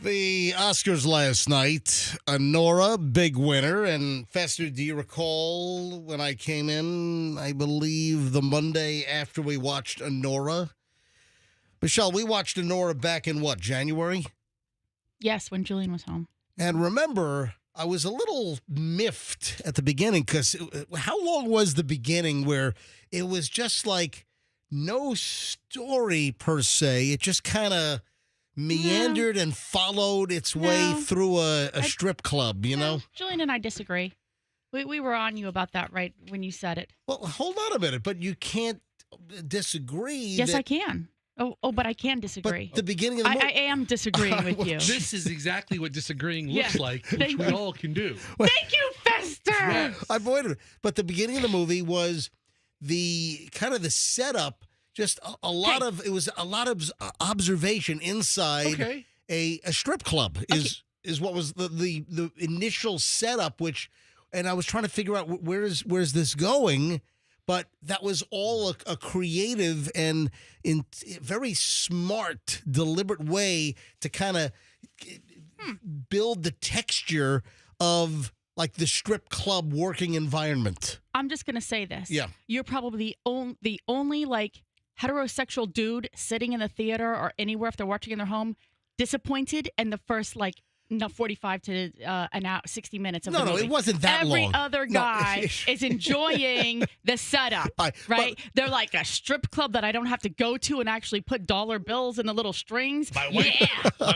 The Oscars last night, Nora, big winner. And Fester, do you recall when I came in, I believe the Monday after we watched Nora? Michelle, we watched Nora back in what, January? Yes, when Julian was home. And remember, I was a little miffed at the beginning because how long was the beginning where it was just like no story per se? It just kind of meandered and followed its way through a strip club, you know? Julian and I disagree. We were on you about that right when you said it. Well, hold on a minute, but you can't disagree. Yes, I can. Oh, but I can disagree. But the beginning of the movie. I am disagreeing with you. This is exactly what disagreeing looks like, which we all can do. Thank you, Fester. Yes. I avoided it. But the beginning of the movie was the kind of the setup. Just a lot of observation inside a strip club is what was the initial setup, and I was trying to figure out where's this going, but that was all a creative and in very smart, deliberate way to kind of build the texture of like the strip club working environment. I'm just gonna say this. Yeah, you're probably the only like heterosexual dude sitting in the theater or anywhere if they're watching in their home, disappointed in the first 45 to an hour, 60 minutes of the movie. No, it wasn't that Every long. other guy is enjoying the setup, right? They're like a strip club that I don't have to go to and actually put dollar bills in the little strings. My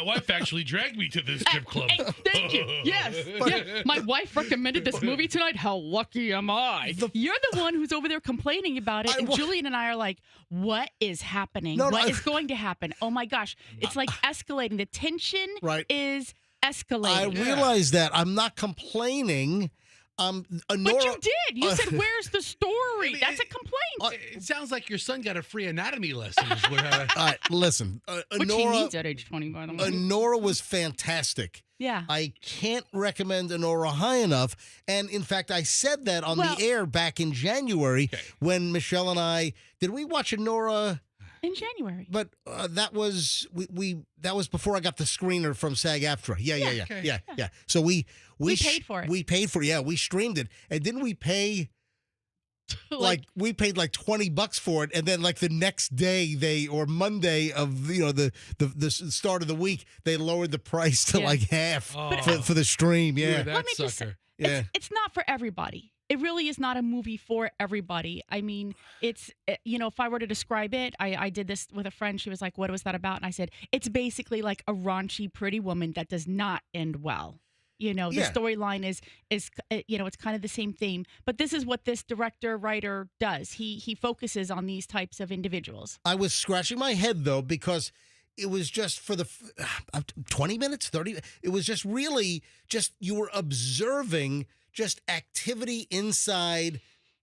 wife actually dragged me to this strip club. Thank you. Yes. Yeah. My wife recommended this movie tonight. How lucky am I? You're the one who's over there complaining about it. And Julian and I are like, what is happening? What is going to happen? Oh, my gosh. It's like escalating. The tension is escalating. I realize that. I'm not complaining. But you did. You said, where's the story? That's a complaint. It sounds like your son got a free anatomy lesson. All right, listen. Which he needs at age 20, by the way. Nora was fantastic. Yeah. I can't recommend Nora high enough. And, in fact, I said that on the air back in January when Michelle and I, did we watch Nora? In January. But that was that was before I got the screener from SAG-AFTRA. Yeah. So we paid for it. We paid for it. Yeah, we streamed it. And didn't we pay we paid like $20 for it, and then like the next day or Monday of the start of the week they lowered the price to like half for the stream. Yeah. Let me just say, it's not for everybody. It really is not a movie for everybody. I mean, it's, if I were to describe it, I did this with a friend. She was like, what was that about? And I said, it's basically like a raunchy, pretty woman that does not end well. The storyline is it's kind of the same theme. But this is what this director, writer does. He focuses on these types of individuals. I was scratching my head, though, because it was just for the 20 minutes, 30. It was just really you were observing just activity inside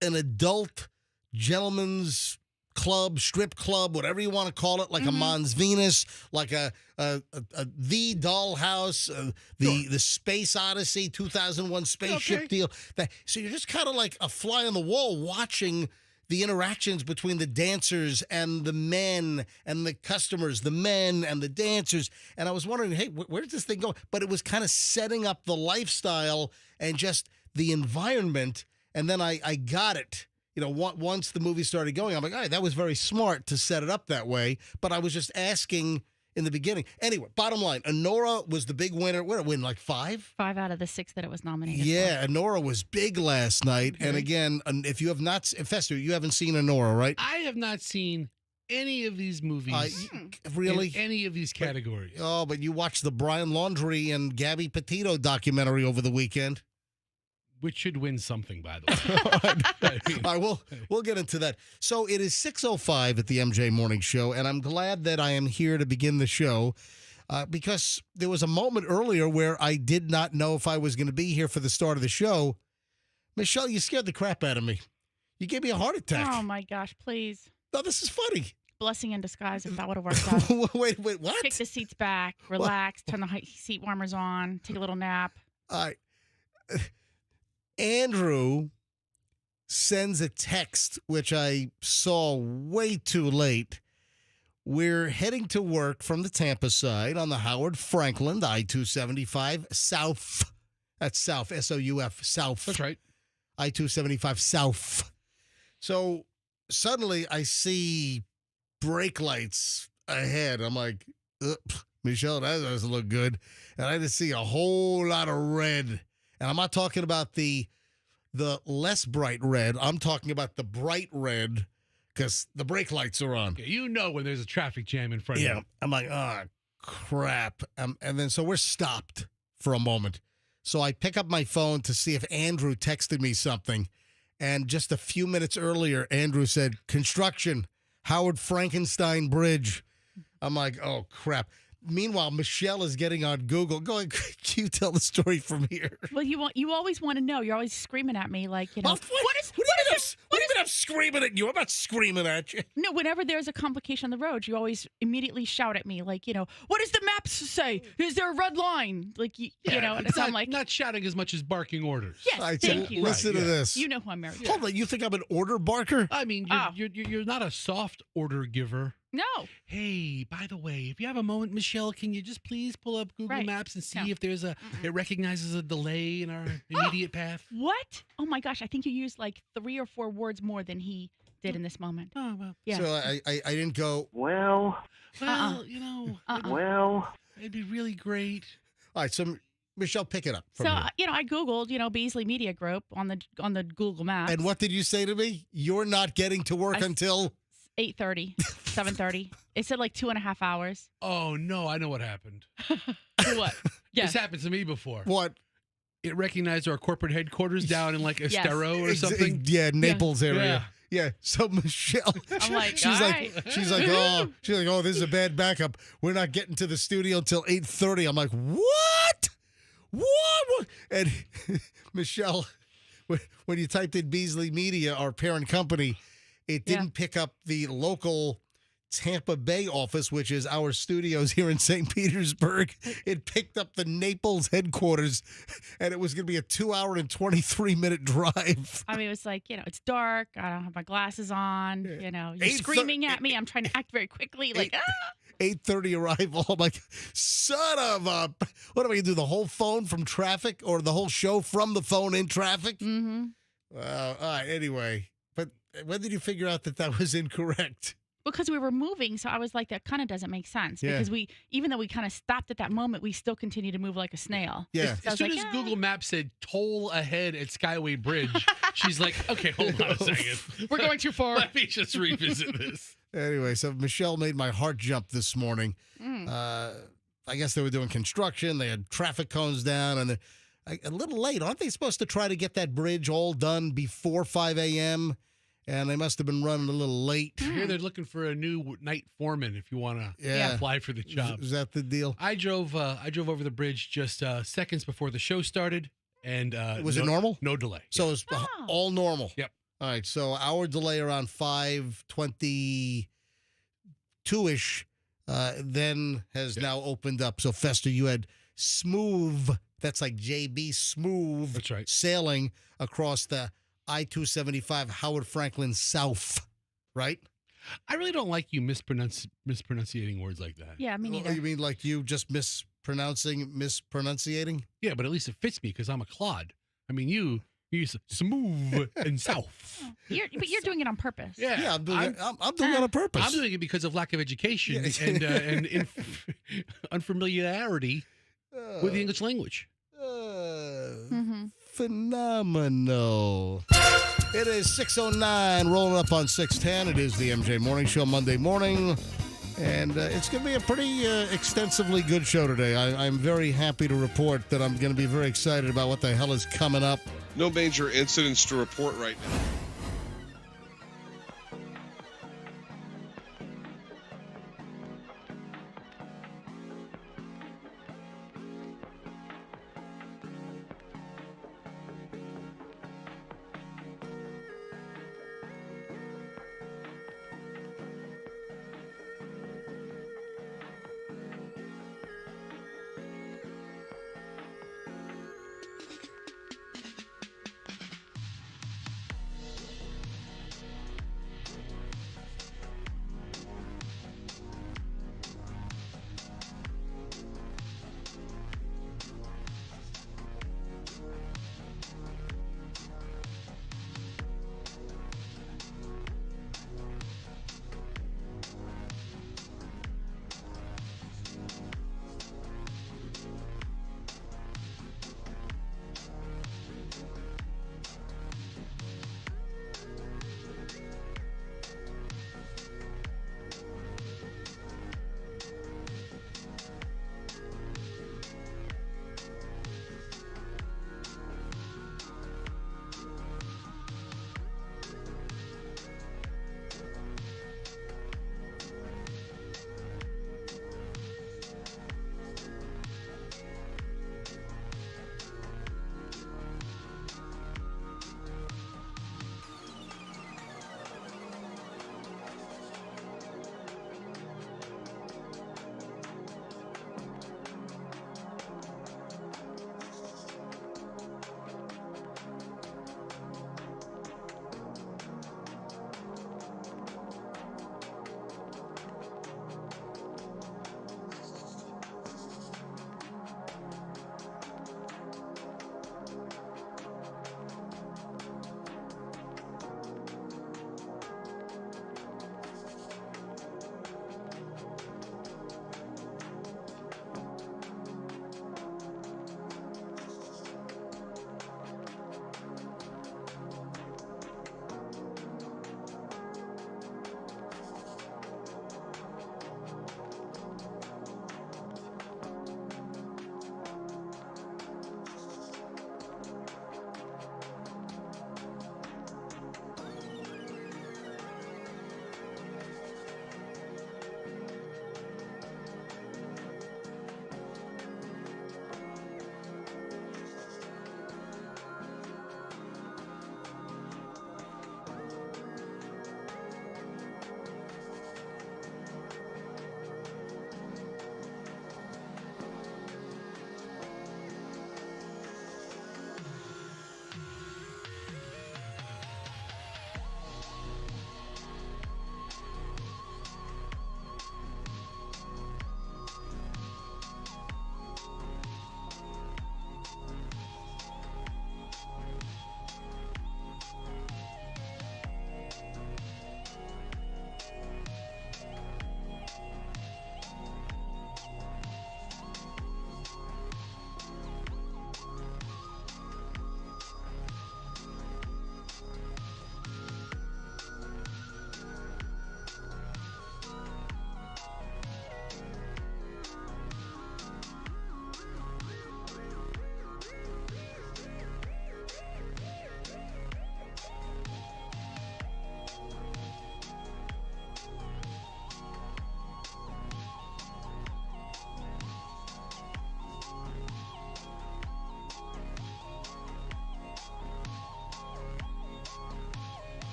an adult gentleman's club, strip club, whatever you want to call it, like a Mons Venus, like the Dollhouse, the Space Odyssey, 2001 spaceship deal. So you're just kind of like a fly on the wall watching the interactions between the dancers and the men and the customers, the men and the dancers. And I was wondering, hey, where's this thing going? But it was kind of setting up the lifestyle and just the environment. And then I got it. Once the movie started going, I'm like, all right, that was very smart to set it up that way. But I was just asking in the beginning. Anyway, bottom line, Nora was the big winner. What did it win, like 5? 5 out of the 6 that it was nominated for. for. Nora was big last night. And again, if you have not, Fester, you haven't seen Nora, right? I have not seen any of these movies. Really? In any of these categories. But you watched the Brian Laundrie and Gabby Petito documentary over the weekend. Which should win something, by the way. All right, we'll get into that. So it is 6:05 at the MJ Morning Show, and I'm glad that I am here to begin the show because there was a moment earlier where I did not know if I was going to be here for the start of the show. Michelle, you scared the crap out of me. You gave me a heart attack. Oh, my gosh, please. No, this is funny. Blessing in disguise if that would have worked out. Wait, what? Kick the seats back, relax, turn the seat warmers on, take a little nap. All right. Andrew sends a text, which I saw way too late, we're heading to work from the Tampa side on the Howard Franklin, the I-275 South. That's South, S-O-U-F, South. That's right. I-275 South. So suddenly I see brake lights ahead. I'm like, Michelle, that doesn't look good. And I just see a whole lot of red. And I'm not talking about the less bright red. I'm talking about the bright red because the brake lights are on. Okay, you know when there's a traffic jam in front of you. I'm like, oh, crap. And then so we're stopped for a moment. So I pick up my phone to see if Andrew texted me something. And just a few minutes earlier, Andrew said, construction, Howard Frankenstein Bridge. I'm like, oh, crap. Meanwhile, Michelle is getting on Google going, can you tell the story from here? Well, you always want to know. You're always screaming at me like, What do you mean I'm screaming at you? I'm not screaming at you. No, whenever there's a complication on the road, you always immediately shout at me like, what does the maps say? Is there a red line? Like, you know, and it's I'm like, not shouting as much as barking orders. yes, All right, thank so you. listen to this. You know who I'm married to. Hold on, you think I'm an order barker? I mean, you're not a soft order giver. No. Hey, by the way, if you have a moment, Michelle, can you just please pull up Google Maps and see if there's it recognizes a delay in our immediate path? What? Oh my gosh, I think you used like 3 or 4 words more than he did in this moment. Oh, well. Yeah. So I didn't go, Well, it'd be really great. all right, so Michelle, pick it up from So, here. I Googled, Beasley Media Group on the Google Maps. And what did you say to me? You're not getting to work until 8:30, 7:30. It said like 2.5 hours. Oh, no, I know what happened. What? Yes. This happened to me before. what? It recognized our corporate headquarters down in like Estero or something. Yeah, Naples area. Yeah. So Michelle, I'm like, she's all like, right. she's like, oh, this is a bad backup. We're not getting to the studio until 8:30. I'm like, what? What? And Michelle, when you typed in Beasley Media, our parent company, it didn't pick up the local Tampa Bay office, which is our studios here in St. Petersburg. It picked up the Naples headquarters, and it was going to be a 2-hour and 23-minute drive. I mean, it was like, it's dark. I don't have my glasses on. You're screaming at me. I'm trying to act very quickly. Like, 8:30 arrival. I'm like, son of a... What am I going to do, the whole phone from traffic or the whole show from the phone in traffic? Mm-hmm. All right, anyway. But when did you figure out that was incorrect? Because we were moving, so I was like, that kind of doesn't make sense. Because even though we kind of stopped at that moment, we still continue to move like a snail. Yeah. So As soon as Google Maps said toll ahead at Skyway Bridge, she's like, okay, hold on a second. We're going too far. Let me just revisit this. Anyway, so Michelle made my heart jump this morning. I guess they were doing construction. They had traffic cones down, and a little late. Aren't they supposed to try to get that bridge all done before 5 a.m.? And they must have been running a little late. Here they're looking for a new night foreman if you want to apply for the job. Is that the deal? I drove over the bridge just seconds before the show started, and Was it normal? No delay. So it's all normal. Yep. All right. So our delay around 5:22-ish then has now opened up. So Fester, you had smooth. That's like JB smooth. That's right. Sailing across the I-275 Howard Franklin South, right? I really don't like you mispronunciating words like that. Yeah, me neither. Oh, you mean like you just mispronunciating? Yeah, but at least it fits me because I'm a clod. I mean, you use smooth and south. But you're doing it on purpose. Yeah, I'm doing it on purpose. I'm doing it because of lack of education and unfamiliarity with the English language. Phenomenal. It is 6:09, rolling up on 6:10. It is the MJ Morning Show Monday morning, and it's going to be a pretty extensively good show today. I'm very happy to report that I'm going to be very excited about what the hell is coming up. No major incidents to report right now.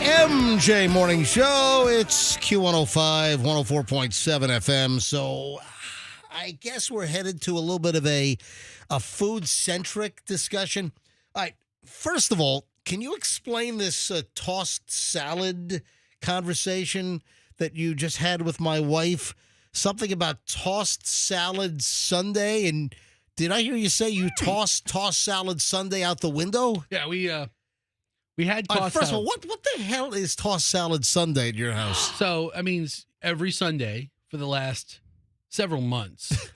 MJ Morning Show. It's Q105, 104.7 FM. So I guess we're headed to a little bit of a food-centric discussion. All right. First of all, can you explain this tossed salad conversation that you just had with my wife? Something about tossed salad Sunday, and did I hear you say you tossed salad Sunday out the window? Yeah, we had tossed First salad. of all, what the hell is tossed salad Sunday at your house? So, I mean, every Sunday for the last several months,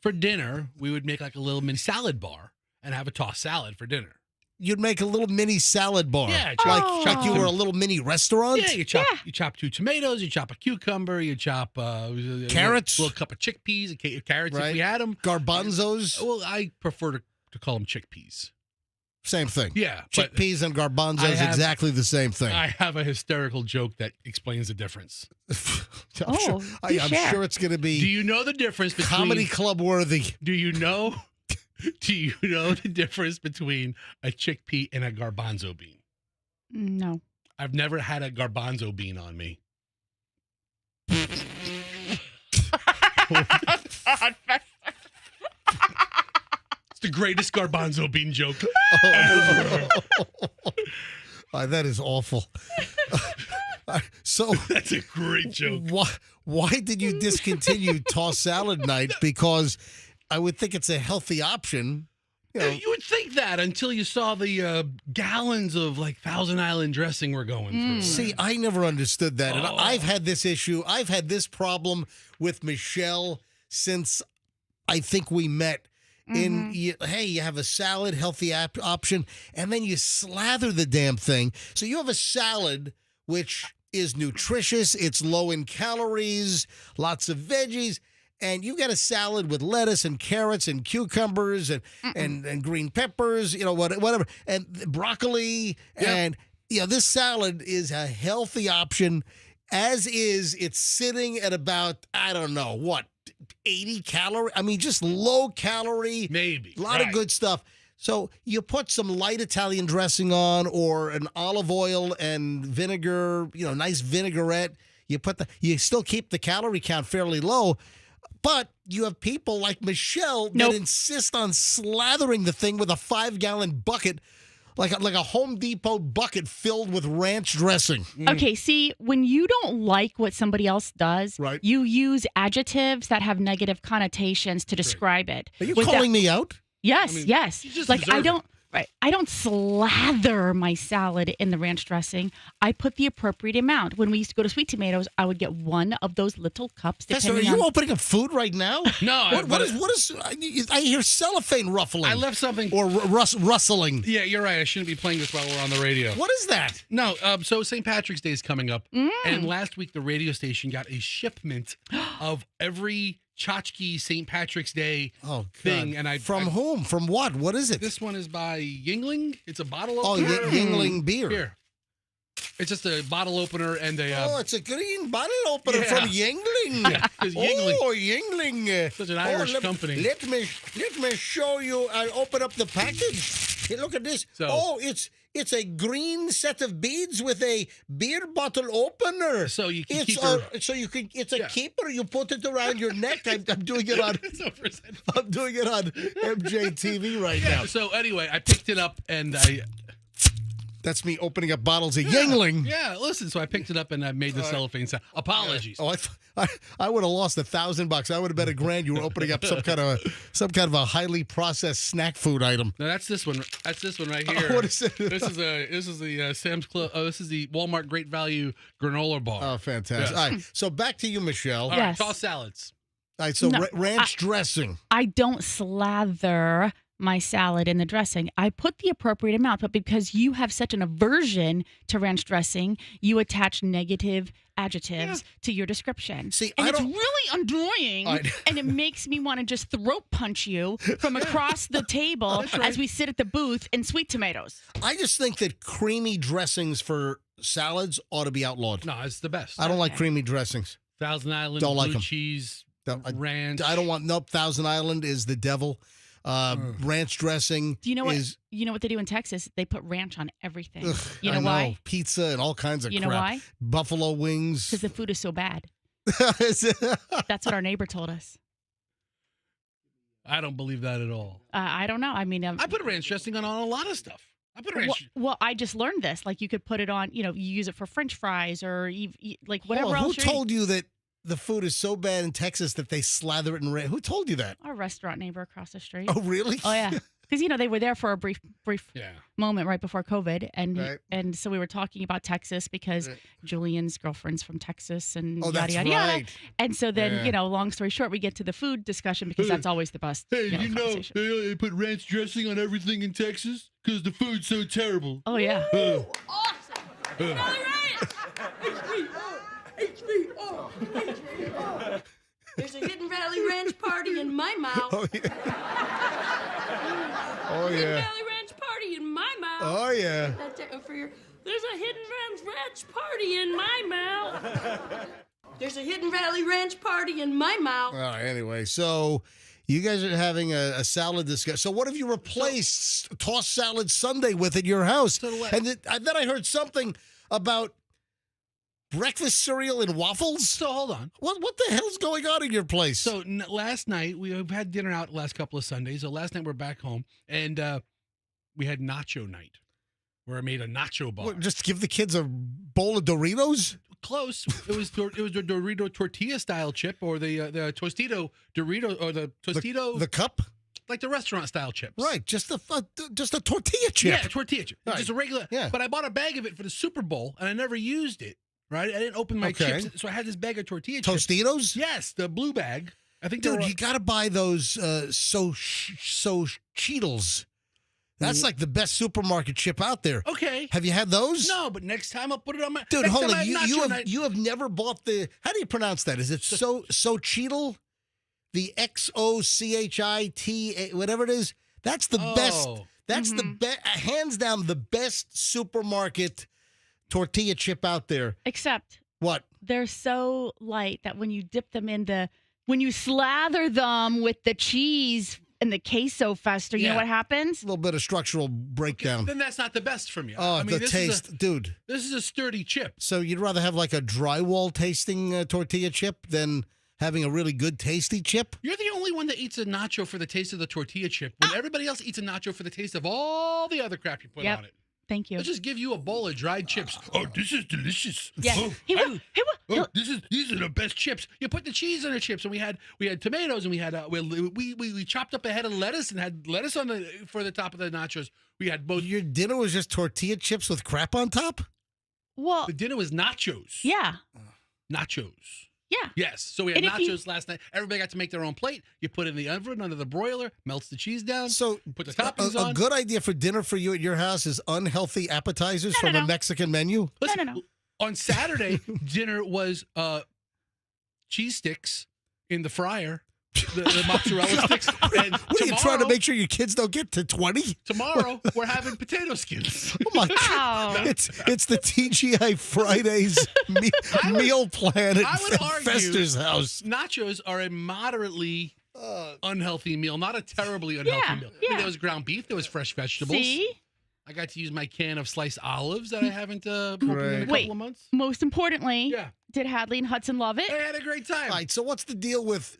for dinner, we would make like a little mini salad bar and have a tossed salad for dinner. You'd make a little mini salad bar. Yeah, like you were a little mini restaurant? Yeah, you chop 2 tomatoes, you chop a cucumber, you chop carrots, a little cup of chickpeas, carrots if we had them. Garbanzos? Well, I prefer to call them chickpeas. Same thing. Yeah. Chickpeas and garbanzos, exactly the same thing. I have a hysterical joke that explains the difference. I'm sure it's going to be Do you know the difference between comedy club worthy. Do you know the difference between a chickpea and a garbanzo bean? No. I've never had a garbanzo bean on me. It's the greatest garbanzo bean joke ever. That is awful. So that's a great joke. Why did you discontinue tossed salad night? Because I would think it's a healthy option. You would think that until you saw the gallons of like Thousand Island dressing we're going through. See, I never understood that. And I've had this issue. I've had this problem with Michelle since I think we met. You have a salad, healthy option, and then you slather the damn thing. So you have a salad, which is nutritious. It's low in calories, lots of veggies. And you've got a salad with lettuce and carrots and cucumbers and green peppers, whatever, and broccoli. Yep. And, this salad is a healthy option. As is, it's sitting at about, 80 calorie. I mean, just low calorie. Maybe. A lot of good stuff. So you put some light Italian dressing on or an olive oil and vinegar, nice vinaigrette. You still keep the calorie count fairly low. But you have people like Michelle that insist on slathering the thing with a 5-gallon bucket, like a Home Depot bucket filled with ranch dressing. Okay, see, when you don't like what somebody else does, you use adjectives that have negative connotations to describe it. Are you calling me out? Yes, yes. Like I don't slather my salad in the ranch dressing. I put the appropriate amount. When we used to go to Sweet Tomatoes, I would get one of those little cups. Are you opening up food right now? No. What is? I hear cellophane ruffling. I left something. Or rustling. Yeah, you're right. I shouldn't be playing this while we're on the radio. What is that? No. So St. Patrick's Day is coming up, and last week the radio station got a shipment of every tchotchke St. Patrick's Day thing. And From whom? From what? What is it? This one is by Yingling. It's a bottle opener. Oh, Yingling beer. Here. It's just a bottle opener and a... it's a green bottle opener from Yingling. Yeah, Yingling. Oh, Yingling. Such an Irish company. Let me show you. I'll open up the package. Hey, look at this. It's a green set of beads with a beer bottle opener. So you can It's a keeper. You put it around your neck. I'm doing it on. I'm doing it on MJTV right now. So anyway, I picked it up and That's me opening up bottles of Yingling. Yeah, listen. So I picked it up and I made the cellophane sound. Apologies. I would have lost $1,000. I would have bet $1,000 you were opening up some kind of a highly processed snack food item. No, that's this one. That's this one right here. What is it? This is the Sam's Club. This is the Walmart Great Value granola bar. Oh, fantastic! Yes. All right, so back to you, Michelle. All right, toss salads. All right, so ranch dressing. I don't slather my salad in the dressing. I put the appropriate amount, but because you have such an aversion to ranch dressing, you attach negative adjectives to your description. See, it's really annoying, and it makes me want to just throat punch you from across the table as we sit at the booth in Sweet Tomatoes. I just think that creamy dressings for salads ought to be outlawed. No, it's the best. I don't like creamy dressings. Thousand Island, don't like blue them. cheese, ranch. I don't want. Nope. Thousand Island is the devil. Ranch dressing. Do you know what? Is, You know what they do in Texas? They put ranch on everything. ugh, You know I why? Pizza and all kinds of You crap. know why? Buffalo wings. Because the food is so bad. That's what our neighbor told us. I don't believe that at all. I don't know. I mean, I put ranch dressing on a lot of stuff. I put ranch. well, I just learned this. Like you could put it on. You use it for French fries or like whatever Who else. told you that the food is so bad in Texas that they slather it in ranch? Who told you that? Our restaurant neighbor across the street. Oh, really? Oh yeah. Because they were there for a brief Yeah. moment right before COVID, and Right. and so we were talking about Texas because Right. Julian's girlfriend's from Texas, and Oh, yada that's yada right. yada. And so then Yeah. long story short, we get to the food discussion because that's always the best. Conversation. they put ranch dressing on everything in Texas because the food's so terrible. Oh yeah. Awesome! HBO! There's a Hidden Valley Ranch party in my mouth. Oh, yeah. Oh, Hidden yeah. Valley Ranch party in my mouth. Oh, yeah. There's a Hidden Valley Ranch party in my mouth. There's a Hidden Valley Ranch party in my mouth. All right, anyway, so you guys are having a salad discussion. So what have you replaced tossed salad Sunday with at your house? And then I heard something about breakfast cereal and waffles. So hold on. What the hell's going on in your place? So last night we've had dinner out the last couple of Sundays. So last night we're back home and we had nacho night, where I made a nacho bar. What, just give the kids a bowl of Doritos? Close. It was the Dorito tortilla style chip, or the Tostito Dorito, or the Tostito, The cup? like the restaurant style chips. Right, just a tortilla chip. Yeah, tortilla chip. Right. Just a regular. Yeah. But I bought a bag of it for the Super Bowl, and I never used it. Right. I didn't open my Okay. chips, so I had this bag of tortilla chips. Tostitos? Yes, the blue bag. I think. Dude, they were, you got to buy those so Cheetos. That's like the best supermarket chip out there. okay. Have you had those? No, but next time I'll put it on my. Dude, next hold time I on. have You nacho have night- you have never bought the. How do you pronounce that? Is it so Cheetle? The XOCHIT, whatever it is. That's the best. Oh. That's the best. Hands down, the best supermarket tortilla chip out there. Except What? they're so light that when you dip them when you slather them with the cheese and the queso fester, you know Yeah. what happens? A little bit of structural breakdown. Then that's not the best for me. Oh, I mean, the taste, dude. This is a sturdy chip. So you'd rather have like a drywall tasting tortilla chip than having a really good tasty chip? You're the only one that eats a nacho for the taste of the tortilla chip, when everybody else eats a nacho for the taste of all the other crap you put Yep. on it. Thank you. Let's just give you a bowl of dried chips. Oh, this is delicious. Yeah. Oh, He will. these are the best chips. You put the cheese on the chips, and we had tomatoes, and we had we chopped up a head of lettuce and had lettuce on for the top of the nachos. We had both. Your dinner was just tortilla chips with crap on top? Well, The dinner was nachos. yeah. Nachos. Yeah. Yes. So we had And if you- nachos last night. Everybody got to make their own plate. You put it in the oven under the broiler, melts the cheese down. So Put the toppings a on. good idea for dinner for you at your house is unhealthy appetizers No, from no, a no. Mexican menu? Listen, no. on Saturday, dinner was cheese sticks in the fryer, the mozzarella sticks. And What are you trying to make sure your kids don't get to 20? tomorrow we're having potato skins. Oh my God. Wow. It's the TGI Fridays meal plan I would at argue- Fester's house. Nachos are a moderately unhealthy meal, not a terribly unhealthy Yeah, meal. I mean, yeah. there was ground beef, there was fresh vegetables. See? I got to use my can of sliced olives that I haven't opened in a Great. couple Wait. of months. Most importantly, Yeah. did Hadley and Hudson love it? I had a great time. All right, so what's the deal with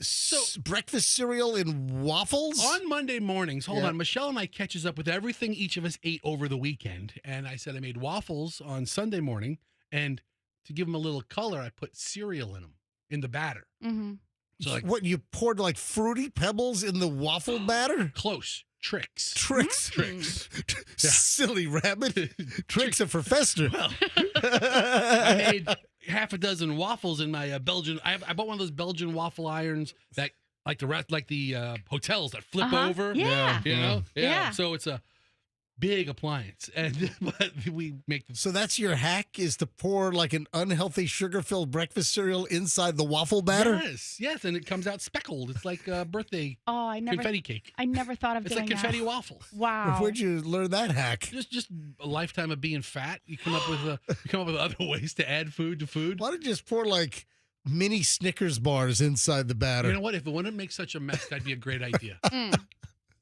breakfast cereal and waffles? On Monday mornings, hold Yeah. on, Michelle and I catches up with everything each of us ate over the weekend. And I said I made waffles on Sunday morning. And to give them a little color, I put cereal in them, in the batter. Mm-hmm. So like What, you poured like Fruity Pebbles in the waffle batter? close. Tricks. Tricks. Tricks. Silly rabbit. Tricks are for Fester. Well, I made half a dozen waffles in my Belgian. I bought one of those Belgian waffle irons that like the hotels that flip Uh-huh. over. Yeah. You know? Yeah. So it's a big appliance. And but we make the So that's your hack, is to pour like an unhealthy sugar-filled breakfast cereal inside the waffle batter? Yes, and it comes out speckled. It's like a birthday Oh, I never confetti cake. I never thought of It's doing like confetti that. waffles. Wow. Where'd you learn that hack? Just a lifetime of being fat. You come up with other ways to add food to food. Why don't you just pour like mini Snickers bars inside the batter? You know what? If it wouldn't make such a mess, that'd be a great idea.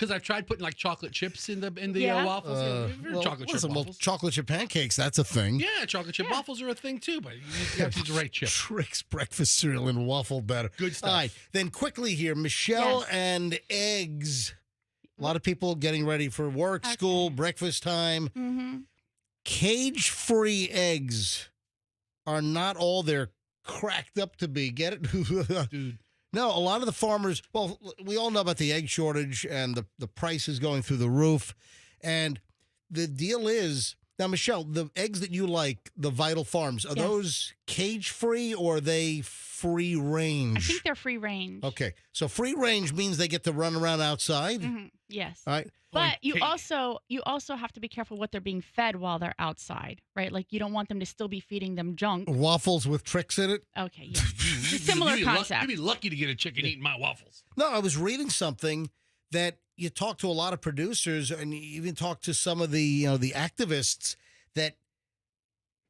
Because I've tried putting like chocolate chips in the Yeah. waffles. Chocolate chip listen, waffles. chocolate chip pancakes, that's a thing. Yeah, chocolate chip waffles are a thing too, but you have to use the right chip. Trix breakfast cereal and waffle batter. Good stuff. All right, then quickly here, Michelle Yes. and eggs. A lot of people getting ready for work, school, breakfast time. Mm-hmm. Cage-free eggs are not all they're cracked up to be. Get it? Dude. No, a lot of the farmers, well, we all know about the egg shortage and the prices going through the roof. And the deal is, now, Michelle, the eggs that you like, the Vital Farms, are Yes. those cage-free or are they free range? I think they're free range. Okay, so free range means they get to run around outside. Mm-hmm. Yes. All right. But you cage. also have to be careful what they're being fed while they're outside, right? Like you don't want them to still be feeding them junk. Waffles with tricks in it. Okay, yeah. It's a similar concept. You'd be lucky to get a chicken eating my waffles. No, I was reading something that you talk to a lot of producers and you even talk to some of the the activists that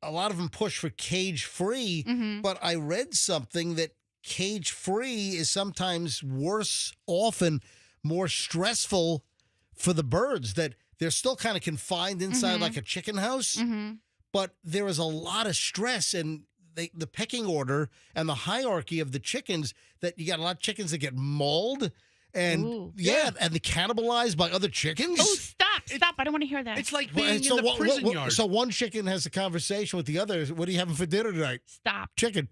a lot of them push for cage free. Mm-hmm. But I read something that cage free is sometimes worse, often more stressful for the birds, that they're still kind of confined inside Mhm. like a chicken house, Mm-hmm. but there is a lot of stress and the pecking order and the hierarchy of the chickens, that you got a lot of chickens that get mauled and Ooh. and they cannibalized by other chickens. Oh, stop! I don't want to hear that. It's like Well, being and in the prison yard. So one chicken has a conversation with the other. What are you having for dinner tonight? Stop. Chicken.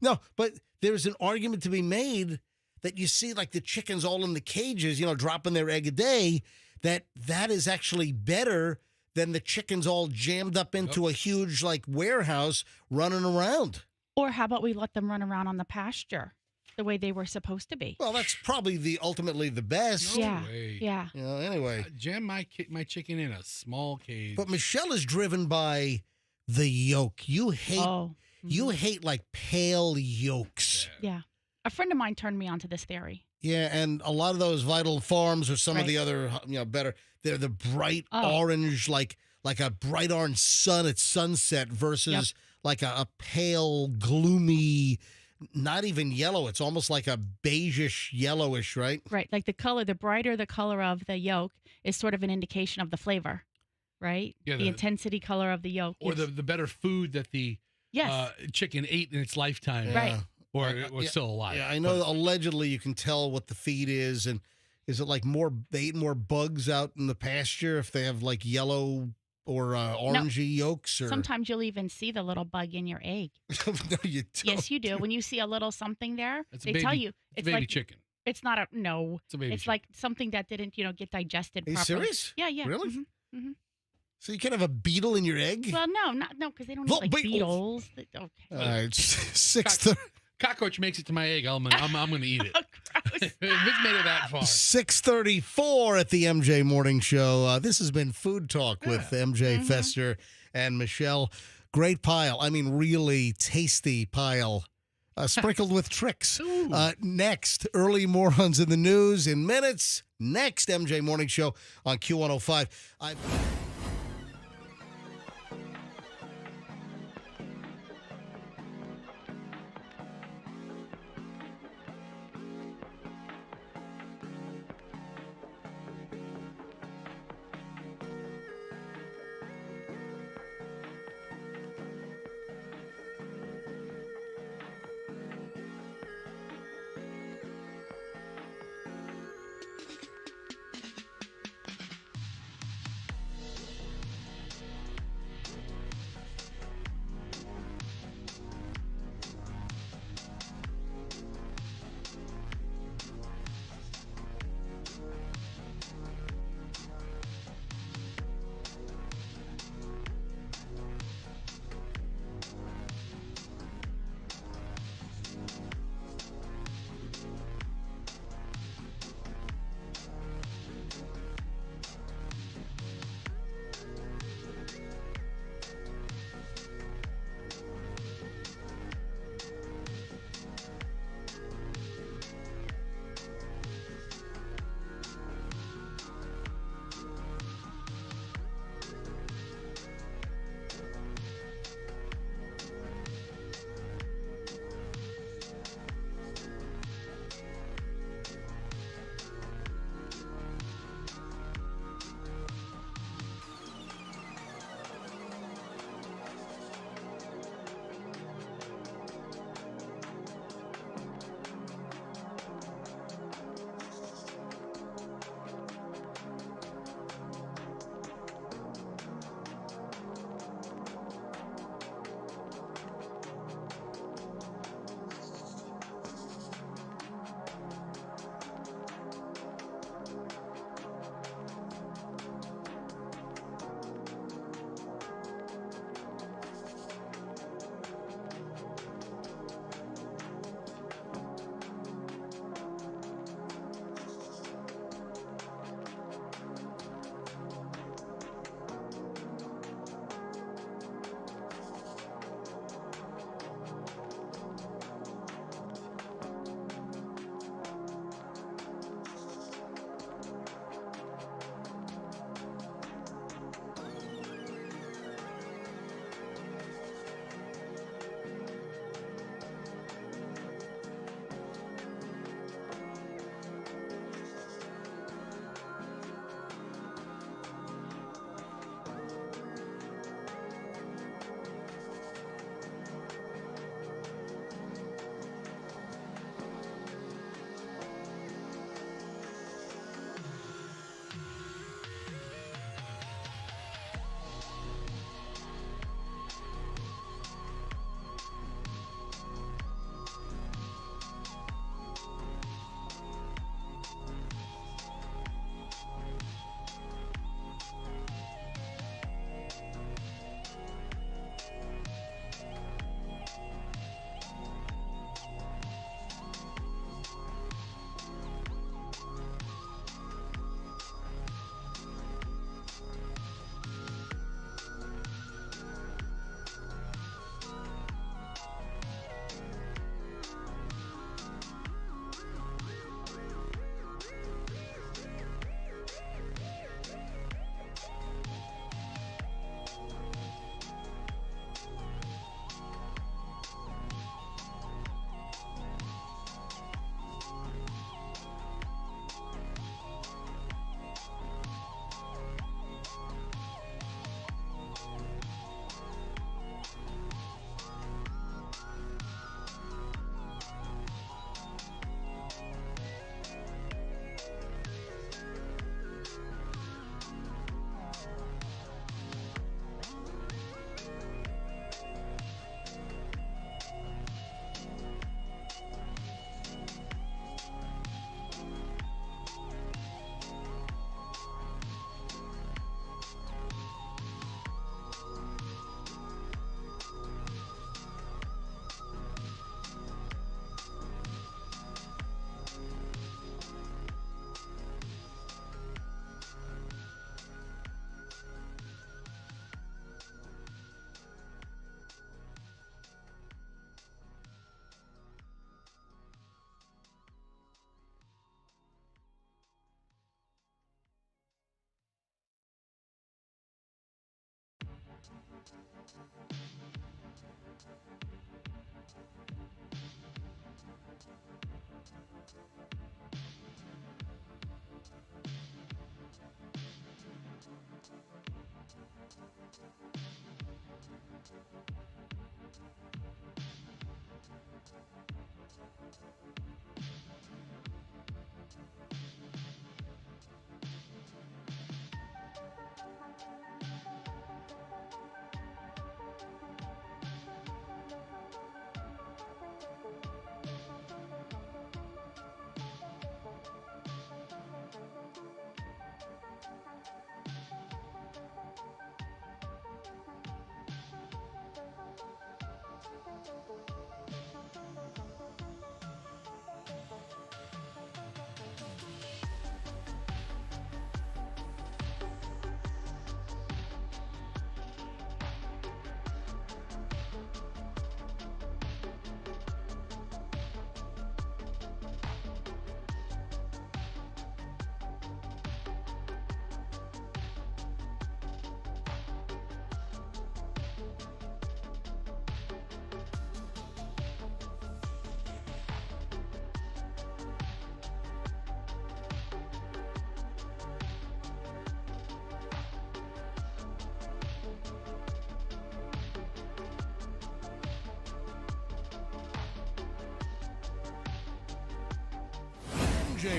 No, but there's an argument to be made that you see like the chickens all in the cages, dropping their egg a day, that is actually better than the chickens all jammed up into a huge like warehouse running around. Or how about we let them run around on the pasture the way they were supposed to be? Well, that's probably ultimately the best. No yeah. way. Yeah. Anyway. Jam my chicken in a small cage. But Michelle is driven by the yolk. You hate Oh. you hate like pale yolks. Yeah. A friend of mine turned me onto this theory. Yeah, and a lot of those Vital Farms or some of Right. the other, better. They're the bright Oh. orange, like a bright orange sun at sunset versus like a pale, gloomy, not even yellow. It's almost like a beigeish, yellowish, right? Right. Like the brighter the color of the yolk is sort of an indication of the flavor, right? Yeah, the the- intensity color of the yolk. or is- the better food that the yes. chicken ate in its lifetime. Right. Or it was still alive. Yeah, I know. But Allegedly, you can tell what the feed is, and is it like they eat more bugs out in the pasture if they have like yellow or orangey yolks? Or Sometimes you'll even see the little bug in your egg. no, you don't. Yes, you do. When you see a little something there, It's a they baby- tell you it's a baby like chicken. it's not a no. It's a baby It's chicken. like something that didn't, get digested Are you properly. serious? Yeah, yeah. Really? Mhm. So you can have a beetle in your egg? Well, no, because they don't Well, eat like beetles. beetles. Okay. All right, 6:30. Cockroach makes it to my egg. I'm going to eat it. Oh, gross. If it's made it that far. 6:34 at the MJ Morning Show. This has been Food Talk with MJ Mm-hmm. Fester and Michelle. Great pile. I mean, really tasty pile. Sprinkled with tricks. Next, early Morons in the news in minutes. Next, MJ Morning Show on Q105.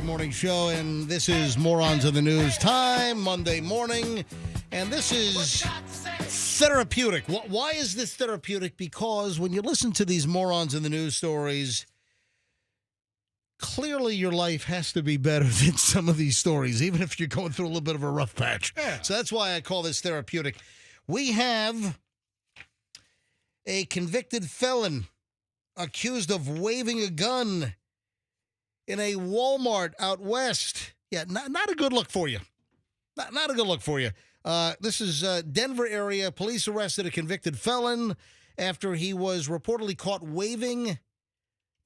Morning Show, and this is Morons in the News time, Monday morning, and this is therapeutic. Why is this therapeutic? Because when you listen to these Morons in the News stories, clearly your life has to be better than some of these stories, even if you're going through a little bit of a rough patch. Yeah. So that's why I call this therapeutic. We have a convicted felon accused of waving a gun in a Walmart out west. Yeah, not a good look for you. Not a good look for you. This is Denver area. Police arrested a convicted felon after he was reportedly caught waving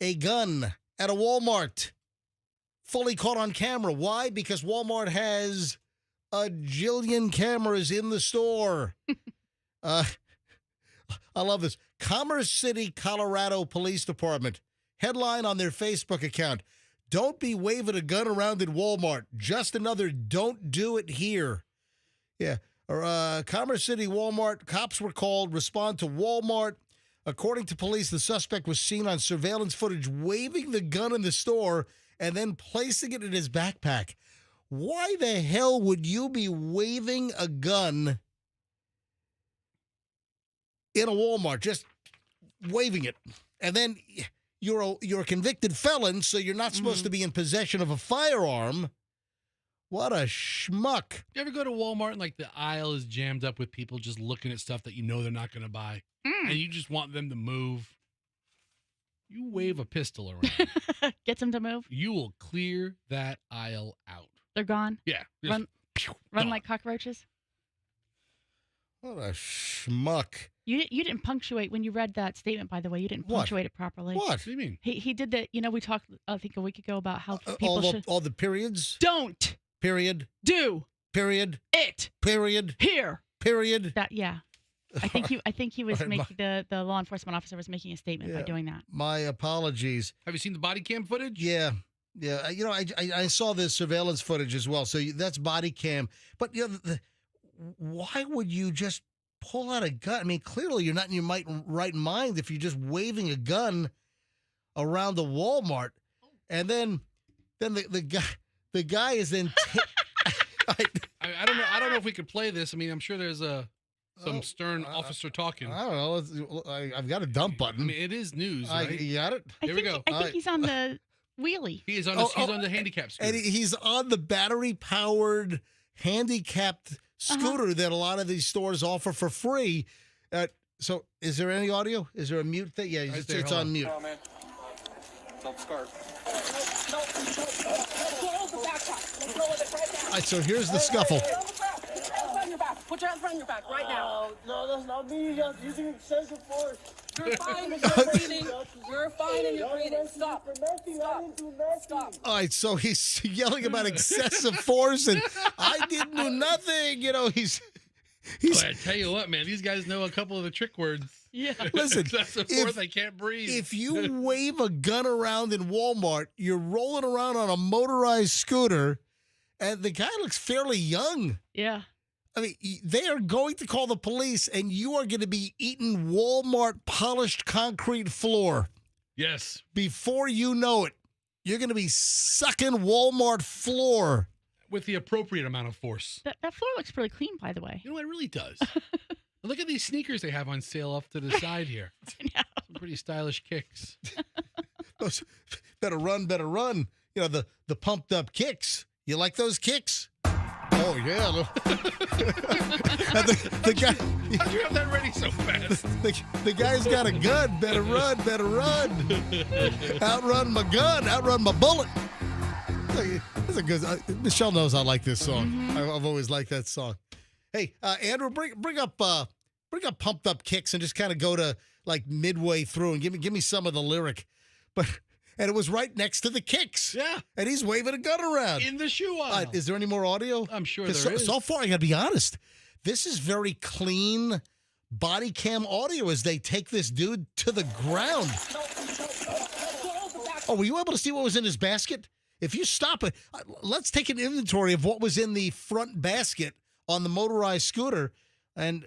a gun at a Walmart. Fully caught on camera. Why? Because Walmart has a jillion cameras in the store. I love this. Commerce City, Colorado Police Department. Headline on their Facebook account. Don't be waving a gun around in Walmart. Just another don't do it here. Yeah. Commerce City, Walmart. Cops were called. Respond to Walmart. According to police, the suspect was seen on surveillance footage waving the gun in the store and then placing it in his backpack. Why the hell would you be waving a gun in a Walmart? Just waving it. And then you're a convicted felon, so you're not supposed to be in possession of a firearm. What a schmuck. You ever go to Walmart and like the aisle is jammed up with people just looking at stuff that you know they're not going to buy, and you just want them to move? You wave a pistol around. Gets them to move? You will clear that aisle out. They're gone? Yeah. Run like cockroaches? What a schmuck. You didn't punctuate when you read that statement, by the way. You didn't punctuate it properly. What? What do you mean? He did that. You know, we talked, I think, a week ago about how people all the periods? Don't. Period. Do. Period. It. Period. Here. Period. That, yeah. I think he was making, the law enforcement officer was making a statement by doing that. My apologies. Have you seen the body cam footage? Yeah. Yeah. You know, I saw the surveillance footage as well. So that's body cam. But, you know, why would you just pull out a gun? I mean, clearly you're not in your right mind if you're just waving a gun around the Walmart. And then the guy is then I don't know if we could play this. I mean, I'm sure there's some stern officer talking. I don't know. I've got a dump button. I mean, it is news, right? You got it? Here we go. I think he's on the wheelie. He is on the handicap scooter. And he's on the battery-powered handicapped scooter that a lot of these stores offer for free. So is there any audio? Is there a mute thing? Yeah, it's on mute. Oh, man. Don't start. All right, so here's the scuffle. Put your hands behind your back right now. No, that's not me. You're using excessive force. You're fine and you're breathing. You're fine and you're breathing. Stop. Stop. All right, so he's yelling about excessive force, and I didn't do nothing. You know, he's. I tell you what, man, these guys know a couple of the trick words. Yeah. Listen, excessive force, I can't breathe. If you wave a gun around in Walmart, you're rolling around on a motorized scooter, and the guy looks fairly young. Yeah. I mean, they are going to call the police, and you are going to be eating Walmart polished concrete floor. Yes. Before you know it, you're going to be sucking Walmart floor. With the appropriate amount of force. That floor looks pretty clean, by the way. You know, it really does. Look at these sneakers they have on sale off to the side here. Yeah. Some pretty stylish kicks. Those better run. You know, the pumped up kicks. You like those kicks? Oh, yeah. the guy. How'd you have that ready so fast? The guy's got a gun. Better run. Outrun my gun. Outrun my bullet. That's a good. Michelle knows I like this song. Mm-hmm. I've always liked that song. Hey, Andrew, bring up pumped up kicks and just kind of go to like midway through and give me some of the lyric. And it was right next to the kicks. Yeah. And he's waving a gun around. In the shoe aisle. Is there any more audio? I'm sure there is. So far, I got to be honest. This is very clean body cam audio as they take this dude to the ground. Oh, were you able to see what was in his basket? If you stop it, let's take an inventory of what was in the front basket on the motorized scooter, and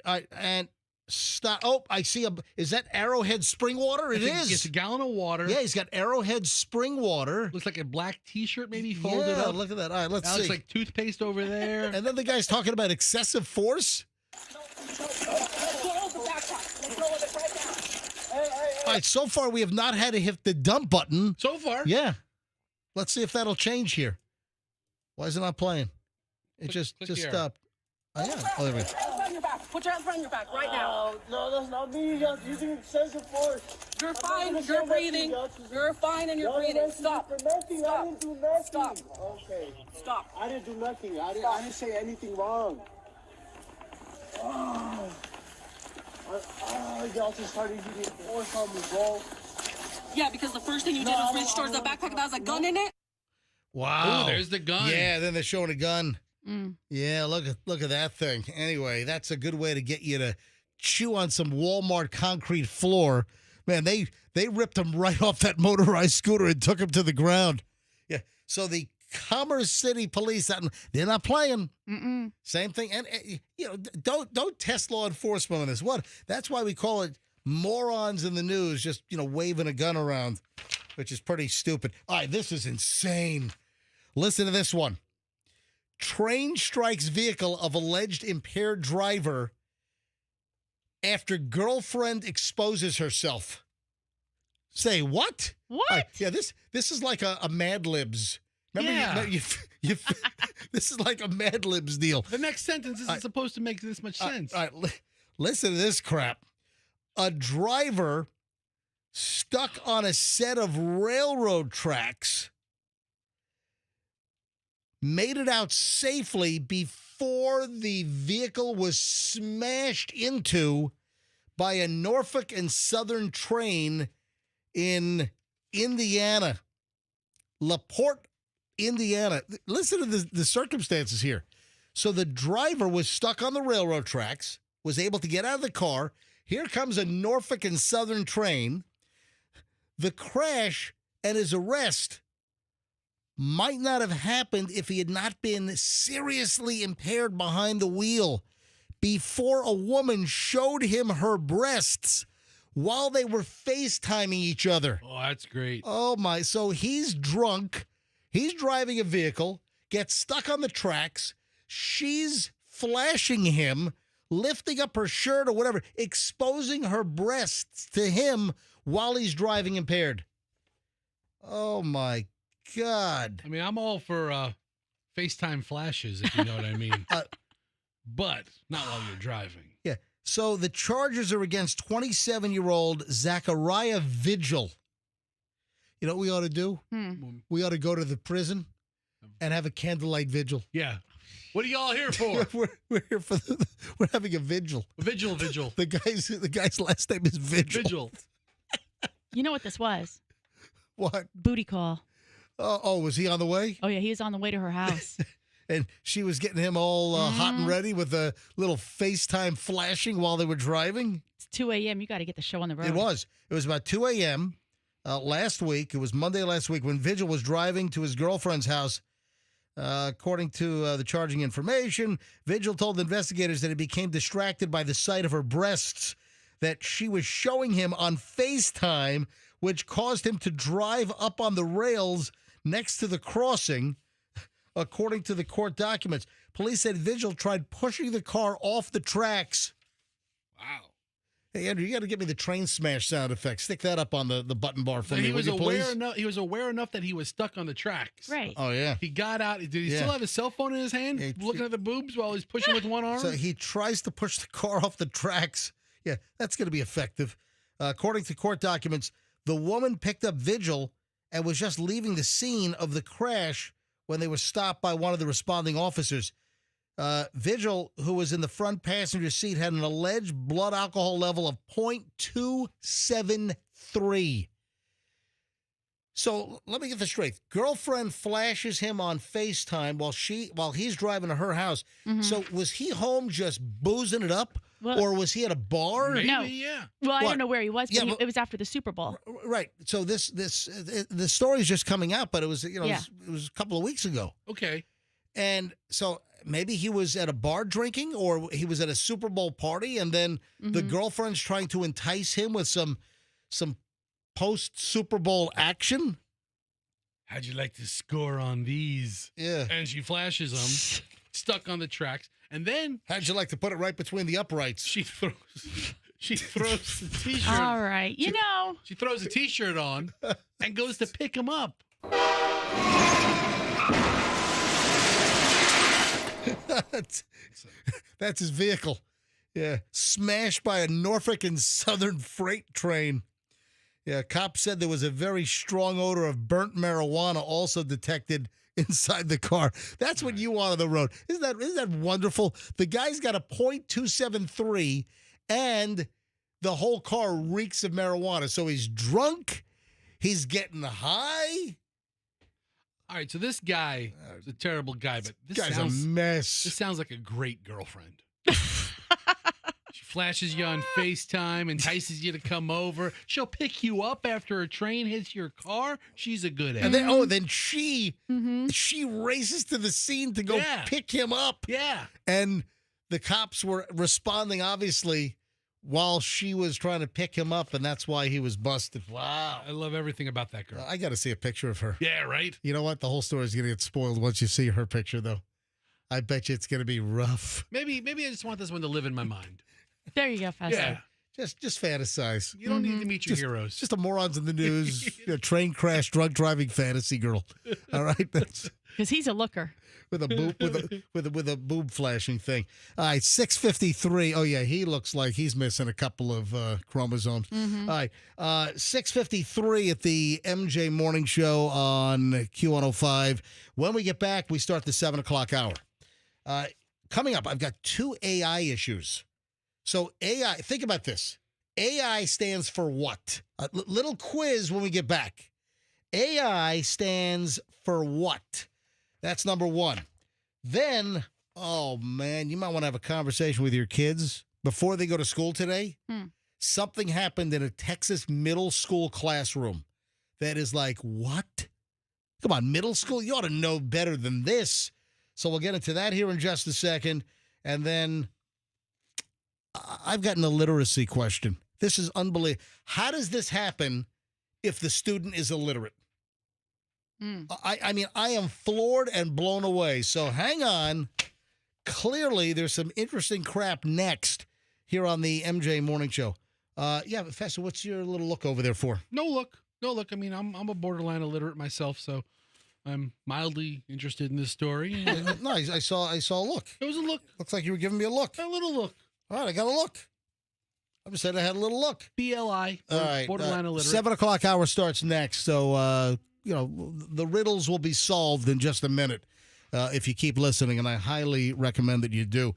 stop. Oh, I see is that Arrowhead spring water? It's a gallon of water. Yeah, he's got Arrowhead spring water. Looks like a black T-shirt maybe folded up. Look at that. All right, let's see. Looks like toothpaste over there. And then the guy's talking about excessive force. All right, so far we have not had to hit the dump button. So far. Yeah. Let's see if that'll change here. Why is it not playing? It just stopped. Oh, yeah. Oh, there we go. Put your hands behind your back right now. No, that's not me. You're using excessive force. You're fine. You're breathing. You're fine and you're breathing. Stop. For nothing. Stop. I didn't do nothing. Stop. Okay. Stop. I didn't do nothing. I didn't say anything wrong. Oh, y'all just started using force on me, bro. Yeah, because the first thing you did was reach towards the backpack that has a gun in it. Wow. Oh, there's the gun. Yeah, then they're showing a gun. Mm. Yeah, look at that thing. Anyway, that's a good way to get you to chew on some Walmart concrete floor. Man, they ripped him right off that motorized scooter and took him to the ground. Yeah. So the Commerce City Police, they're not playing. Mm-mm. Same thing. And don't test law enforcement on this. That's why we call it morons in the news, just waving a gun around, which is pretty stupid. All right, this is insane. Listen to this one. Train strikes vehicle of alleged impaired driver after girlfriend exposes herself. Say what? What? Yeah, this is like a Mad Libs. Remember, Yeah. this is like a Mad Libs deal. The next sentence isn't supposed to make this much sense. All right, listen to this crap. A driver stuck on a set of railroad tracks made it out safely before the vehicle was smashed into by a Norfolk and Southern train in Indiana, LaPorte, Indiana. Listen to the circumstances here. So the driver was stuck on the railroad tracks, was able to get out of the car. Here comes a Norfolk and Southern train. The crash and his arrest might not have happened if he had not been seriously impaired behind the wheel before a woman showed him her breasts while they were FaceTiming each other. Oh, that's great. Oh, my. So he's drunk. He's driving a vehicle, gets stuck on the tracks. She's flashing him, lifting up her shirt or whatever, exposing her breasts to him while he's driving impaired. Oh, my God. I mean, I'm all for FaceTime flashes, if you know what I mean. But not while you're driving. Yeah. So the charges are against 27-year-old Zachariah Vigil. You know what we ought to do? We ought to go to the prison and have a candlelight vigil. Yeah. What are y'all here for? we're here for we're having a vigil. Vigil. The guy's last name is Vigil. Vigil. You know what this was? What? Booty call. Oh, was he on the way? Oh, yeah, he was on the way to her house. And she was getting him all hot and ready with a little FaceTime flashing while they were driving? It's 2 a.m. You got to get the show on the road. It was. It was about 2 a.m. Last week. It was Monday last week when Vigil was driving to his girlfriend's house According to the charging information, Vigil told investigators that he became distracted by the sight of her breasts that she was showing him on FaceTime, which caused him to drive up on the rails next to the crossing, according to the court documents. Police said Vigil tried pushing the car off the tracks. Wow. Hey, Andrew, you got to get me the train smash sound effect. Stick that up on the button bar for me, He would was you, aware please? enough. He was aware enough that he was stuck on the tracks. Right. Oh, yeah. He got out. Did he Yeah. still have his cell phone in his hand, Yeah, looking at the boobs while he's pushing with one arm? So he tries to push the car off the tracks. Yeah, that's going to be effective. According to court documents, the woman picked up Vigil and was just leaving the scene of the crash when they were stopped by one of the responding officers. Vigil, who was in the front passenger seat, had an alleged blood alcohol level of 0.273. So let me get this straight. Girlfriend flashes him on FaceTime while he's driving to her house. Mhm. So was he home just boozing it up, Well- or was he at a bar? Maybe, No. yeah. Well, I What? don't know where he was, but Yeah, but- it was after the Super Bowl. Right. So the story's just coming out, but it was Yeah. it was a couple of weeks ago, Okay. and so maybe he was at a bar drinking, or he was at a Super Bowl party, and then the Mhm. girlfriend's trying to entice him with some post Super Bowl action. How'd you like to score on these? Yeah. And she flashes him, stuck on the tracks, and then How'd you like to put it right between the uprights? she throws the t-shirt. All right. You know, She throws a t-shirt on and goes to pick him up. That's his vehicle. Yeah. Smashed by a Norfolk and Southern freight train. Yeah. Cops said there was a very strong odor of burnt marijuana also detected inside the car. That's what you want on the road. Isn't that wonderful? The guy's got a .273 and the whole car reeks of marijuana. So he's drunk. He's getting high. All right, so this guy is a terrible guy, but this Guy's sounds, a mess. this sounds like a great girlfriend. She flashes you on FaceTime, entices you to come over. She'll pick you up after a train hits your car. She's a good And egg. then she races to the scene to go Yeah. pick him up. Yeah. And the cops were responding, obviously, while she was trying to pick him up, and that's why he was busted. Wow. I love everything about that girl. I got to see a picture of her. Yeah, right? You know what? The whole story is going to get spoiled once you see her picture, though. I bet you it's going to be rough. Maybe I just want this one to live in my mind. there you go, Fester. Yeah. Just fantasize. You don't need to meet your Just- heroes. Just a morons in the news, train crash, drug driving fantasy girl. All right, that's Because he's a looker. with a boob with a boob flashing thing. All right, 6:53. Oh yeah, he looks like he's missing a couple of chromosomes. All right, 6:53 at the MJ Morning Show on Q105. When we get back, we start the 7:00 hour. Coming up, I've got two AI issues. So AI, think about this. AI stands for what? A little quiz when we get back. AI stands for what? That's number one. Then, oh man, you might want to have a conversation with your kids before they go to school today. Something happened in a Texas middle school classroom that is like, what? Come on, middle school? You ought to know better than this. So we'll get into that here in just a second. And then I've got an illiteracy question. This is unbelievable. How does this happen if the student is illiterate? I mean, I am floored and blown away. So hang on. Clearly, there's some interesting crap next here on the MJ Morning Show. Yeah, Fester, what's your little look over there for? No look. I mean, I'm a borderline illiterate myself, so I'm mildly interested in this story. No, I saw a look. It was a look. Looks like you were giving me a look. A little look. All right, I got a look. I just said I had a little look. BLI. All right, Borderline illiterate. 7:00 hour starts next. So, the riddles will be solved in just a minute if you keep listening, and I highly recommend that you do.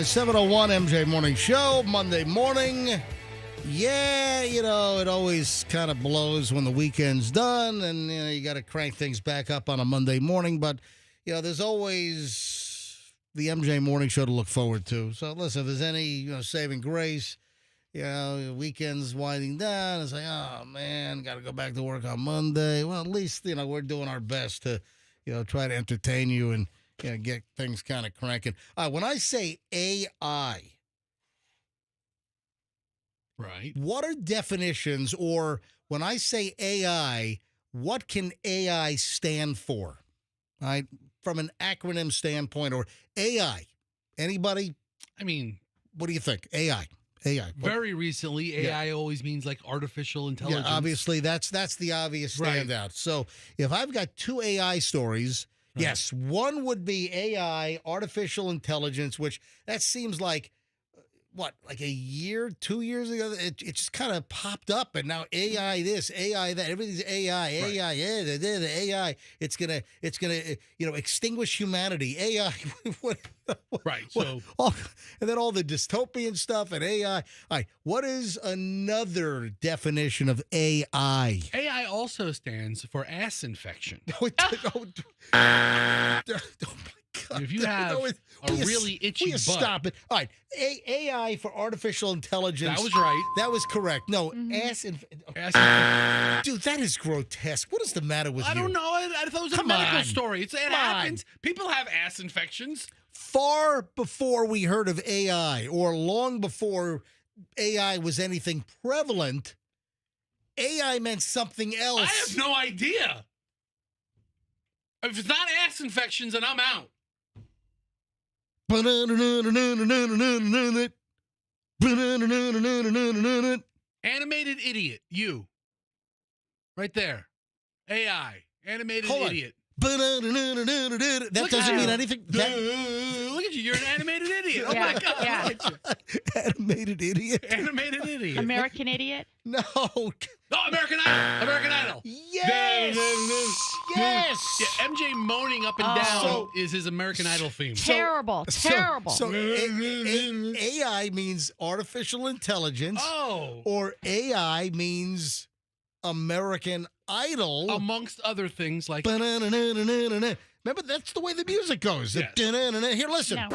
7:01 MJ Morning Show, Monday morning. Yeah, it always kind of blows when the weekend's done and, you got to crank things back up on a Monday morning. But, there's always the MJ Morning Show to look forward to. So, listen, if there's any, saving grace, weekend's winding down. It's like, oh, man, got to go back to work on Monday. Well, at least, we're doing our best to, try to entertain you and, get things kind of cranking. When I say AI, right? What are definitions, or when I say AI, what can AI stand for? Right? From an acronym standpoint, or AI. Anybody? I mean, what do you think? AI. Very recently, AI always means like artificial intelligence. Yeah, obviously, that's the obvious standout. Right. So if I've got two AI stories. Right. Yes, one would be AI, artificial intelligence, which that seems like, like a year, 2 years ago, it just kind of popped up, and now AI this, AI that, everything's AI, right. AI. It's gonna, extinguish humanity. AI, right? So, and then all the dystopian stuff and AI. All right, what is another definition of AI? AI also stands for ass infection. Oh my God. If you have a really itchy butt. Stop it. All right. AI for artificial intelligence. That was right. That was correct. No, ass infection. Dude, that is grotesque. What is the matter with you? I don't know. I thought it was a medical story. It happens. People have ass infections. Far before we heard of AI, or long before AI was anything prevalent, AI meant something else. I have no idea. If it's not ass infections, then I'm out. Animated idiot. You. Right there. AI. Animated idiot. That doesn't mean anything. Look at you. You're an animated idiot. Oh, my God. Yeah. Look at you. Animated idiot. Animated idiot. American Idiot? No. Oh, American Idol. American Idol. Yes. Yes. Yeah, MJ moaning up and down is his American Idol theme. Terrible. Terrible. So AI means artificial intelligence. Oh. Or AI means American Idol. Amongst other things like... Remember, that's the way the music goes. Yes. Here, listen. No.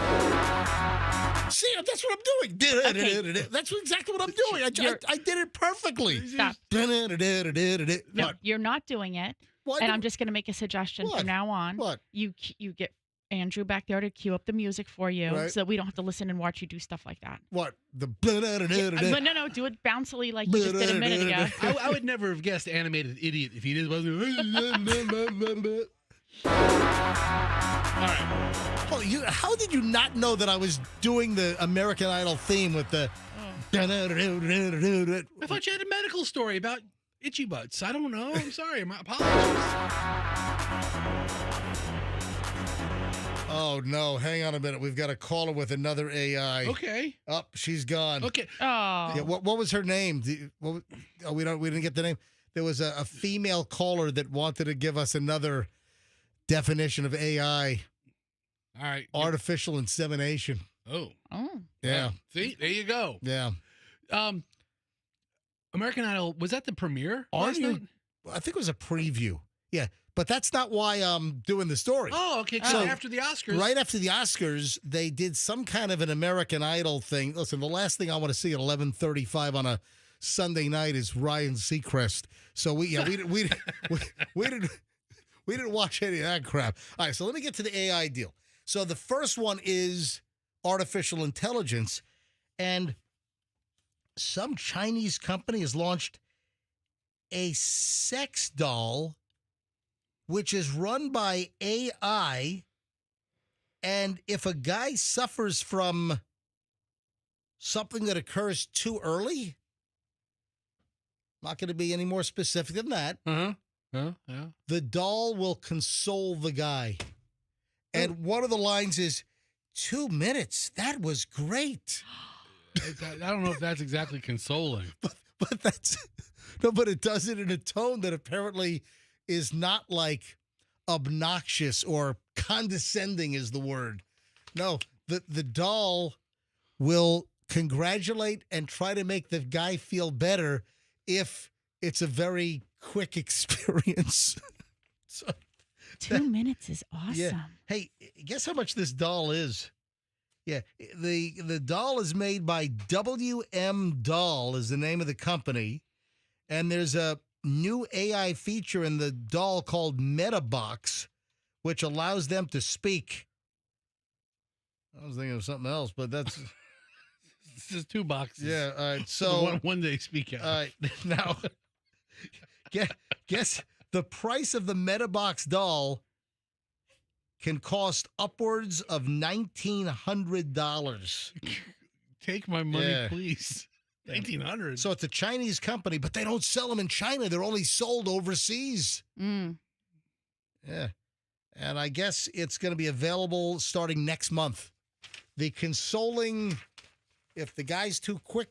See, that's what I'm doing. Okay. That's exactly what I'm doing. I did it perfectly. Stop. No, What? you're not doing it. Why And do- I'm just going to make a suggestion What? from now on. What? You get Andrew back there to cue up the music for you, Right. so that we don't have to listen and watch you do stuff like that. What? The But no, do it bouncily like you just did a minute ago. I would never have guessed animated idiot if he did. All right. Oh, how did you not know that I was doing the American Idol theme with the? I thought you had a medical story about itchy butts. I don't know. I'm sorry. My apologies. Oh no! Hang on a minute. We've got a caller with another AI. Okay. Oh, she's gone. Okay. Oh. Yeah. What was her name? We didn't get the name. There was a female caller that wanted to give us another definition of AI. All right. Artificial insemination. Oh. Yeah. See, there you go. Yeah. American Idol, was that the premiere last night? I think it was a preview. Yeah. But that's not why I'm doing the story. Oh, okay. So after the Oscars. Right after the Oscars, they did some kind of an American Idol thing. Listen, the last thing I want to see at 11:35 on a Sunday night is Ryan Seacrest. So we didn't watch any of that crap. All right, so let me get to the AI deal. So the first one is artificial intelligence, and some Chinese company has launched a sex doll which is run by AI, and if a guy suffers from something that occurs too early, not going to be any more specific than that, Yeah. the doll will console the guy. And one of the lines is, 2 minutes, that was great. I don't know if that's exactly consoling. But that's, no, but it does it in a tone that apparently is not like obnoxious or condescending is the word. No, the doll will congratulate and try to make the guy feel better if it's a very quick experience. So 2 minutes is awesome. yeah. Hey, guess how much this doll is? Yeah, the doll is made by WM Doll is the name of the company, and there's a new AI feature in the doll called MetaBox, which allows them to speak. I was thinking of something else, but that's This is 2 boxes. yeah. All right, so one day speak out. all right, now guess the price of the MetaBox doll can cost upwards of $1,900. Take my money, Yeah. please. 1,900. So it's a Chinese company, but they don't sell them in China. They're only sold overseas. Mm. Yeah. And I guess it's going to be available starting next month. The consoling, if the guy's too quick,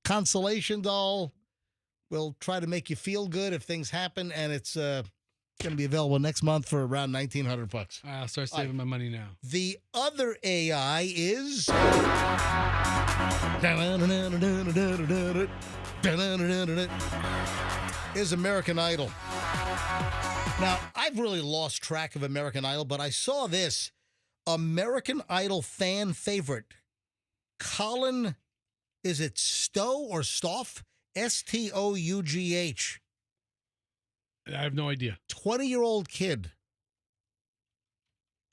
consolation doll will try to make you feel good if things happen. And it's going to be available next month for around $1,900. I'll start saving my money now. The other AI is American Idol. Now, I've really lost track of American Idol, but I saw this American Idol fan favorite, Colin, is it Stough or Stough? Stough. I have no idea. 20-year-old kid.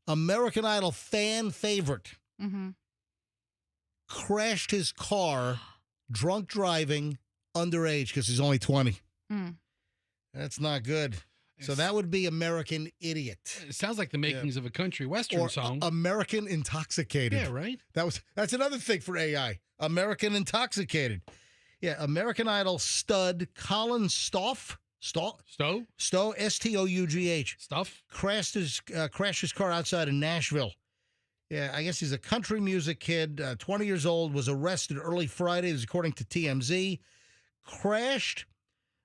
American Idol fan favorite. Mm-hmm. Crashed his car, drunk driving, underage, because he's only 20. Mm. That's not good. So that would be American Idiot. It sounds like the makings of a country western Or song. American Intoxicated. Yeah, right? That's another thing for AI. American Intoxicated. Yeah, American Idol stud Colin Stough. Stough, Stough? S-T-O-U-G-H. Stuff? Crashed his car outside of Nashville. Yeah, I guess he's a country music kid, 20 years old, was arrested early Friday, this is according to TMZ. Crashed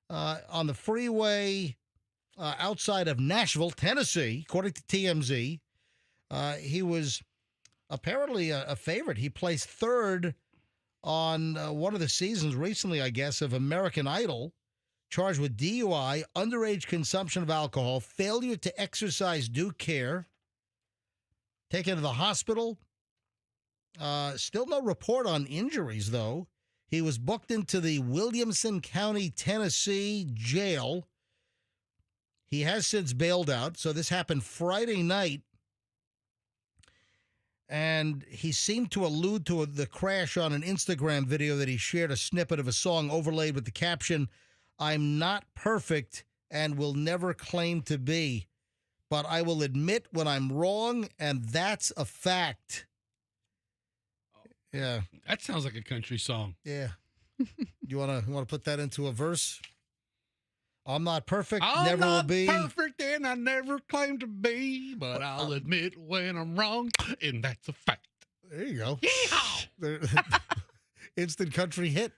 on the freeway outside of Nashville, Tennessee, according to TMZ. He was apparently a favorite. He placed third on one of the seasons recently, I guess, of American Idol, charged with DUI, underage consumption of alcohol, failure to exercise due care, taken to the hospital. Still no report on injuries, though. He was booked into the Williamson County, Tennessee jail. He has since bailed out. So this happened Friday night. And he seemed to allude to the crash on an Instagram video that he shared a snippet of a song overlaid with the caption, "I'm not perfect and will never claim to be, but I will admit when I'm wrong, and that's a fact." Yeah. That sounds like a country song. Yeah. You wanna put that into a verse? I'm not perfect, I'm never will not be. perfect and I never claim to be, but I'll admit when I'm wrong, and that's a fact. There you go. Yeehaw! Instant country hit.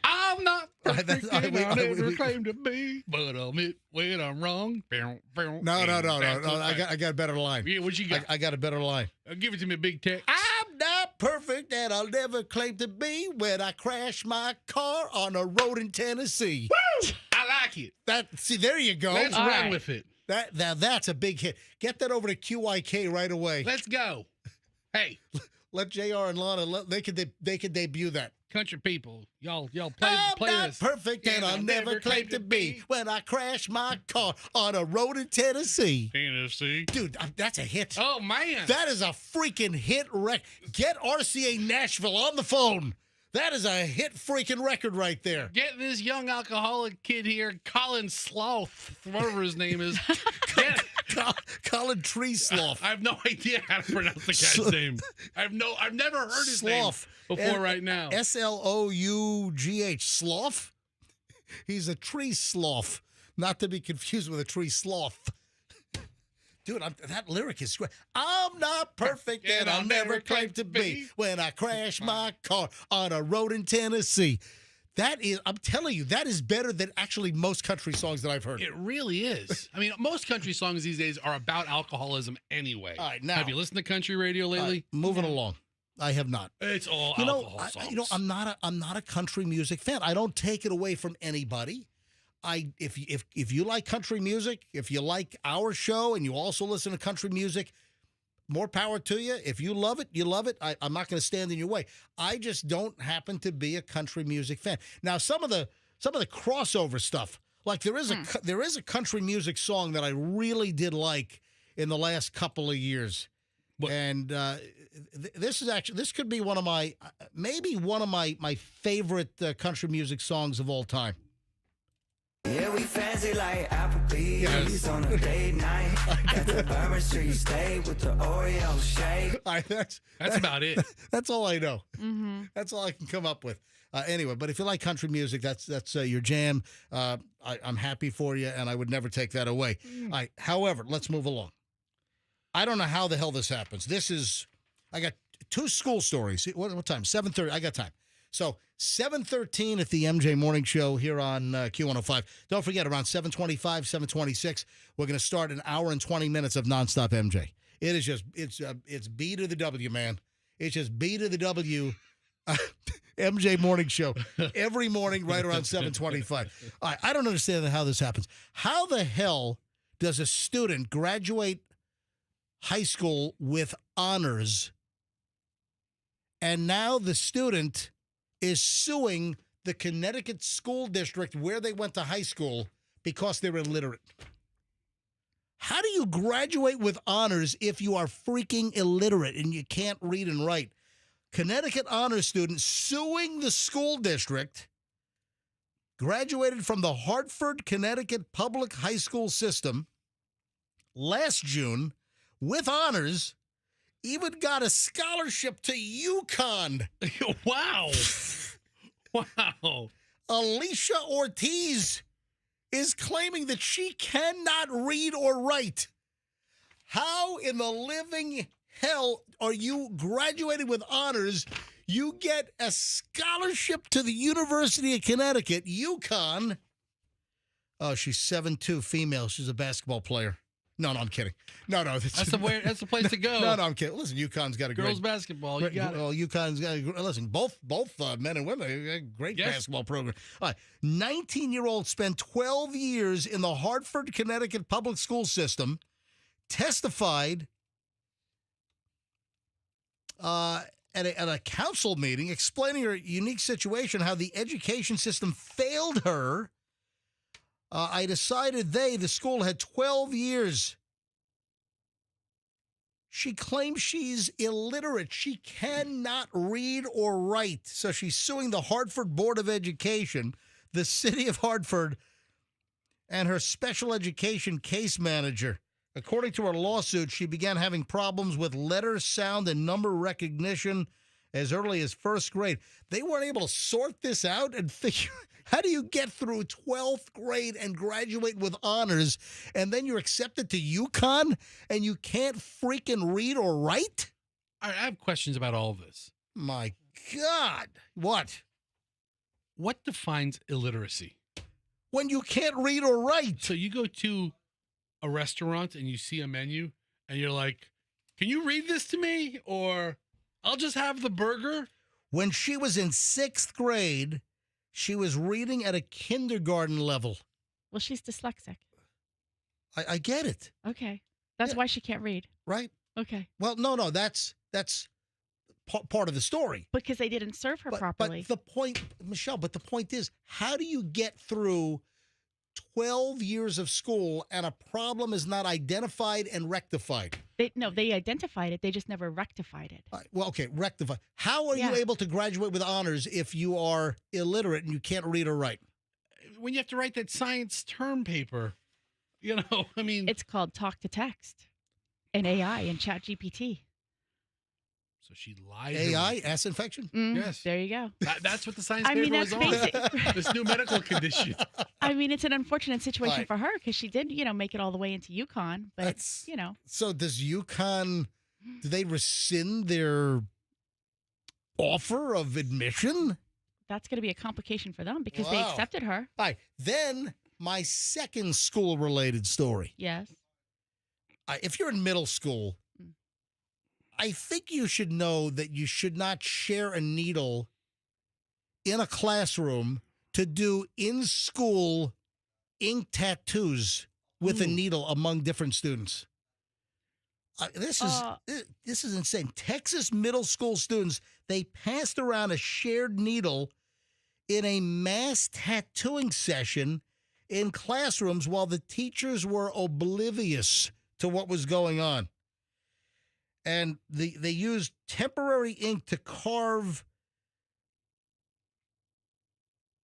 I'm not perfect and I never we- claim to be, but I'll admit when I'm wrong. No. And that's a I fact. got a better line. Yeah, what you got? I got a better line. Give it to me, big tech. I'm not perfect and I'll never claim to be when I crash my car on a road in Tennessee. Woo! I like it. See, there you go. Let's All run right. with it. That's a big hit. Get that over to QIK right away. Let's go. Hey, Let JR and Lana, they could debut that. country people, y'all play I'm not this. perfect and I'll never claim to be when I crash my car on a road in Tennessee. Tennessee. Dude, that's a hit. Oh man. That is a freaking hit record. Get RCA Nashville on the phone. That is a hit freaking record right there. Get this young alcoholic kid here, Colin Sloth, whatever his name is. Get Colin Treesloff. I have no idea how to pronounce the guy's name. I've never heard his Sloth. name before right now. Slough. Sloth? He's a tree sloth. Not to be confused with a tree sloth. Dude, that lyric is great. I'm not perfect and I'll never claim to be when I crash my car on a road in Tennessee. That is, I'm telling you, that is better than actually most country songs that I've heard. It really is. I mean, most country songs these days are about alcoholism anyway. All right, now, have you listened to country radio lately? moving along. I have not. It's all You know, alcohol songs. I'm not a country music fan. I don't take it away from anybody. If you like country music, if you like our show and you also listen to country music, more power to you. If you love it, you love it. I'm not going to stand in your way. I just don't happen to be a country music fan. Now, some of the crossover stuff, like there is a country music song that I really did like in the last couple of years. What? And this could be one of my my favorite country music songs of all time. Yeah, we fancy like Applebee's. Yes. On a date night. Got the Bourbon Street steak with the Oreo shake. That's about it. That's all I know. Mm-hmm. That's all I can come up with. Anyway, but if you like country music, that's your jam. I'm happy for you, and I would never take that away. However, let's move along. I don't know how the hell this happens. I got two school stories. What time? 7:30. I got time. So 7:13 at the MJ Morning Show here on Q105. Don't forget, around 7:25, 7:26, we're going to start an hour and 20 minutes of nonstop MJ. It is just it's B to the W, man. It's just B to the W. MJ Morning Show every morning right around 7:25. I don't understand how this happens. How the hell does a student graduate high school with honors, and now the student is suing the Connecticut school district where they went to high school because they're illiterate? How do you graduate with honors if you are freaking illiterate and you can't read and write? Connecticut honors student suing the school district, graduated from the Hartford, Connecticut public high school system last June with honors, even got a scholarship to UConn. Wow. Wow. Alicia Ortiz is claiming that she cannot read or write. How in the living hell are you graduating with honors? You get a scholarship to the University of Connecticut, UConn. Oh, she's 7'2", female. She's a basketball player. No, I'm kidding. No. That's the place to go. No, I'm kidding. Listen, UConn's got a Girls great basketball. You got it. Well, UConn's got listen. Both men and women, a great basketball program. All right, 19-year-old spent 12 years in the Hartford, Connecticut public school system. Testified at a council meeting explaining her unique situation, how the education system failed her. I decided the school, had 12 years. She claims she's illiterate. She cannot read or write. So she's suing the Hartford Board of Education, the city of Hartford, and her special education case manager. According to her lawsuit, she began having problems with letter, sound, and number recognition as early as first grade. They weren't able to sort this out and figure, how do you get through 12th grade and graduate with honors, and then you're accepted to UConn and you can't freaking read or write? I have questions about all of this. My God. What? What defines illiteracy? When you can't read or write. So you go to a restaurant and you see a menu and you're like, can you read this to me? Or I'll just have the burger. When she was in 6th grade, she was reading at a kindergarten level. Well, she's dyslexic. I get it. Okay. That's why she can't read. Right? Okay. Well, no, that's part of the story. Because they didn't serve her properly. But the point, Michelle, is, how do you get through 12 years of school and a problem is not identified and rectified? They identified it. They just never rectified it. Well, okay, rectified. How are you able to graduate with honors if you are illiterate and you can't read or write? When you have to write that science term paper, I mean. It's called talk to text and AI and chat GPT. So she lied. AI, ass infection? Yes. There you go. That's what the science I paper mean, was that's on. basic. This new medical condition. I mean, it's an unfortunate situation for her because she did, make it all the way into UConn. But, So does UConn, do they rescind their offer of admission? That's going to be a complication for them because they accepted her. All right. Then my second school-related story. Yes. If you're in middle school, I think you should know that you should not share a needle in a classroom to do in-school ink tattoos with a needle among different students. This is insane. Texas middle school students, they passed around a shared needle in a mass tattooing session in classrooms while the teachers were oblivious to what was going on. And they used temporary ink to carve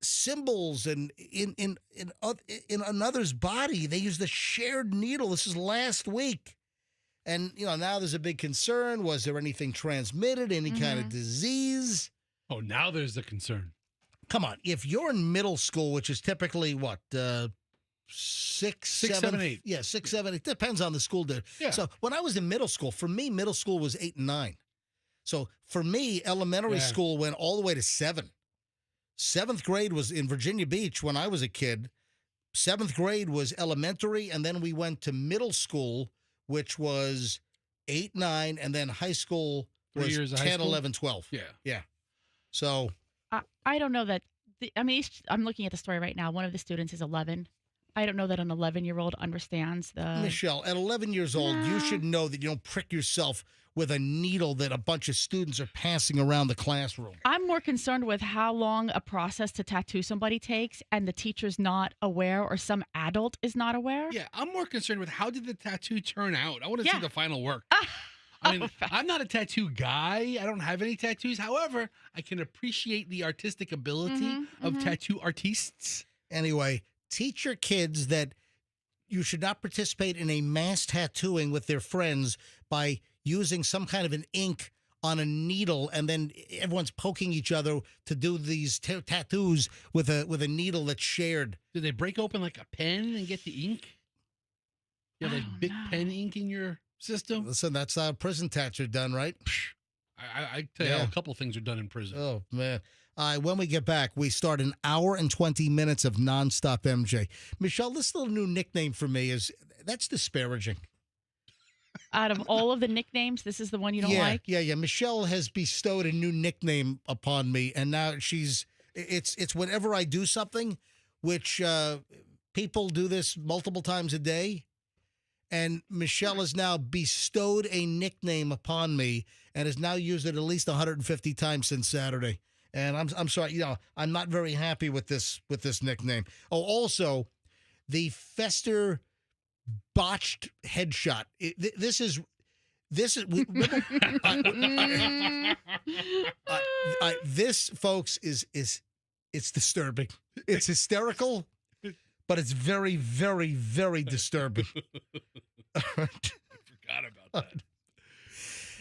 symbols and in another's body. They used a shared needle. This is last week. And, now there's a big concern. Was there anything transmitted, any kind of disease? Oh, now there's the concern. Come on. If you're in middle school, which is typically what, 6, 7, 8. Yeah, 6, 7. It depends on the school day. Yeah. So when I was in middle school, for me, middle school was 8 and 9. So for me, elementary school went all the way to 7. 7th grade was in Virginia Beach when I was a kid. 7th grade was elementary, and then we went to middle school, which was 8, 9, and then high school was 3 years of 10, high school? 11, 12. Yeah. Yeah. So I don't know that. I'm looking at the story right now. One of the students is 11. I don't know that an 11-year-old understands the... Michelle, at 11 years old, you should know that you don't prick yourself with a needle that a bunch of students are passing around the classroom. I'm more concerned with how long a process to tattoo somebody takes and the teacher's not aware or some adult is not aware. Yeah, I'm more concerned with how did the tattoo turn out. I want to see the final work. I'm not a tattoo guy. I don't have any tattoos. However, I can appreciate the artistic ability of tattoo artists. Anyway, teach your kids that you should not participate in a mass tattooing with their friends by using some kind of an ink on a needle, and then everyone's poking each other to do these tattoos with a needle that's shared. Did they break open like a pen and get the ink? You have like big pen ink in your system? Listen, that's how prison tats are done, right? I tell you how a couple things are done in prison. Oh, man. When we get back, we start an hour and 20 minutes of nonstop MJ. Michelle, this little new nickname for me that's disparaging. Out of all of the nicknames, this is the one you don't like? Yeah. Michelle has bestowed a new nickname upon me, and now it's whenever I do something, which people do this multiple times a day, And Michelle has now bestowed a nickname upon me and has now used it at least 150 times since Saturday. And I'm sorry, I'm not very happy with this nickname. Oh, also, the Fester botched headshot. This is this, folks, is it's disturbing. It's hysterical, but it's very, very, very disturbing. I forgot about that.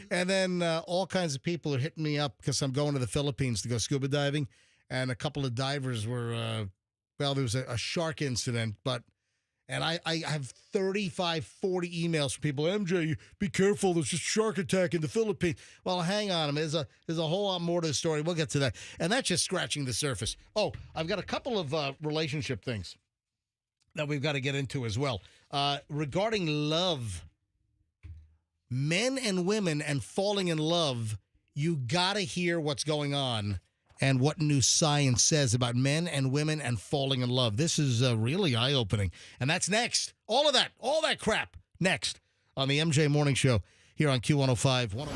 And then all kinds of people are hitting me up because I'm going to the Philippines to go scuba diving, and a couple of divers were, there was a shark incident, and I have 35, 40 emails from people. MJ, be careful. There's a shark attack in the Philippines. Well, hang on. There's a whole lot more to the story. We'll get to that. And that's just scratching the surface. Oh, I've got a couple of relationship things that we've got to get into as well. Regarding love, men and women and falling in love, you got to hear what's going on and what new science says about men and women and falling in love. This is really eye-opening. And that's next. All that crap, next on the MJ Morning Show here on Q105.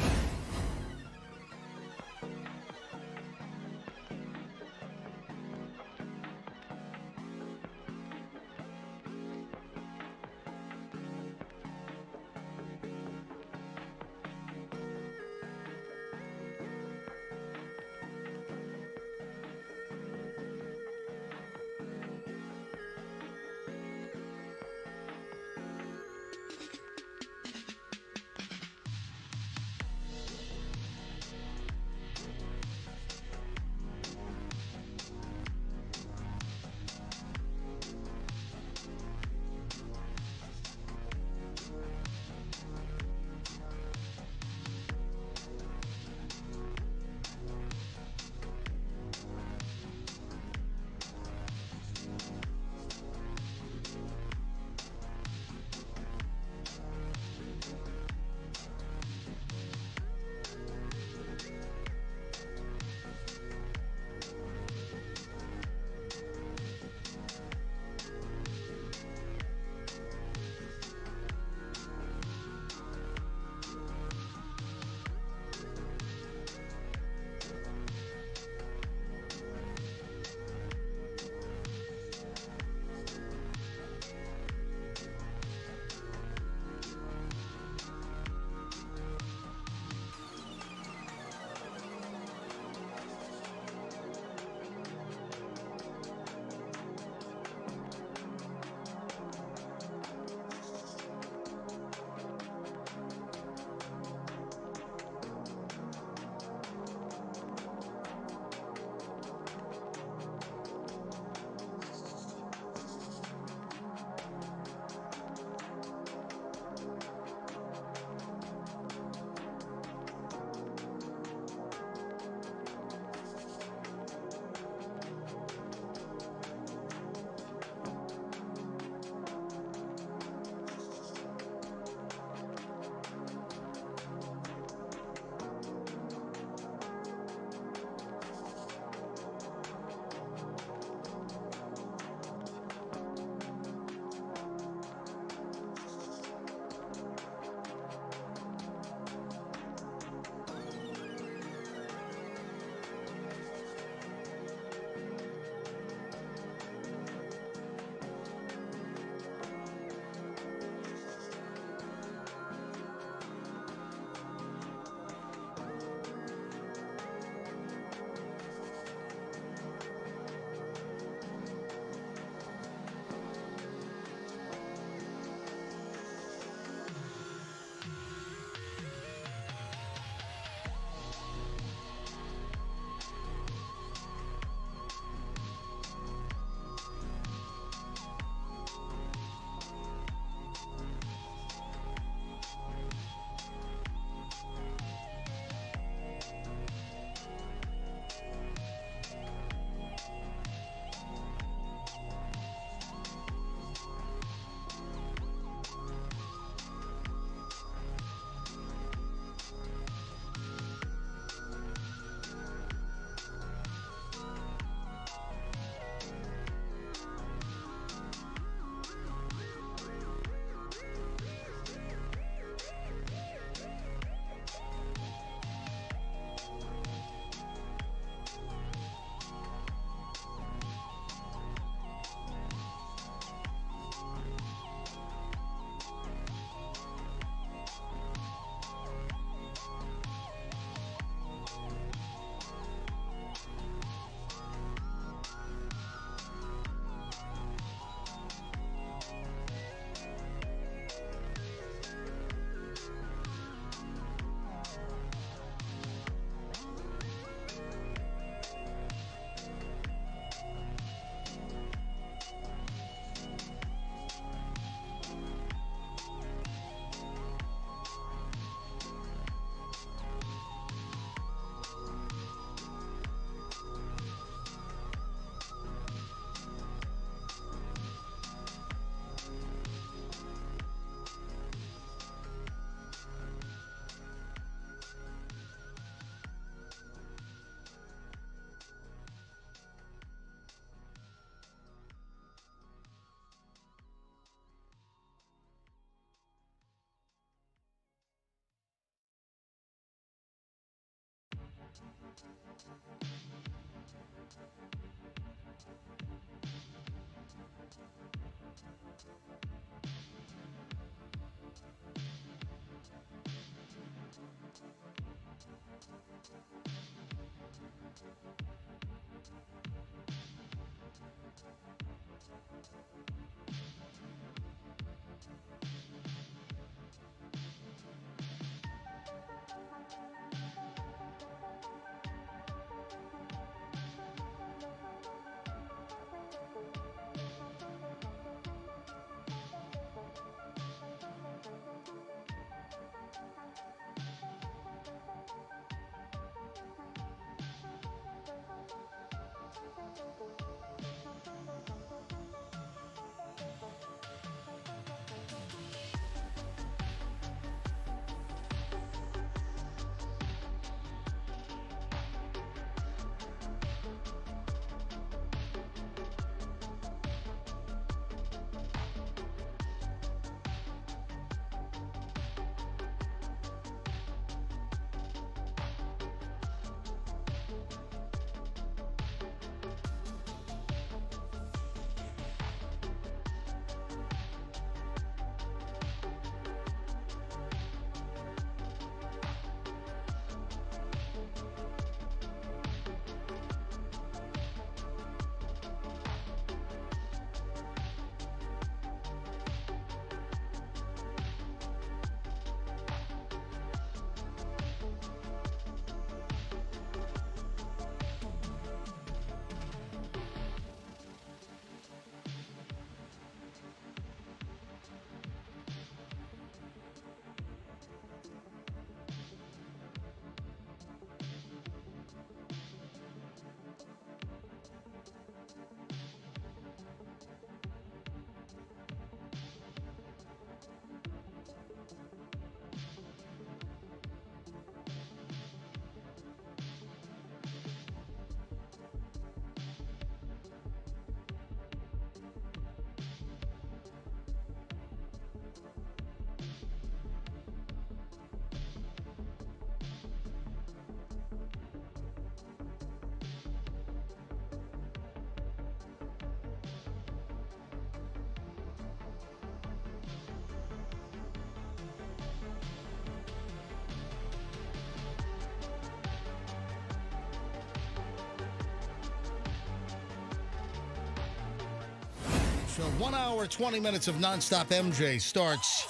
So 1 hour, 20 minutes of nonstop MJ starts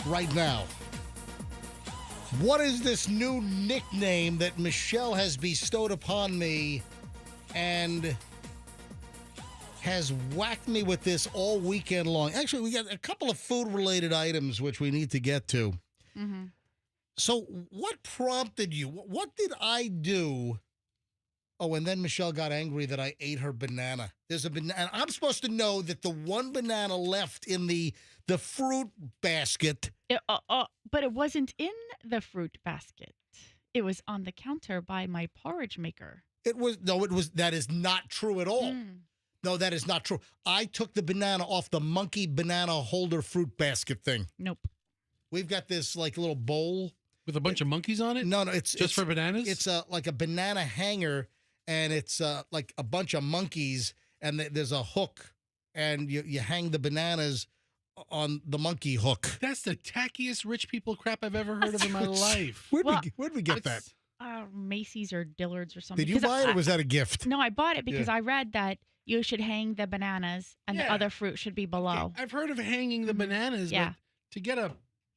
right now. What is this new nickname that Michelle has bestowed upon me and has whacked me with this all weekend long? Actually, we got a couple of food-related items which we need to get to. Mm-hmm. So what prompted you? What did I do? Oh, and then Michelle got angry that I ate her banana. There's a banana. I'm supposed to know that the one banana left in the fruit basket. But it wasn't in the fruit basket. It was on the counter by my porridge maker. That is not true at all. No, that is not true. I took the banana off the monkey banana holder fruit basket thing. Nope. We've got this like little bowl. With a bunch of monkeys on it? No, it's just for bananas? It's like a banana hanger, and it's like a bunch of monkeys, and there's a hook, and you hang the bananas on the monkey hook. That's the tackiest rich people crap I've ever heard of in my life. Where'd we get that? Macy's or Dillard's or something. Did you buy it, or was that a gift? No, I bought it because I read that you should hang the bananas and the other fruit should be below. Okay. I've heard of hanging the bananas, but to get a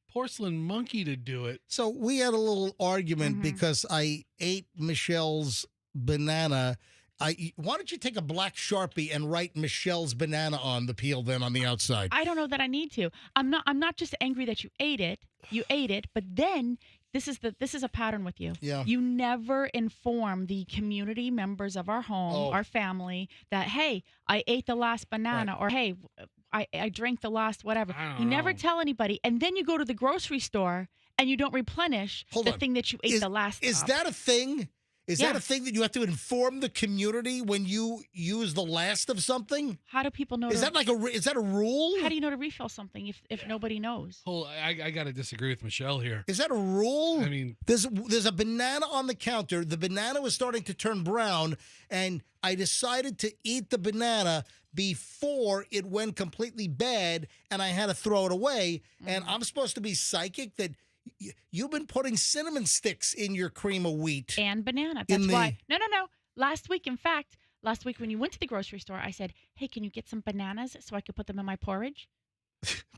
porcelain monkey to do it. So we had a little argument because I ate Michelle's banana. Why don't you take a black Sharpie and write Michelle's banana on the peel then on the outside? I don't know that I need to. I'm not just angry that you ate it. You ate it, but then this is a pattern with you. Yeah. You never inform the community members of our home, our family, that hey, I ate the last banana, or hey, I drank the last whatever. You never tell anybody, and then you go to the grocery store and you don't replenish thing that you ate the last. Is that a thing? Is that a thing that you have to inform the community when you use the last of something? How do people know? Is that a rule? How do you know to refill something if nobody knows? I got to disagree with Michelle here. Is that a rule? I mean, there's a banana on the counter. The banana was starting to turn brown, and I decided to eat the banana before it went completely bad, and I had to throw it away. And I'm supposed to be psychic that You've been putting cinnamon sticks in your cream of wheat. And banana. That's why. No. Last week, in fact, when you went to the grocery store, I said, hey, can you get some bananas so I could put them in my porridge?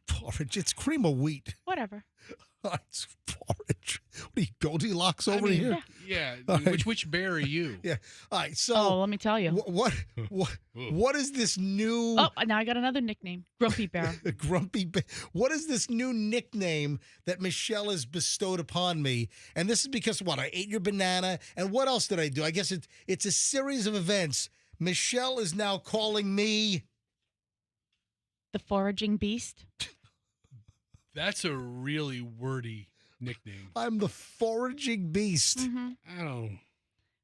Porridge? It's cream of wheat. Whatever. It's porridge. What are you, Goldilocks over here? Yeah. Right. Which bear are you? Yeah. All right. So, let me tell you. What is this new? Oh, now I got another nickname, Grumpy Bear. Grumpy Bear. What is this new nickname that Michelle has bestowed upon me? And this is because I ate your banana. And what else did I do? I guess it's a series of events. Michelle is now calling me the foraging beast. That's a really wordy nickname. I'm the foraging beast. Mm-hmm. I don't.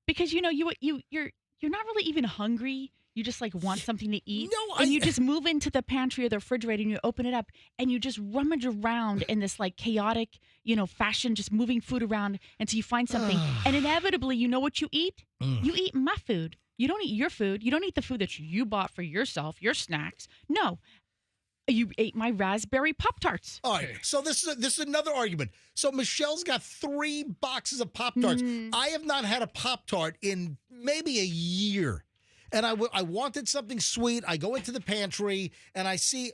Because you're not really even hungry. You just want something to eat. No, and you just move into the pantry or the refrigerator and you open it up and you just rummage around in this chaotic, fashion, just moving food around until you find something. And inevitably, you know what you eat? You eat my food. You don't eat your food. You don't eat the food that you bought for yourself, your snacks. No. You ate my raspberry Pop-Tarts. All right. So this is another argument. So Michelle's got 3 boxes of Pop-Tarts. I have not had a Pop-Tart in maybe a year. And I wanted something sweet. I go into the pantry and I see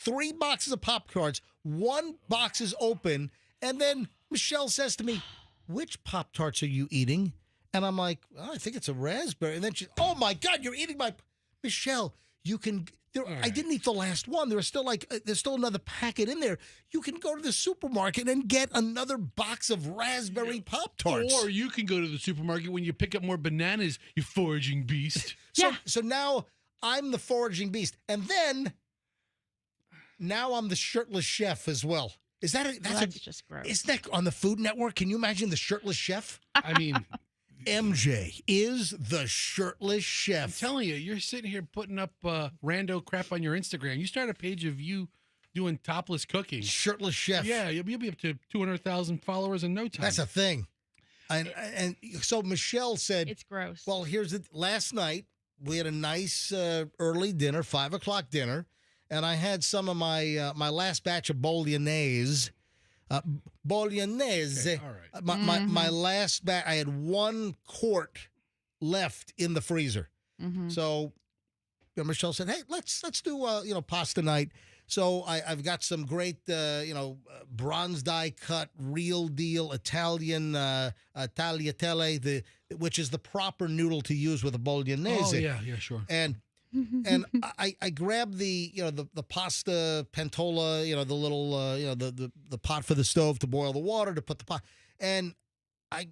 3 boxes of Pop-Tarts. 1 box is open. And then Michelle says to me, which Pop-Tarts are you eating? And I'm like, I think it's a raspberry. And then she, oh my God, you're eating my... Michelle, you can... I didn't eat the last one. There's still another packet in there. You can go to the supermarket and get another box of raspberry Pop-Tarts. Or you can go to the supermarket when you pick up more bananas, you foraging beast. So now I'm the foraging beast. And then now I'm the shirtless chef as well. Is that that's just gross. Is that on the Food Network? Can you imagine the shirtless chef? I mean... MJ is the shirtless chef. I'm telling you, you're sitting here putting up rando crap on your Instagram. You start a page of you doing topless cooking. Shirtless chef. Yeah, you'll be up to 200,000 followers in no time. That's a thing. And so Michelle said... It's gross. Well, here's it. Last night, we had a nice early dinner, 5 o'clock dinner, and I had some of my my last batch of bolognese. Bolognese. Okay, all right. My last batch, I had 1 quart left in the freezer. Mm-hmm. So Michelle said, "Hey, let's do pasta night." So I've got some great bronze die cut, real deal Italian tagliatelle, which is the proper noodle to use with a bolognese. Oh yeah, sure. And I grabbed the pasta pentola, the little the pot for the stove to boil the water, to put the pot, and I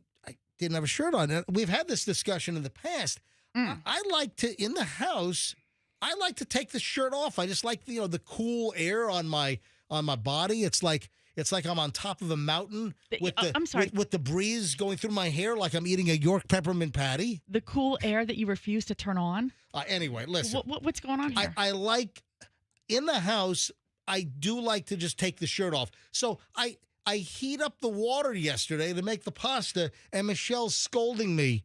didn't have a shirt on. And we've had this discussion in the past. I like to, in the house, I like to take the shirt off. I just like the cool air on my body. It's like I'm on top of a mountain with the breeze going through my hair, like I'm eating a York peppermint patty. The cool air that you refuse to turn on. Anyway, listen. What's going on here? I like, in the house, I do like to just take the shirt off. So I heat up the water yesterday to make the pasta, and Michelle's scolding me,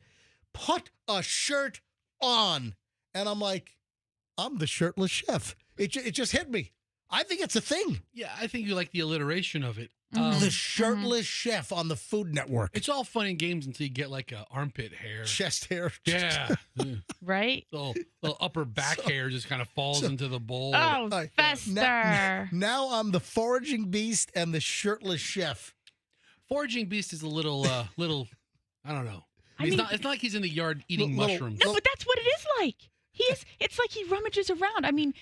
put a shirt on. And I'm like, I'm the shirtless chef. It just hit me. I think it's a thing. Yeah, I think you like the alliteration of it. The shirtless chef on the Food Network. It's all fun and games until you get like a armpit hair. Chest hair. Yeah. Right? Little upper back hair just kind of falls into the bowl. Oh, fester. Now I'm the foraging beast and the shirtless chef. Foraging beast is a little, I don't know. It's not like he's in the yard eating mushrooms. No, but that's what it is like. It's like he rummages around. I mean...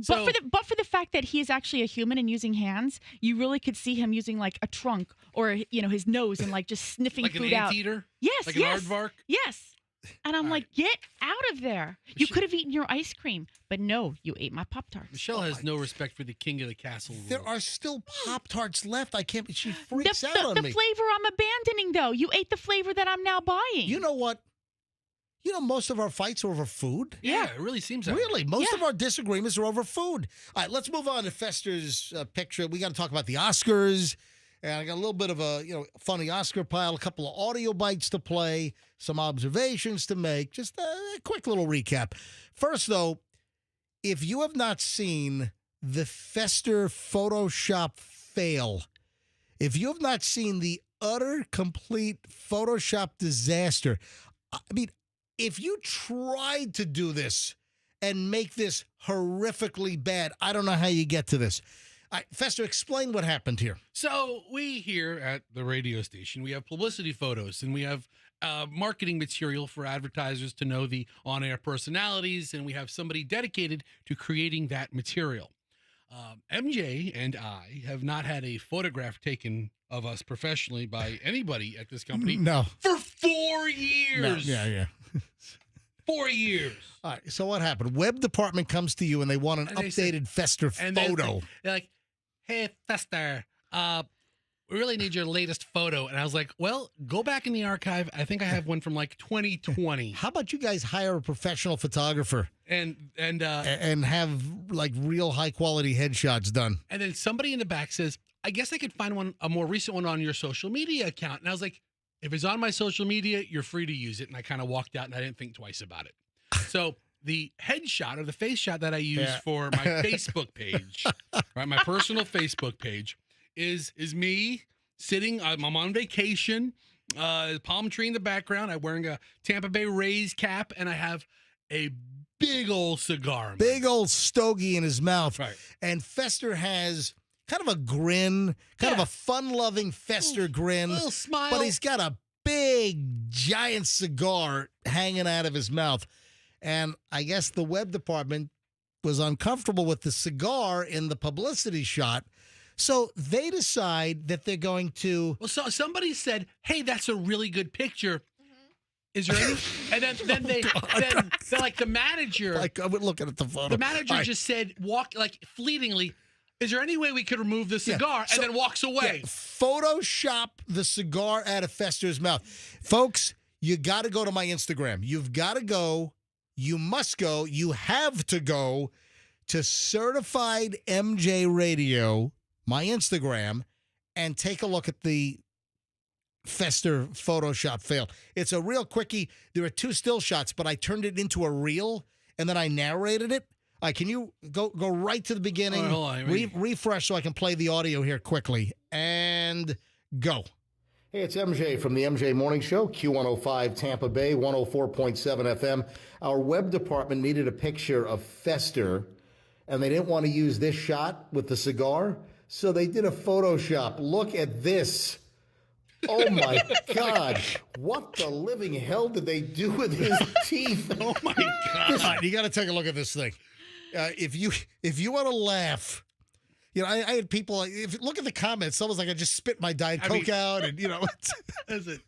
But for the fact that he is actually a human and using hands, you really could see him using like a trunk or his nose and like just sniffing like food an out. anteater? Yes, like yes, an aardvark? yes. And I'm like, get out of there! You could have eaten your ice cream, but no, you ate my Pop-Tarts. Michelle has no respect for the king of the castle. There are still Pop-Tarts left. I can't. She freaks out on the me. The flavor I'm abandoning, though. You ate the flavor that I'm now buying. You know what? Most of our fights are over food. Yeah, it really seems that way. Most of our disagreements are over food. All right, let's move on to Fester's picture. We got to talk about the Oscars. And I got a little bit of a funny Oscar pile, a couple of audio bites to play, some observations to make. Just a quick little recap. First, though, if you have not seen the Fester Photoshop fail, If you have not seen the utter, complete Photoshop disaster, I mean, if you tried to do this and make this horrifically bad, I don't know how you get to this. Fester, explain what happened here. So we here at the radio station, we have publicity photos and we have marketing material for advertisers to know the on-air personalities, and we have somebody dedicated to creating that material. MJ and I have not had a photograph taken of us professionally by anybody at this company for 4 years. No, yeah. 4 years. All right, so what happened? Web department comes to you and they want an updated Fester photo. They're like, hey, Fester, we really need your latest photo. And I was like, well, go back in the archive. I think I have one from like 2020. How about you guys hire a professional photographer and have like real high quality headshots done? And then somebody in the back says, I guess I could find a more recent one on your social media account. And I was like, if it's on my social media, you're free to use it. And I kind of walked out and I didn't think twice about it. So the headshot or the face shot that I use for my Facebook page, right, my personal Facebook page, is me sitting. I'm on vacation, palm tree in the background. I'm wearing a Tampa Bay Rays cap, and I have a big old cigar. Big old stogie in his mouth. Right. And Fester has kind of a grin, kind of a fun-loving Fester grin. Little smile. But he's got a big, giant cigar hanging out of his mouth. And I guess the web department was uncomfortable with the cigar in the publicity shot. So they decide that they're going to. Well, so somebody said, "Hey, that's a really good picture. Is there any?" And then they're like the manager. Like I'm looking at the photo. The manager just said, fleetingly, "Is there any way we could remove the cigar?" And then walks away. Photoshop the cigar out of Fester's mouth, folks. You got to go to my Instagram. You've got to go. You must go. You have to go to Certified MJ Radio, my Instagram, and take a look at the Fester Photoshop fail. It's a real quickie. There are 2 still shots, but I turned it into a reel, and then I narrated it. Can you go right to the beginning? Hold on, refresh so I can play the audio here quickly, and go. Hey, it's MJ from the MJ Morning Show, Q105 Tampa Bay, 104.7 FM. Our web department needed a picture of Fester, and they didn't want to use this shot with the cigar, so they did a Photoshop. Look at this. Oh, my God. What the living hell did they do with his teeth? Oh, my God. You got to take a look at this thing. If you want to laugh, you know, I had people, look at the comments. Someone's like, I just spit my Diet Coke out. And, you know. Is it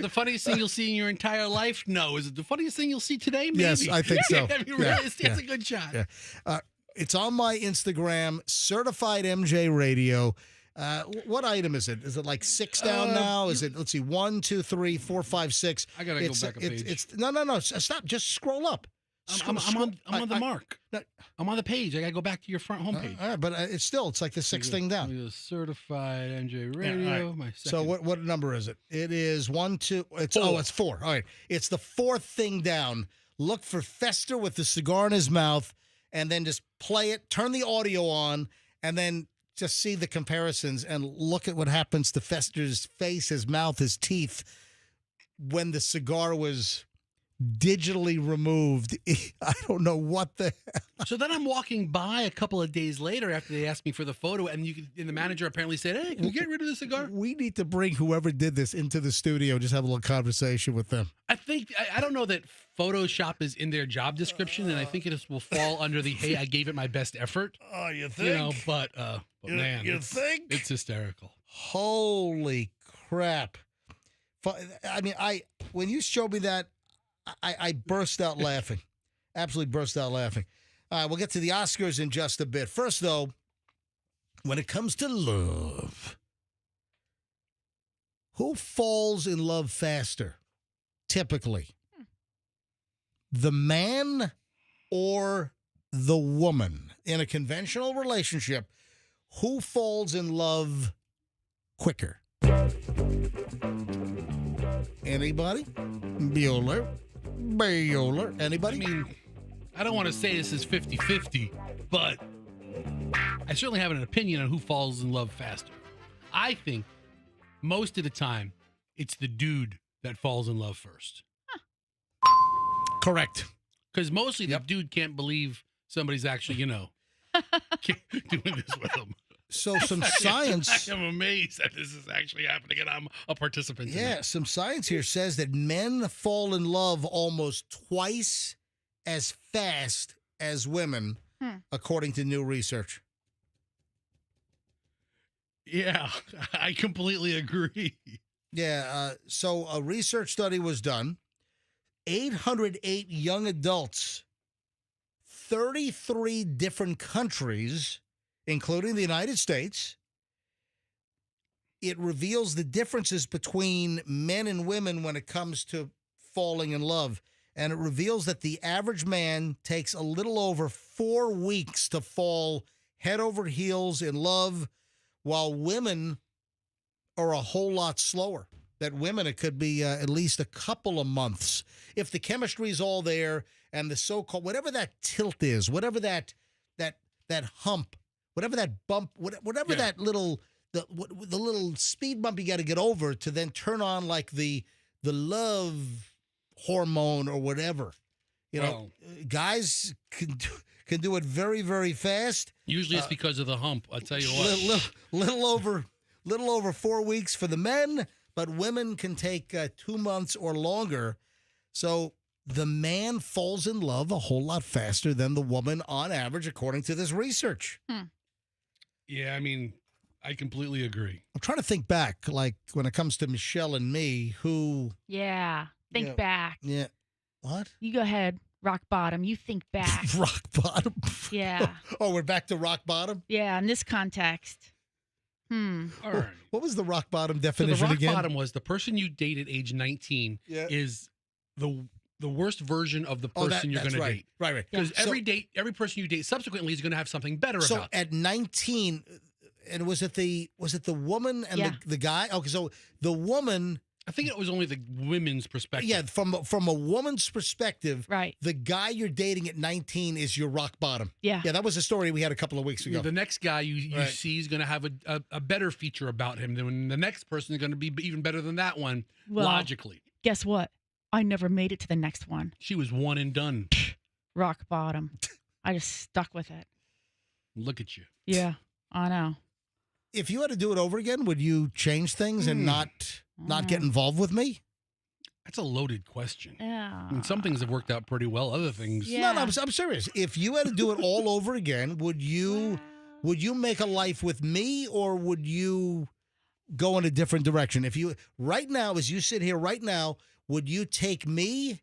the funniest thing you'll see in your entire life? No. Is it the funniest thing you'll see today? Maybe. Yes, I think so. It's a good shot. Yeah. It's on my Instagram, Certified MJ Radio. What item is it? Is it like 6 down now? Is it, let's see, 1, 2, 3, 4, 5, 6. I got to go back a page. No. Stop. Just scroll up. I'm on the mark. I'm on the page. I got to go back to your front homepage. All right, but it's like the 6th thing down. Certified MJ Radio. Right. My second. So what number is it? It is 1, 2. It's 4. All right. It's the 4th thing down. Look for Fester with the cigar in his mouth, and then just play it. Turn the audio on, and then just see the comparisons and look at what happens to Fester's face, his mouth, his teeth when the cigar was digitally removed. I don't know what the hell. So then I'm walking by a couple of days later after they asked me for the photo, and the manager apparently said, "Hey, can you get rid of the cigar?" We need to bring whoever did this into the studio, just have a little conversation with them. I don't know that Photoshop is in their job description, and I think it will fall under the, hey, I gave it my best effort. Oh, you think? You know, but man, you think? It's hysterical. Holy crap. I mean, when you showed me that, I burst out laughing. Absolutely burst out laughing. All right, we'll get to the Oscars in just a bit. First, though, when it comes to love, who falls in love faster, typically? The man or the woman? In a conventional relationship, who falls in love quicker? Anybody? Bueller? Anybody? I mean, I don't want to say this is 50-50, but I certainly have an opinion on who falls in love faster. I think most of the time, it's the dude that falls in love first. Correct. Because mostly the dude can't believe somebody's actually, doing this with him. So some science. I am amazed that this is actually happening, and I'm a participant. Yeah, some science here says that men fall in love almost twice as fast as women, according to new research. Yeah, I completely agree. Yeah, so a research study was done. 808 young adults, 33 different countries, including the United States. It reveals the differences between men and women when it comes to falling in love. And it reveals that the average man takes a little over 4 weeks to fall head over heels in love, while women are a whole lot slower. That women, it could be at least a couple of months. If the chemistry is all there and the so-called, whatever that tilt is, whatever that hump, whatever that bump, whatever that little, the little speed bump you got to get over to then turn on like the love hormone or whatever. Guys can do it very, very fast. Usually it's because of the hump. I'll tell you what. Little over 4 weeks for the men, but women can take 2 months or longer. So the man falls in love a whole lot faster than the woman on average, according to this research. Yeah, I mean, I completely agree. I'm trying to think back, like when it comes to Michelle and me, who... Yeah, think back. Yeah. What? You go ahead. Rock bottom. You think back. Rock bottom? Yeah. Oh, we're back to rock bottom? Yeah, in this context. All right. What was the rock bottom So definition the rock again? bottom was the person you date at age 19 is the worst version of the person you're going to date. Right. Because every person you date subsequently is going to have something better about. So at 19, and was it the woman and the guy? Okay, so the woman. I think it was only the women's perspective. Yeah, from a woman's perspective, right. The guy you're dating at 19 is your rock bottom. Yeah. Yeah, that was a story we had a couple of weeks ago. The next guy you see is going to have a better feature about him than the next person is going to be even better than that one, logically. Guess what? I never made it to the next one. She was one and done. Rock bottom. I just stuck with it. Look at you. Yeah, I know. If you had to do it over again, would you change things and not get involved with me? That's a loaded question. Yeah. I mean, some things have worked out pretty well. Other things. Yeah. No, I'm serious. If you had to do it all over again, would you make a life with me, or would you go in a different direction? If you right now, as you sit here right now, would you take me?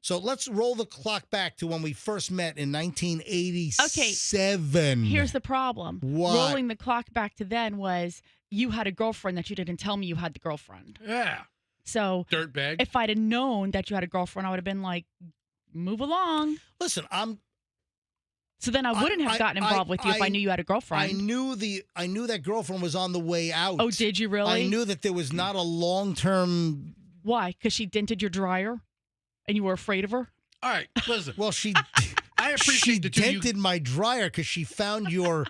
So let's roll the clock back to when we first met in 1987. Okay. Here's the problem. What? Rolling the clock back to then was you had a girlfriend that you didn't tell me you had the girlfriend. Yeah. So dirtbag. If I'd have known that you had a girlfriend, I would have been like, move along. Listen, So then I wouldn't have gotten involved with you if I knew you had a girlfriend. I knew that girlfriend was on the way out. Oh, did you really? I knew that there was not a long-term. Why? Because she dented your dryer, and you were afraid of her. All right, listen. Well, she. I appreciate she the two dented my dryer because she found your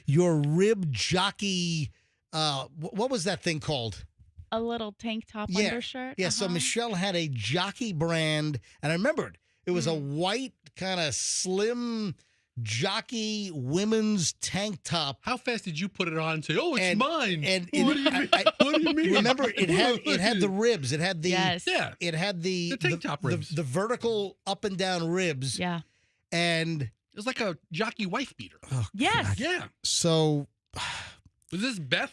rib jockey. What was that thing called? A little tank top undershirt. Yeah. So Michelle had a jockey brand, and I remembered it was a white kind of slim jockey women's tank top. How fast did you put it on and say, "Oh, it's mine"? And what do you mean? Remember, it had the ribs. It had the It had the tank top ribs, the vertical up and down ribs. Yeah. And it was like a jockey wife beater. Oh, yes. God. Yeah. So was this Beth?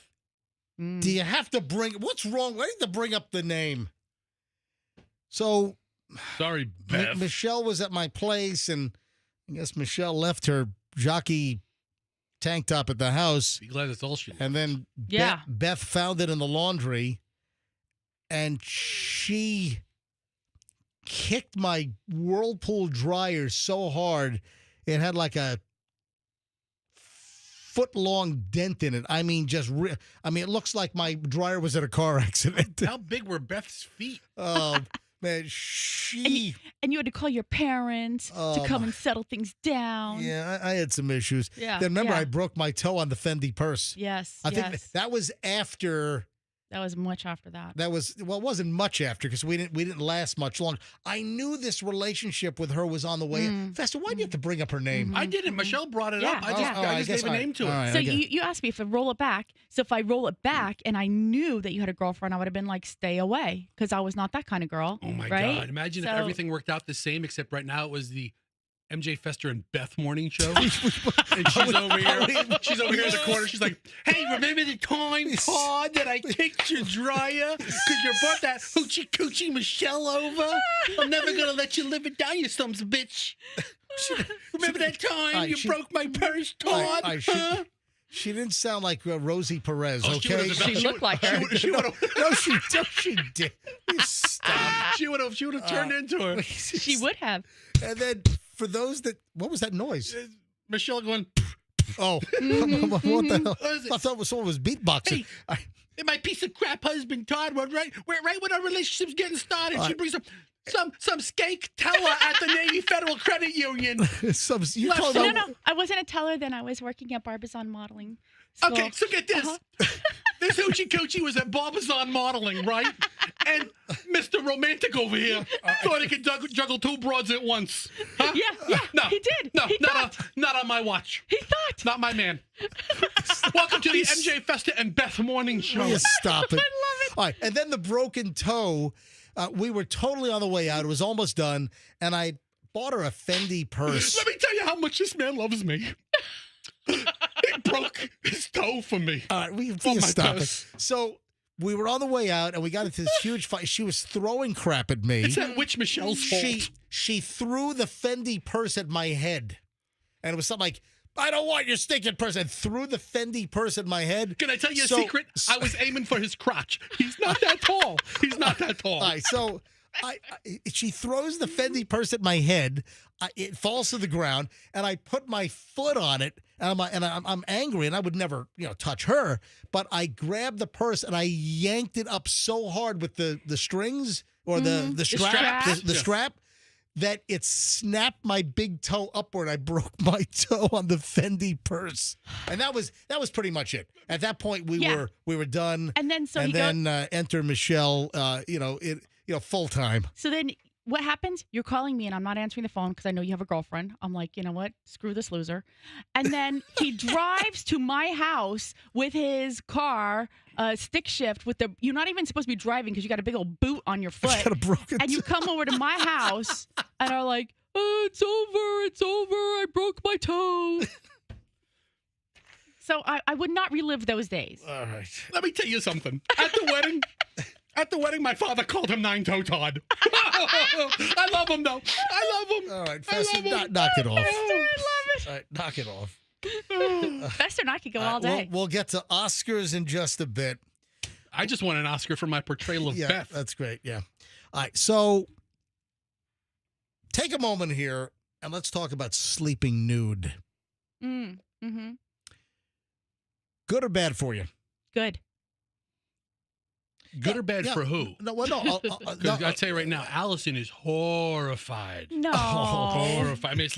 Do you have to bring? What's wrong? Why did you bring up the name? So sorry, Beth. Michelle was at my place, and I guess Michelle left her jockey tank top at the house. Be glad it's all she. And then Beth found it in the laundry, and she kicked my Whirlpool dryer so hard it had like a foot-long dent in it. I mean, it looks like my dryer was in a car accident. How big were Beth's feet? Oh, man, and you had to call your parents to come and settle things down. Yeah, I had some issues. Yeah. Then remember, I broke my toe on the Fendi purse. Yes. I think that was after That was much after that. That was, well, it wasn't much after because we didn't last much longer. I knew this relationship with her was on the way. Fester, why do you have to bring up her name? I didn't. Michelle brought it up. I just gave a name to it. So you asked me if I roll it back. So if I roll it back and I knew that you had a girlfriend, I would have been like, stay away, because I was not that kind of girl. Oh my right? God! Imagine if everything worked out the same, except right now it was the MJ Fester and Beth morning show, and she's over here. She's over here in the corner. She's like, "Hey, remember the time, Todd, that I kicked your dryer because you brought that hoochie coochie Michelle over? I'm never gonna let you live it down, you sons of bitch. Remember that time you broke my purse, Todd? She didn't sound like Rosie Perez, Oh, okay? She looked like her. No, she did. You stop. She would have turned into her. She would have. And then for those that, what was that noise? Michelle going, oh, what the hell? I thought someone was beatboxing. Hey, my piece of crap husband Todd was right when our relationship's getting started. She brings up some skank teller at the Navy Federal Credit Union. No, I wasn't a teller then. I was working at Barbizon Modeling School. Okay, so get this. This hoochie coochie was at Barbizon Modeling, right? And Mr. Romantic over here thought he could juggle two broads at once. Huh? Yeah, no, he did. No, he not on my watch. He thought. Not my man. Welcome to the MJ Fester and Beth Morning Show. You stop it. I love it. All right, and then the broken toe. We were totally on the way out. It was almost done, and I bought her a Fendi purse. Let me tell you how much this man loves me. He broke his toe for me. All right, we stop it. So we were on the way out, and we got into this huge fight. She was throwing crap at me. It's that witch Michelle's fault. She threw the Fendi purse at my head, and it was something like, I don't want your stinking purse, and threw the Fendi purse at my head. Can I tell you a secret? I was aiming for his crotch. He's not that tall. He's not that tall. All right, so she throws the Fendi purse at my head. It falls to the ground, and I put my foot on it, and I'm angry, and I would never, touch her. But I grabbed the purse and I yanked it up so hard with the strings or the strap that it snapped my big toe upward. I broke my toe on the Fendi purse, and that was pretty much it. At that point, we were done. And then enter Michelle. Full time. So then what happens? You're calling me and I'm not answering the phone because I know you have a girlfriend. I'm like, you know what? Screw this loser. And then he drives to my house with his car, stick shift with you're not even supposed to be driving because you got a big old boot on your foot. Got a broken and you come over to my house and are like, it's over. I broke my toe. So I would not relive those days. All right. Let me tell you something. At the wedding, my father called him Nine-Toe Todd. I love him, though. I love him. All right, Fester, knock it off. Fester, I love it. All right, knock it off. Fester and I could go all day. We'll get to Oscars in just a bit. I just won an Oscar for my portrayal of Beth. That's great, yeah. All right, so take a moment here, and let's talk about sleeping nude. Mm-hmm. Good or bad for you? Good. Good or bad for who? No, no. Because I'd say right now, Allison is horrified. No. Horrified. I mean, it's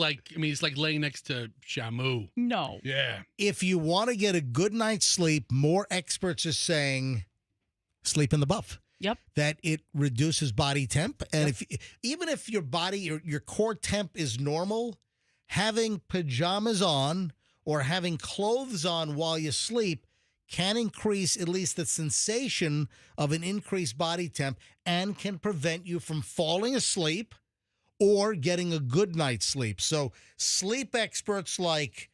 like laying next to Shamu. No. Yeah. If you want to get a good night's sleep, more experts are saying sleep in the buff. Yep. That it reduces body temp, and even if your body, your core temp is normal, having pajamas on or having clothes on while you sleep can increase at least the sensation of an increased body temp and can prevent you from falling asleep or getting a good night's sleep. So sleep experts like,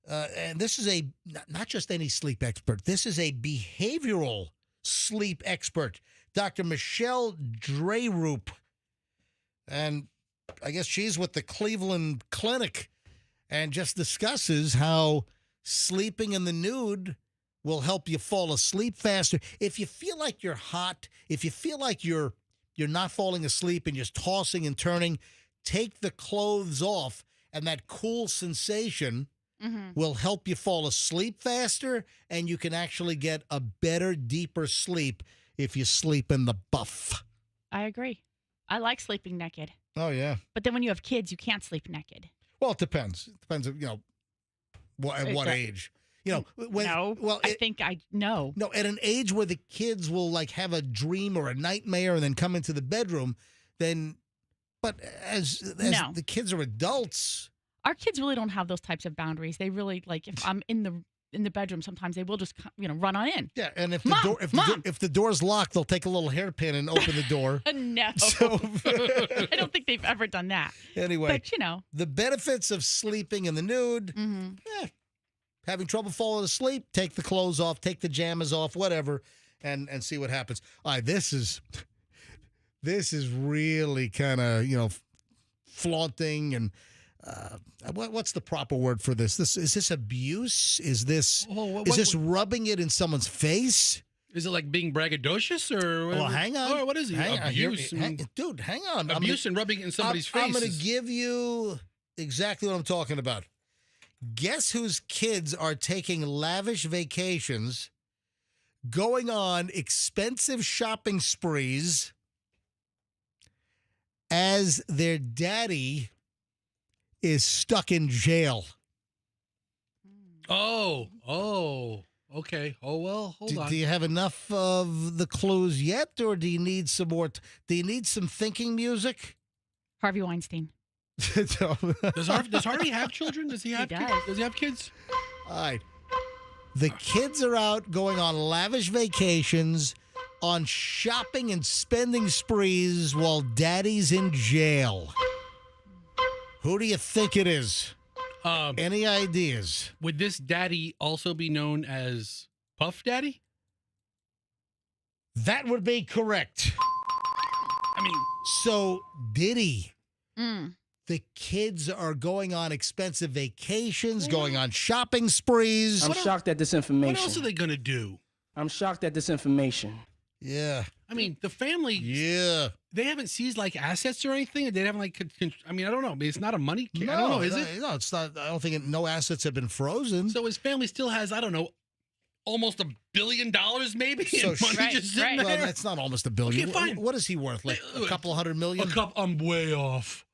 and this is not just any sleep expert, this is a behavioral sleep expert, Dr. Michelle Dreyrup. And I guess she's with the Cleveland Clinic and just discusses how sleeping in the nude will help you fall asleep faster. If you feel like you're hot, if you feel like you're not falling asleep and just tossing and turning, take the clothes off, and that cool sensation will help you fall asleep faster, and you can actually get a better, deeper sleep if you sleep in the buff. I agree. I like sleeping naked. Oh, yeah. But then when you have kids, you can't sleep naked. Well, it depends. It depends, at what age. You know, when No. well, I think I know. no, at an age where the kids will like have a dream or a nightmare and then come into the bedroom, then. But as No. the kids are adults, Our kids really don't have those types of boundaries. They really like if I'm in the bedroom, sometimes they will just run on in. yeah. And if Mom, the door if the door's locked, they'll take a little hairpin and open the door. No. So I don't think they've ever done that. anyway, But the benefits of sleeping in the nude. Having trouble falling asleep, take the clothes off, take the jammies off, whatever, and see what happens. All right, this is really kind of flaunting and what's the proper word for this? Is this abuse? Is this rubbing it in someone's face? Is it like being braggadocious or? Well, hang on. Oh, what is it? Abuse, dude. Hang on. abuse and rubbing it in somebody's face. I'm going to give you exactly what I'm talking about. Guess whose kids are taking lavish vacations, going on expensive shopping sprees, as their daddy is stuck in jail. Oh, okay. Oh, well, hold on. Do you have enough of the clues yet, or do you need some more? Do you need some thinking music? Harvey Weinstein. Does Harvey have children? Does he have He kids? does. Does he have kids? All right. The kids are out going on lavish vacations, on shopping and spending sprees while daddy's in jail. Who do you think it is? Any ideas? Would this daddy also be known as Puff Daddy? That would be correct. I mean, So, Diddy. Mm. The kids are going on expensive vacations, going on shopping sprees. I'm shocked at this information. what else are they going to do? I'm shocked at this information. Yeah. I mean, the family, Yeah. they haven't seized like assets or anything. They haven't like, I mean, I don't know. It's not a money. I don't know. Is it? No, it's not. I don't think no assets have been frozen. So his family still has, I don't know, almost $1 billion maybe. So And money right, just sitting right. there. Well, that's not almost $1 billion. Okay, fine. What is he worth? Like a couple $100 million? I'm way off.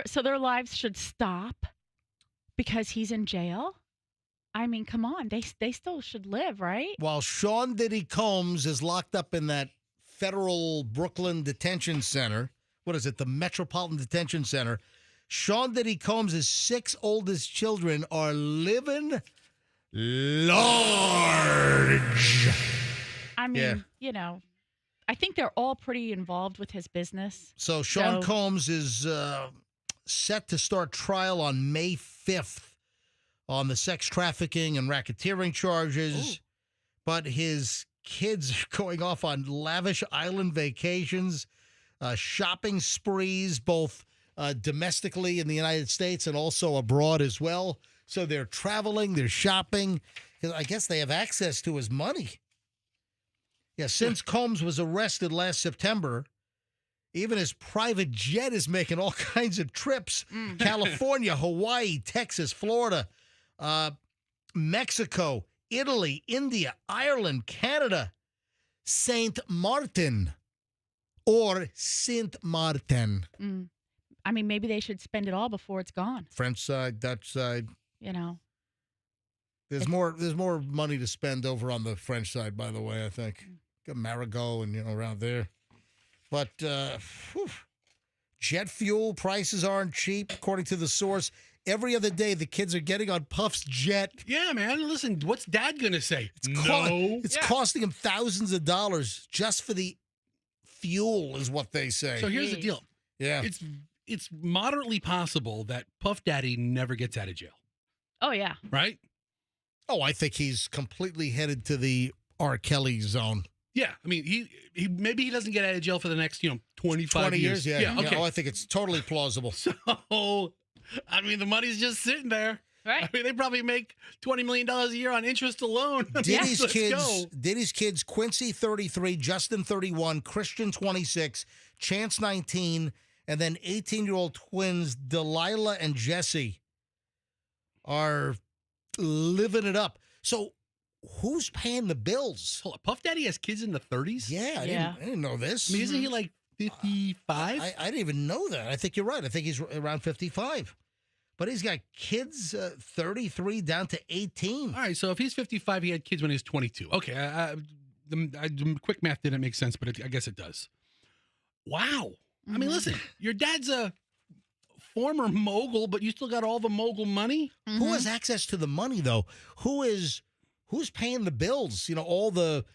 So their lives should stop because he's in jail. I mean, come on, they still should live, right? While Sean Diddy Combs is locked up in that federal Brooklyn detention center. What is it? The Metropolitan Detention Center. Sean Diddy Combs' 6 oldest children are living large. I mean, I think they're all pretty involved with his business. So Sean Combs is set to start trial on May 5th on the sex trafficking and racketeering charges. Ooh. But his kids are going off on lavish island vacations, shopping sprees, both domestically in the United States and also abroad as well. So they're traveling, they're shopping. I guess they have access to his money. Yeah, since Combs was arrested last September, even his private jet is making all kinds of trips. California, Hawaii, Texas, Florida, Mexico, Italy, India, Ireland, Canada, Saint Martin, or Saint Martin. I mean, maybe they should spend it all before it's gone. French side, Dutch side. There's more money to spend over on the French side, by the way, I think. Got Marigot and, around there. But jet fuel prices aren't cheap, according to the source. Every other day, the kids are getting on Puff's jet. Yeah, man. Listen, what's Dad going to say? It's costing him thousands of dollars just for the fuel, is what they say. So here's the deal. Yeah. It's moderately possible that Puff Daddy never gets out of jail. Oh, yeah. Right? Oh, I think he's completely headed to the R. Kelly zone. Yeah, I mean, he maybe he doesn't get out of jail for the next 25 20 years. Yeah. Okay. Oh, I think it's totally plausible. So, I mean, the money's just sitting there. Right. I mean, they probably make $20 million a year on interest alone. Diddy's Let's kids. go. Diddy's kids: Quincy 33, Justin 31, Christian 26, Chance 19, and then 18-year-old twins Delilah and Jesse are living it up. So, who's paying the bills? Hold on, Puff Daddy has kids in the 30s? Yeah, I didn't know this. I mean, isn't he like 55? I didn't even know that. I think you're right. I think he's around 55. But he's got kids 33 down to 18. All right, so if he's 55, he had kids when he was 22. Okay, the quick math didn't make sense, but I guess it does. Wow. I mean, listen, your dad's a former mogul, but you still got all the mogul money? Who has access to the money, though? Who's paying the bills? You know, all the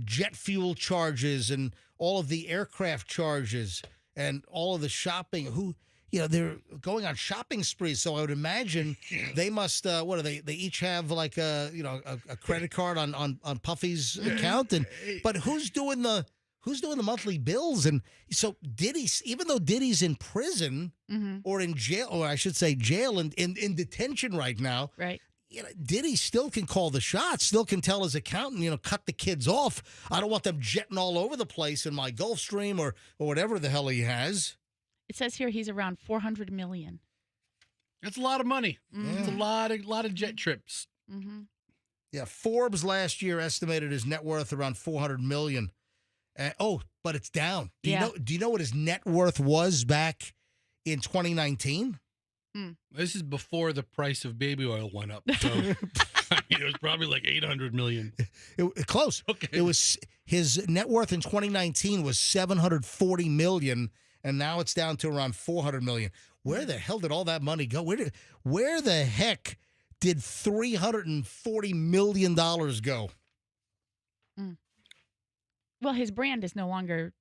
jet fuel charges and all of the aircraft charges and all of the shopping. Who... You know, they're going on shopping sprees, so I would imagine they must. What do they? They each have like a credit card on Puffy's account, but who's doing the monthly bills? And so Diddy, even though Diddy's in prison or in jail, or I should say jail and in detention right now, right? You know, Diddy still can call the shots, still can tell his accountant, cut the kids off. I don't want them jetting all over the place in my Gulfstream or whatever the hell he has. It says here he's around $400 million. That's a lot of money. It's a lot of jet trips. Yeah, Forbes last year estimated his net worth around $400 million. But it's down. Do you know what his net worth was back in 2019? This is before the price of baby oil went up. So I mean, it was probably like $800 million. Close. Okay. It was his net worth in 2019 was $740 million. And now it's down to around $400 million. Where the hell did all that money go? Where the heck did $340 million go? Well, his brand is no longer,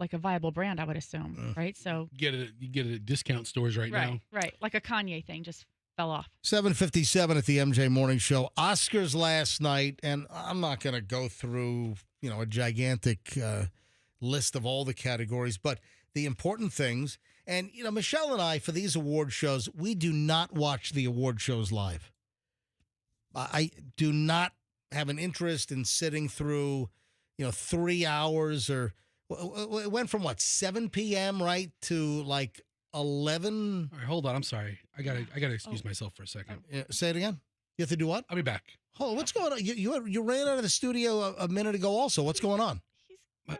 like a viable brand, I would assume, right? So you get it at discount stores right now. Right. Like a Kanye thing just fell off. 7:57 at the MJ Morning Show. Oscars last night, and I'm not going to go through, a gigantic list of all the categories, but the important things. And, Michelle and I, for these award shows, we do not watch the award shows live. I do not have an interest in sitting through, 3 hours or it went from 7 p.m. right to like 11. All right, hold on. I'm sorry. I gotta excuse myself for a second. Say it again. You have to do what? I'll be back. Oh, what's going on? You ran out of the studio a minute ago. Also, what's going on? Do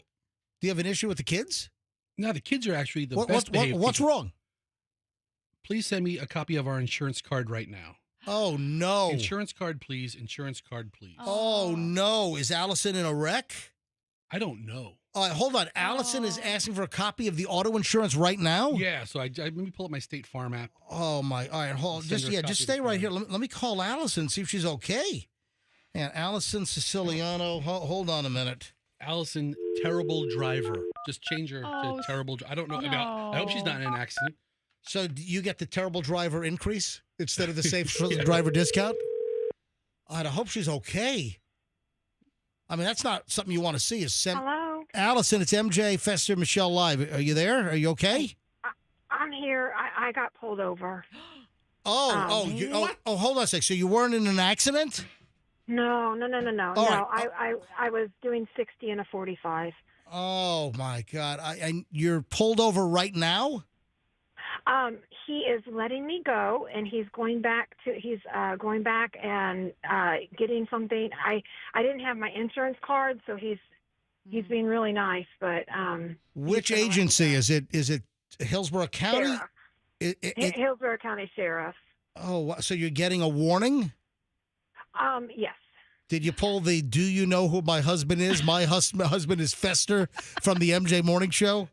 you have an issue with the kids? No, the kids are actually the best behaved. What's wrong? Please send me a copy of our insurance card right now. Oh, no. Insurance card, please. Insurance card, please. Oh, no. Is Allison in a wreck? I don't know. Hold on. Allison is asking for a copy of the auto insurance right now? Yeah, so let me pull up my State Farm app. Oh, my. All right, hold on. Just stay right here. Let me call Allison, see if she's okay. And Allison Siciliano, hold on a minute. Allison, terrible driver. Just change her to terrible. I don't know. I hope she's not in an accident. So do you get the terrible driver increase instead of the safe driver discount? I hope she's okay. I mean, that's not something you want to see. Hello? Allison, it's MJ, Fester, Michelle Live. Are you there? Are you okay? I'm here. I got pulled over. Hold on a sec. So you weren't in an accident? No. All no. right. I was doing 60 and a 45. Oh, my God. You're pulled over right now? He is letting me go, and he's going back and getting something. I didn't have my insurance card, so he's being really nice. But which agency is it? Is it Hillsborough County? Hillsborough County Sheriff. Oh, so you're getting a warning? Yes. Did you pull the "Do you know who my husband is"? My husband is Fester from the MJ Morning Show.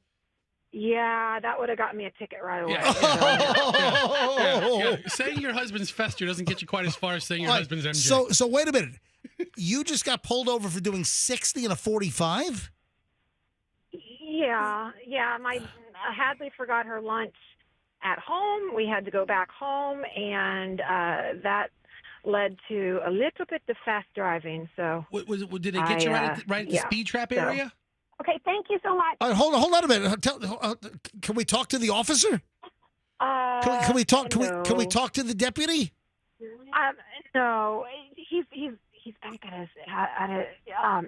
Yeah, that would have gotten me a ticket right away. Yeah. Saying your husband's Fester doesn't get you quite as far as saying your husband's MJ. So wait a minute. You just got pulled over for doing 60 and a 45? Yeah. My Hadley forgot her lunch at home. We had to go back home, and that led to a little bit of fast driving. So did it get you right at the speed trap area? Okay, thank you so much. All right, hold on a minute. Can we talk to the officer? Can we talk? No. Can we talk to the deputy? No, he's back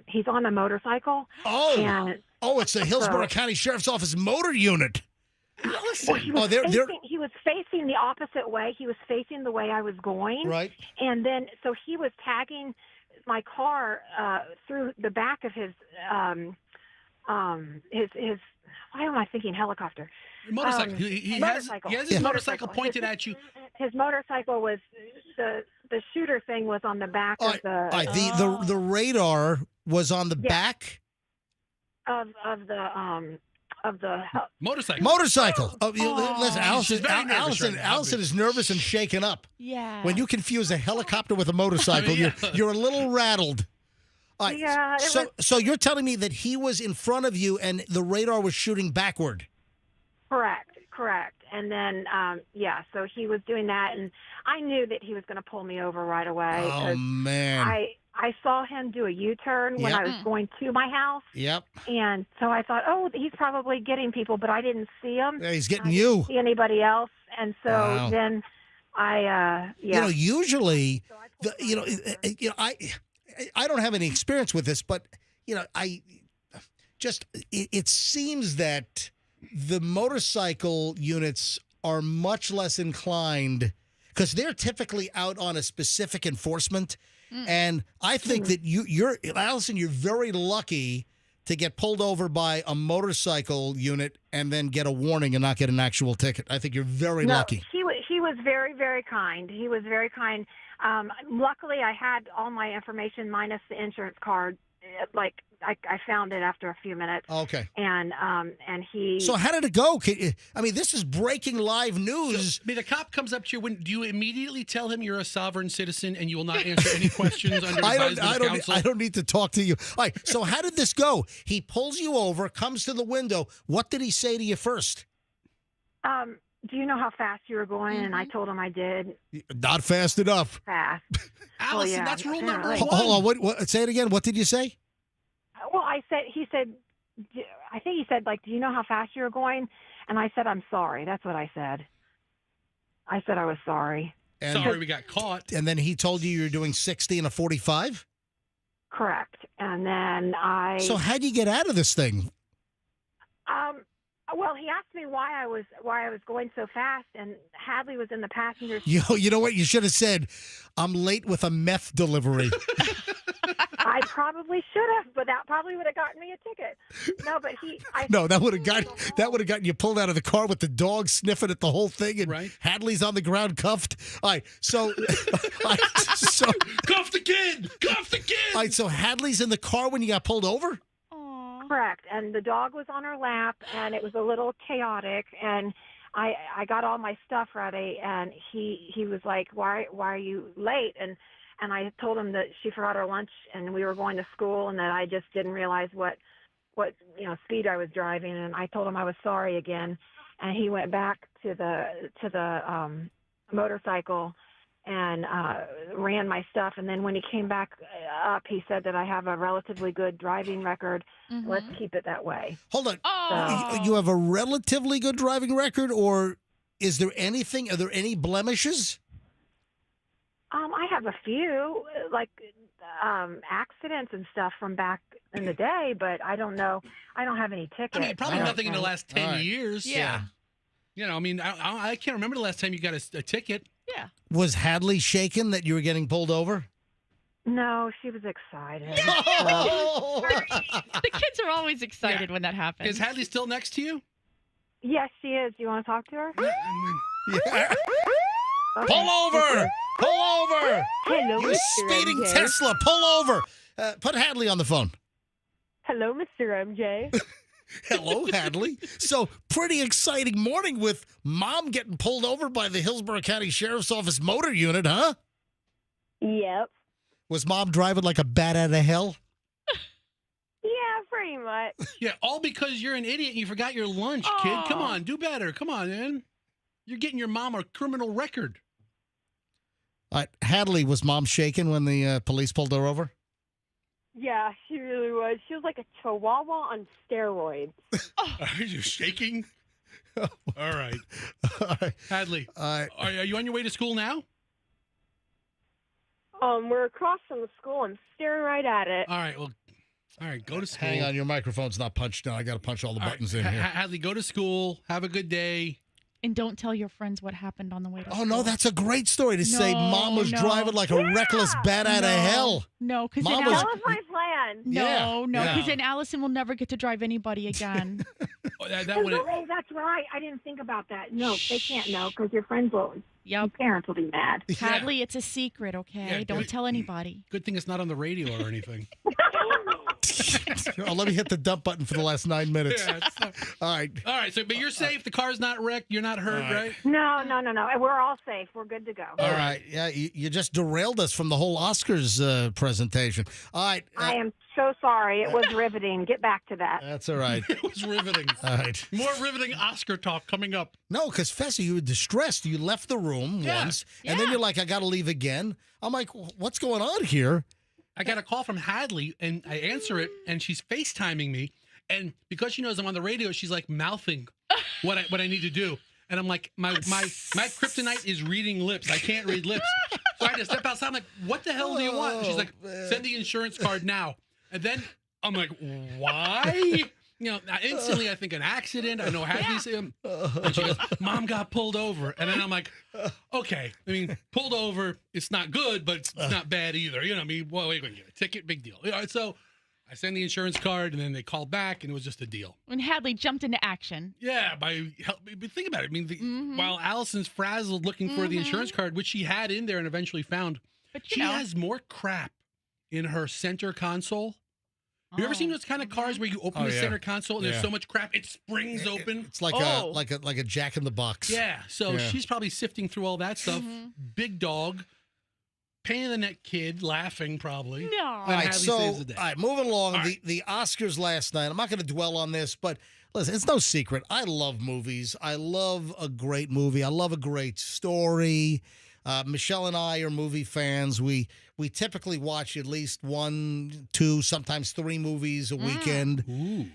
he's on a motorcycle. It's the Hillsborough County Sheriff's Office motor unit. Well, he was facing the opposite way. He was facing the way I was going. Right. And then, so he was tagging my car through the back of his why am I thinking helicopter? Motorcycle. He has his motorcycle pointed at you. His motorcycle was the shooter thing was on the back of the radar was on the back of the motorcycle. Motorcycle. Listen, Allison is nervous and shaken up. Yeah. When you confuse a helicopter with a motorcycle, you're a little rattled. Right. Yeah. So you're telling me that he was in front of you and the radar was shooting backward? Correct. And then, so he was doing that, and I knew that he was going to pull me over right away. Oh, man. I saw him do a U-turn when I was going to my house. Yep. And so I thought, he's probably getting people, but I didn't see him. Yeah, he's getting you. Didn't see anybody else. And so then I. Usually, I don't have any experience with this, but, it seems that the motorcycle units are much less inclined because they're typically out on a specific enforcement. And I think that Allison, you're very lucky to get pulled over by a motorcycle unit and then get a warning and not get an actual ticket. I think you're very lucky. He was very, very kind. He was very kind. Luckily, I had all my information minus the insurance card. I found it after a few minutes. Okay. And he. So how did it go? This is breaking live news. So, the cop comes up to you. Do you immediately tell him you're a sovereign citizen and you will not answer any questions under advisement of counsel? I don't need to talk to you. All right. So how did this go? He pulls you over, comes to the window. What did he say to you first? Do you know how fast you were going? And I told him I did. Not fast enough. Fast. Allison, that's rule number one. Hold on. What? Say it again. What did you say? Well, he said, I think he said, do you know how fast you were going? And I said, I'm sorry. That's what I said. I said I was sorry. Sorry we got caught. And then he told you were doing 60 and a 45? Correct. And then So how'd you get out of this thing? Well, he asked me why I was going so fast, and Hadley was in the passenger seat. You know what? You should have said, I'm late with a meth delivery. I probably should have, but that probably would have gotten me a ticket. No, but that would have gotten you pulled out of the car with the dog sniffing at the whole thing, and Hadley's on the ground cuffed. All right, so cuff the kid. All right, so Hadley's in the car when you got pulled over? Correct, and the dog was on her lap, and it was a little chaotic, and I got all my stuff ready, and he was like, why are you late? And I told him that she forgot her lunch, and we were going to school, and that I just didn't realize what speed I was driving, and I told him I was sorry again, and he went back to the motorcycle and ran my stuff. And then when he came back up, he said that I have a relatively good driving record. Let's keep it that way. Hold on. You have a relatively good driving record, or are there any blemishes? I have a few, accidents and stuff from back in the day, but I don't know. I don't have any tickets. Probably nothing in the last 10 years. Yeah. I can't remember the last time you got a ticket. Yeah. Was Hadley shaken that you were getting pulled over? No, she was excited. No! The kids are always excited when that happens. Is Hadley still next to you? Yes, she is. Do you want to talk to her? Yeah. Okay. Pull over! Hello, you speeding MJ. Tesla, pull over! Put Hadley on the phone. Hello, Mr. MJ. Hello, Hadley. So, pretty exciting morning with Mom getting pulled over by the Hillsborough County Sheriff's Office motor unit, huh? Yep. Was Mom driving like a bat out of hell? Yeah, pretty much. Yeah, all because you're an idiot and you forgot your lunch, kid. Come on, do better. Come on, man. You're getting your mom a criminal record. Hadley, was Mom shaken when the police pulled her over? Yeah, she really was. She was like a chihuahua on steroids. Are you shaking? All right. Hadley, are you on your way to school now? We're across from the school. I'm staring right at it. All right, go to school. Hang on, your microphone's not punched down. I got to punch all the buttons in here. Hadley, go to school. Have a good day. And don't tell your friends what happened on the way to school. Oh, no, that's a great story to say Mom was driving like a reckless bat out of hell. No, because that was my plan. No, because then Allison will never get to drive anybody again. Oh, that's right. I didn't think about that. No, they can't know because your friends will. Your parents will be mad. Hadley, it's a secret, okay? Yeah, Don't tell anybody. Good thing it's not on the radio or anything. Oh, let me hit the dump button for the last 9 minutes. All right. So, but you're safe. The car's not wrecked. You're not hurt, right? No. We're all safe. We're good to go. All right. Yeah, you just derailed us from the whole Oscars presentation. All right. I am so sorry. It was riveting. Get back to that. That's all right. It was riveting. All right. More riveting Oscar talk coming up. No, because Fessy, you were distressed. You left the room once, and then you're like, I got to leave again. I'm like, what's going on here? I got a call from Hadley, and I answer it, and she's FaceTiming me. And because she knows I'm on the radio, she's like mouthing what I need to do. And I'm like, my kryptonite is reading lips. I can't read lips. So I had to step outside. I'm like, what the hell do you want? And she's like, send the insurance card now. And then I'm like, why? Instantly I think an accident. I know Hadley's him. And she goes, Mom got pulled over. And then I'm like, okay. I mean, pulled over, it's not good, but it's not bad either. You know what I mean? Well, we're going to get a ticket, big deal. So I send the insurance card, and then they called back, and it was just a deal. And Hadley jumped into action. Yeah, but think about it. I mean, while Allison's frazzled looking for the insurance card, which she had in there and eventually found, but she has more crap in her center console. You ever seen those kind of cars where you open the center console and there's so much crap it springs open? It's like a Jack in the Box. Yeah. So she's probably sifting through all that stuff. Big dog, pain in the neck kid, laughing probably. No. All right, moving along. The Oscars last night. I'm not going to dwell on this, but listen, it's no secret. I love movies. I love a great movie. I love a great story. Michelle and I are movie fans. We typically watch at least 1, 2, sometimes 3 movies a weekend. Ooh.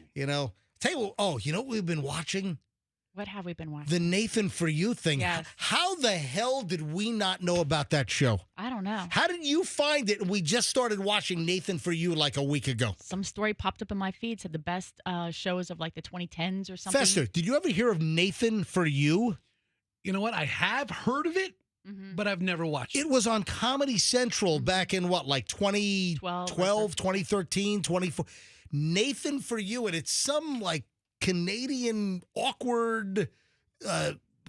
Tell you what, you know what we've been watching? What have we been watching? The Nathan For You thing. Yes. How the hell did we not know about that show? I don't know. How did you find it? We just started watching Nathan For You like a week ago. Some story popped up in my feed, said the best shows of like the 2010s or something. Fester, did you ever hear of Nathan For You? You know what? I have heard of it. But I've never watched it. It was on Comedy Central back in like 2012, 2013, 24. Nathan For You, and it's some like Canadian awkward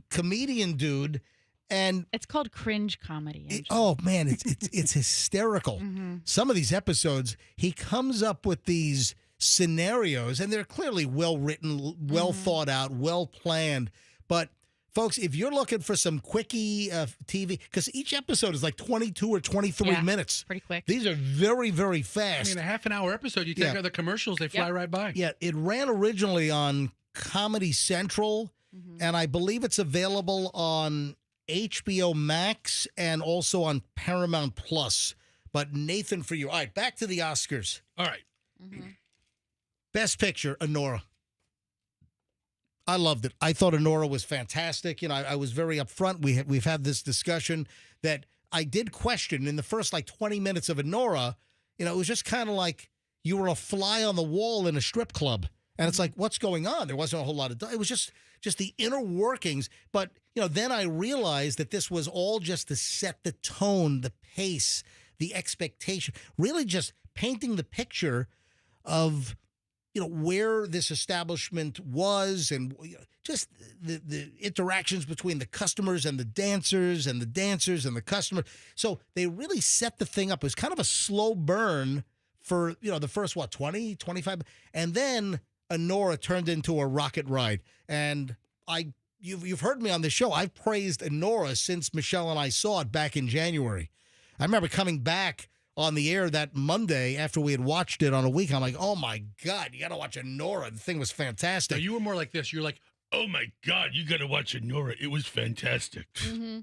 comedian dude, and it's called cringe comedy. Man, it's hysterical. Some of these episodes, he comes up with these scenarios, and they're clearly well written, well thought out, well planned, but. Folks, if you're looking for some quickie TV, because each episode is like 22 or 23 minutes. Pretty quick. These are very, very fast. I mean, a half an hour episode, you take out the commercials, they fly right by. Yeah, it ran originally on Comedy Central, and I believe it's available on HBO Max and also on Paramount Plus. But Nathan For You. All right, back to the Oscars. All right. Best Picture, Anora. I loved it. I thought Anora was fantastic. I was very upfront. We've had this discussion that I did question in the first like 20 minutes of Anora. It was just kind of like you were a fly on the wall in a strip club, and it's like, what's going on? There wasn't a whole lot of. It was just the inner workings. But then I realized that this was all just to set the tone, the pace, the expectation, really just painting the picture of. Where this establishment was and just the interactions between the customers and the dancers and the dancers and the customer. So they really set the thing up. It was kind of a slow burn for, the first, 20, 25. And then Anora turned into a rocket ride. And you've heard me on this show. I've praised Anora since Michelle and I saw it back in January. I remember coming back on the air that Monday after we had watched it on a week. I'm like, oh my God, you got to watch Anora. The thing was fantastic. No, you were more like this. You're like, oh my God, you got to watch Anora. It was fantastic.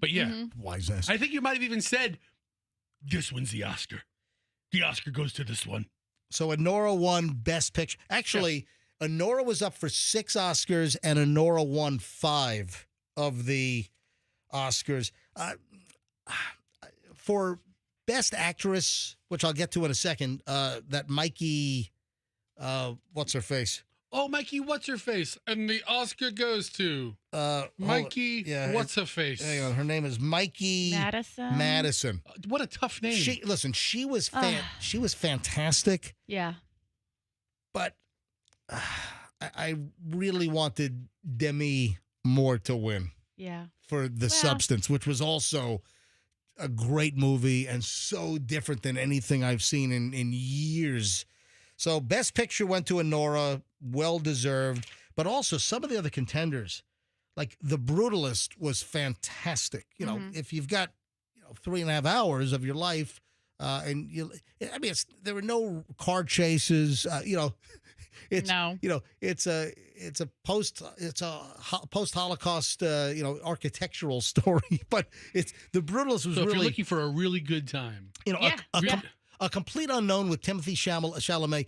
But yeah. Wiseness. I think you might have even said, this one's the Oscar. The Oscar goes to this one. So Anora won Best Picture. Actually, Anora was up for 6 Oscars and Anora won 5 of the Oscars. For Best Actress, which I'll get to in a second, that Mikey, what's her face? Oh, Mikey, what's her face? And the Oscar goes to Mikey, what's her face? Hang on, her name is Mikey Madison. What a tough name. She was fantastic. Yeah. But I really wanted Demi Moore to win. Yeah. For The Substance, which was also a great movie and so different than anything I've seen in years. So Best Picture went to Anora, well-deserved, but also some of the other contenders, like The Brutalist was fantastic. You know, if you've got 3.5 hours of your life, and there were no car chases, it's it's a post-Holocaust architectural story, but The Brutalist was so if really you're looking for a really good time, a complete unknown with Timothy Chalamet.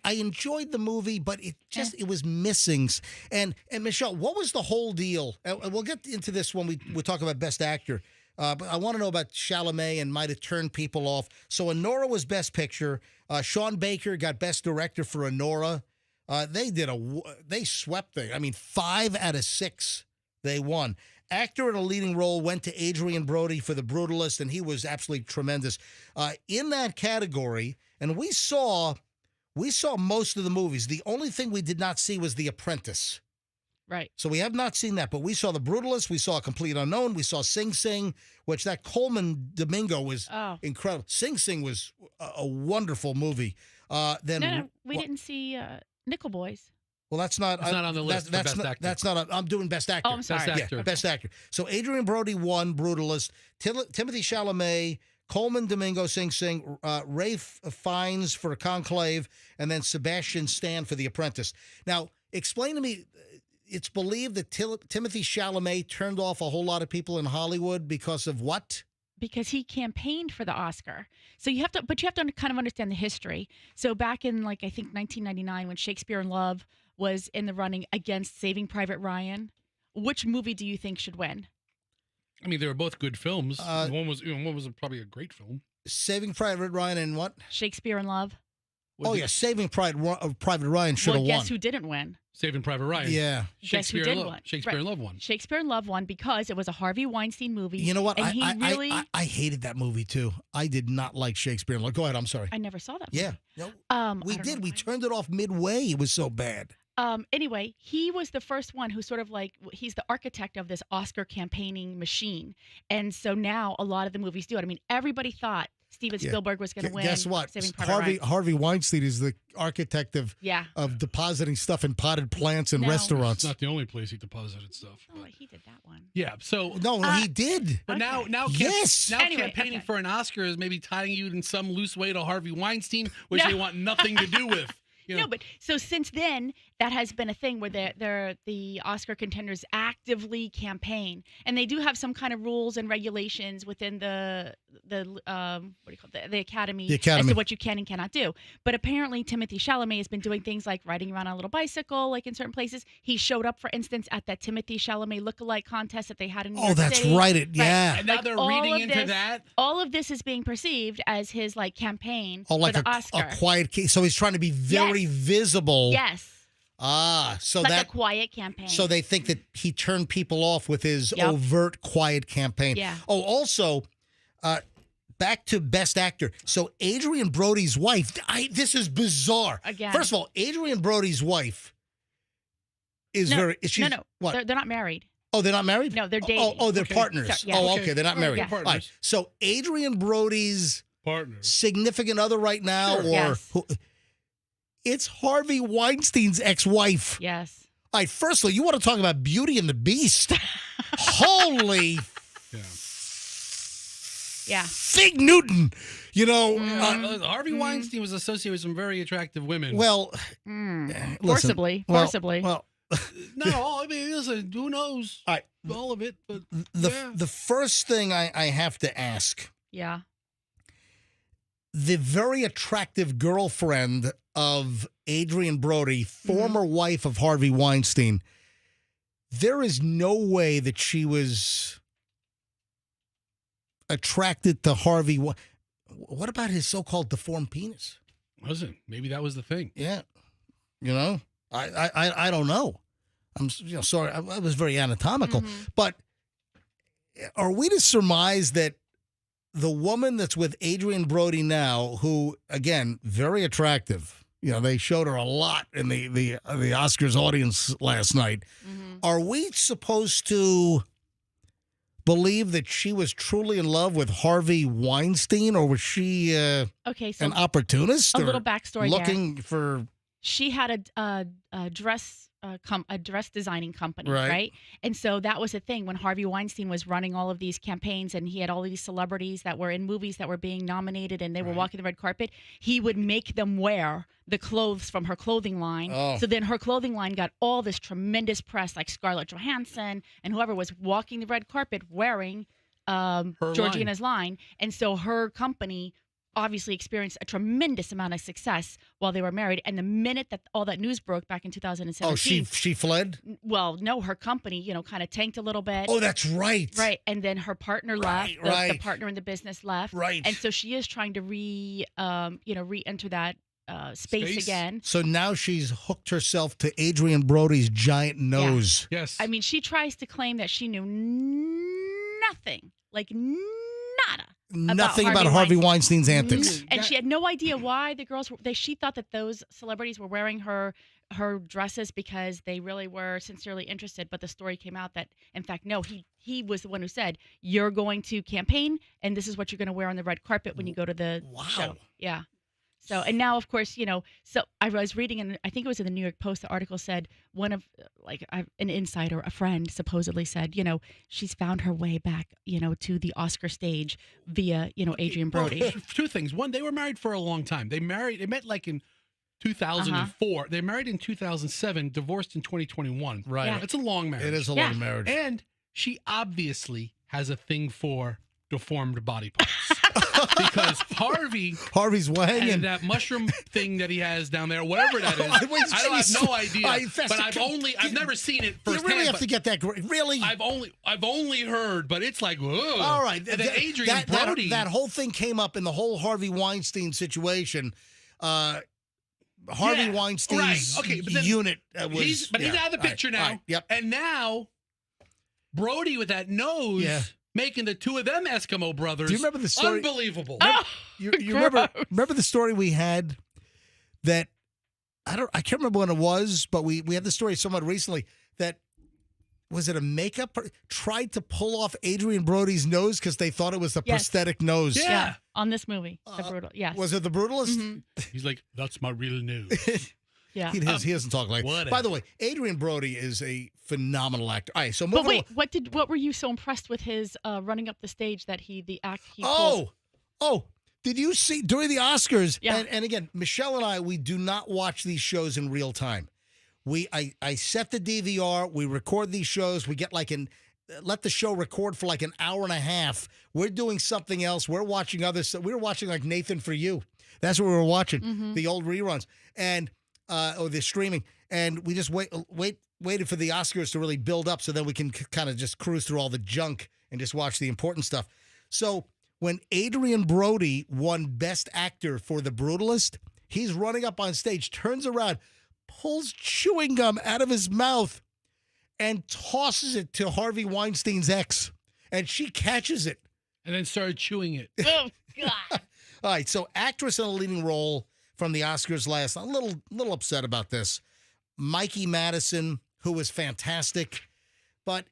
I enjoyed the movie, but it was missing. And Michelle, what was the whole deal? And we'll get into this when we talk about Best Actor. But I want to know about Chalamet and might have turned people off. So Anora was Best Picture. Sean Baker got Best Director for Anora. They swept it. I mean, 5 out of 6 they won. Actor in a leading role went to Adrian Brody for The Brutalist, and he was absolutely tremendous. In that category, and we saw most of the movies. The only thing we did not see was The Apprentice. Right. So we have not seen that, but we saw The Brutalist, we saw A Complete Unknown, we saw Sing Sing, which that Coleman Domingo was incredible. Sing Sing was a wonderful movie. We didn't see Nickel Boys. Well, that's not on the list. That's Best not, Actor. that's not. I'm doing Best Actor. Oh, I'm sorry. Best Actor. Yeah, Best Actor. So Adrian Brody won Brutalist. Timothy Chalamet, Coleman Domingo, Sing Sing, Rafe Fiennes for Conclave, and then Sebastian Stan for The Apprentice. Now, explain to me. It's believed that Timothy Chalamet turned off a whole lot of people in Hollywood because of what? Because he campaigned for the Oscar. So you have to kind of understand the history. So back in I think 1999, when Shakespeare in Love was in the running against Saving Private Ryan, which movie do you think should win? I mean, they were both good films. One was probably a great film. Saving Private Ryan and what? Shakespeare in Love. Saving Private Ryan should have won. Guess who didn't win? Saving Private Ryan. Yeah. Shakespeare Guess who in did Love. win? Shakespeare in Love won. Shakespeare in Love won because it was a Harvey Weinstein movie. You know what? And I hated that movie too. I did not like Shakespeare in Love. Go ahead. I'm sorry. I never saw that movie. Yeah. No, we did. We turned it off midway. It was so bad. Anyway, he was the first one who sort of he's the architect of this Oscar campaigning machine. And so now a lot of the movies do it. I mean, everybody thought Steven Spielberg was going to win. Guess what? Saving Private Ryan. Harvey Weinstein is the architect of depositing stuff in potted plants in restaurants. It's not the only place he deposited stuff. Oh, he did that one. Yeah. So no, he did. But now campaigning for an Oscar is maybe tying you in some loose way to Harvey Weinstein, which they want nothing to do with. No, but so since then, that has been a thing where the Oscar contenders actively campaign, and they do have some kind of rules and regulations within the Academy as to what you can and cannot do. But apparently, Timothy Chalamet has been doing things like riding around on a little bicycle, like in certain places. He showed up, for instance, at that Timothy Chalamet lookalike contest that they had in New York that's City. right. Yeah. And now they're reading into that. All of this is being perceived as his campaign for the Oscar. A quiet case. So he's trying to be very visible. Yes. So a quiet campaign. So they think that he turned people off with his overt quiet campaign. Yeah. Oh, also, back to Best Actor. So Adrian Brody's wife. This is bizarre. Again. First of all, Adrian Brody's wife is no. What? They're not married. Oh, they're not married? No, they're dating. Oh, they're partners. Sorry, yeah. Oh, okay. They're not married. Yeah. All right. So Adrian Brody's significant other right now, it's Harvey Weinstein's ex-wife. Yes. All right, first of all, you want to talk about Beauty and the Beast? Holy Fig Newton. Harvey Weinstein was associated with some very attractive women. Well, forcibly. Well, no, I mean, listen, who knows? All of it. But the first thing I have to ask. Yeah. The very attractive girlfriend of Adrian Brody, former wife of Harvey Weinstein, there is no way that she was attracted to Harvey. What about his so-called deformed penis? Listen, maybe that was the thing. Yeah. I don't know. I'm sorry. I was very anatomical. But are we to surmise that the woman that's with Adrian Brody now, who, again, very attractive, they showed her a lot in the Oscars audience last night. Mm-hmm. Are we supposed to believe that she was truly in love with Harvey Weinstein, or was she Okay, so an opportunist? a or little backstory there. looking for. She had a dress a dress designing company, Right. right? And so that was a thing when Harvey Weinstein was running all of these campaigns, and he had all these celebrities that were in movies that were being nominated, and they were walking the red carpet. He would make them wear the clothes from her clothing line. Oh. So then her clothing line got all this tremendous press, like Scarlett Johansson and whoever was walking the red carpet wearing Georgina's line. And so her company obviously experienced a tremendous amount of success while they were married. And the minute that all that news broke back in 2017, Oh, she fled? well, no, her company, kind of tanked a little bit. Oh, that's right. Right. And then her partner left. The partner in the business left. Right. And so she is trying to re-enter that space again. So now she's hooked herself to Adrian Brody's giant nose. Yeah. Yes. I mean, she tries to claim that she knew nothing, like nada. Nothing about Harvey Weinstein's antics. And she had no idea why the girls she thought that those celebrities were wearing her dresses because they really were sincerely interested, but the story came out that in fact no, he was the one who said, "You're going to campaign and this is what you're going to wear on the red carpet when you go to the show." Yeah. So, and now, of course, so I was reading, and I think it was in the New York Post, the article said one of, an insider, a friend supposedly said, she's found her way back, to the Oscar stage via, Adrian Brody. Well, two things. One, they were married for a long time. They met like in 2004. They married in 2007, divorced in 2021. Right. Yeah. It's a long marriage. It is a long marriage. And she obviously has a thing for deformed body parts. Because Harvey's weighing and that mushroom thing that he has down there, whatever that is, I don't have no idea. But I've never seen it firsthand. You really have to get that. Really, I've only heard, but it's like, whoa. All right, and then Adrian Brody. That whole thing came up in the whole Harvey Weinstein situation. Harvey Weinstein's unit was. He's out of the picture now. Right, yep. And now Brody with that nose. Yeah. Making the two of them Eskimo brothers. Do you remember the story? Unbelievable. You remember the story we had that I can't remember when it was, but we had the story somewhat recently that was it a makeup tried to pull off Adrian Brody's nose because they thought it was the prosthetic nose. Yeah. On this movie, The Brutal. Yes. Was it The Brutalist? Mm-hmm. He's like, that's my real nose. Yeah. He doesn't talk like. Whatever. By the way, Adrian Brody is a phenomenal actor. All right, so but wait, what were you so impressed with his running up the stage that he pulled? Did you see during the Oscars? Yeah. And again, Michelle and I, we do not watch these shows in real time. I set the DVR. We record these shows. We get let the show record for like an hour and a half. We're doing something else. We're watching other stuff. We were watching like Nathan For You. That's what we were watching, the old reruns and or the streaming. And we just waited for the Oscars to really build up so then we can kind of just cruise through all the junk and just watch the important stuff. So when Adrian Brody won Best Actor for The Brutalist, he's running up on stage, turns around, pulls chewing gum out of his mouth, and tosses it to Harvey Weinstein's ex. And she catches it. And then started chewing it. Oh, God. All right, so actress in a leading role from the Oscars last. I'm a little upset about this. Mikey Madison, who was fantastic, but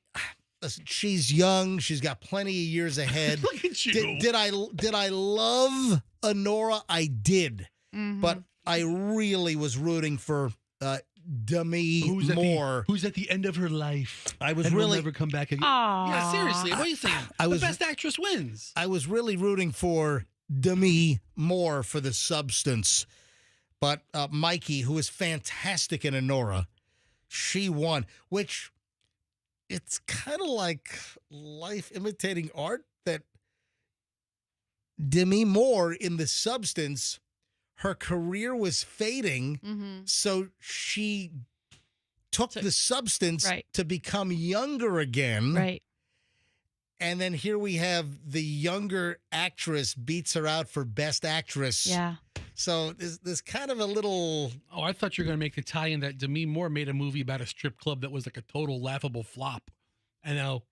listen, she's young. She's got plenty of years ahead. Look at you. Did I love Honora? I did, but I really was rooting for Demi Moore. Who's at the end of her life. I was and really will never come back again. Aww. Yeah, seriously. What are you saying? The best actress wins. I was really rooting for Demi Moore for the substance. But Mikey, who is fantastic in Honora, she won, which it's kind of like life imitating art that Demi Moore in the substance, her career was fading, so she took the substance to become younger again. Right. And then here we have the younger actress beats her out for Best Actress. Yeah. So there's kind of a little... Oh, I thought you were going to make the tie-in that Demi Moore made a movie about a strip club that was like a total laughable flop. And now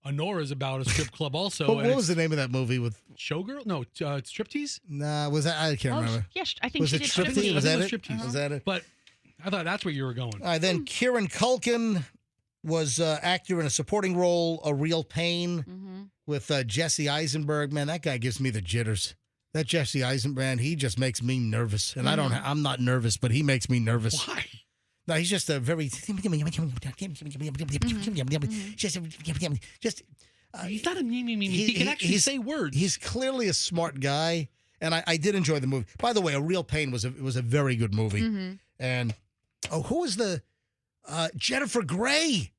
Honora's about a strip club also. What was the name of that movie with Showgirl? No, Striptease? Nah, was that? I can't remember. Yes, I think Was she it did Striptease? Was that it? Striptease. Was that it? But I thought that's where you were going. All right, then Kieran Culkin was actor in a supporting role, A Real Pain, with Jesse Eisenberg. Man, that guy gives me the jitters. That Jesse Eisenberg, he just makes me nervous. And I'm not nervous, but he makes me nervous. Why? No, he's just a very just He's not a me. He can actually say words. He's clearly a smart guy, and I did enjoy the movie. By the way, A Real Pain was a very good movie. And who was the Jennifer Grey?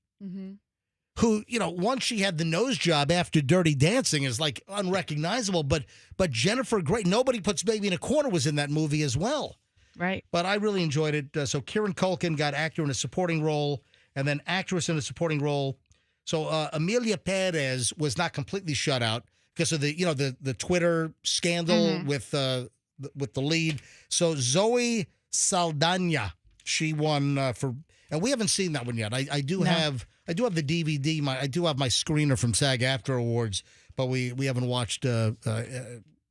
Who, once she had the nose job after Dirty Dancing is like unrecognizable, but Jennifer Grey, Nobody Puts Baby in a Corner was in that movie as well. Right. But I really enjoyed it. So Kieran Culkin got actor in a supporting role and then actress in a supporting role. So Amelia Perez was not completely shut out because of the Twitter scandal with the lead. So Zoe Saldana, she won and we haven't seen that one yet. I do have the DVD. I do have my screener from SAG-AFTRA Awards, but we haven't watched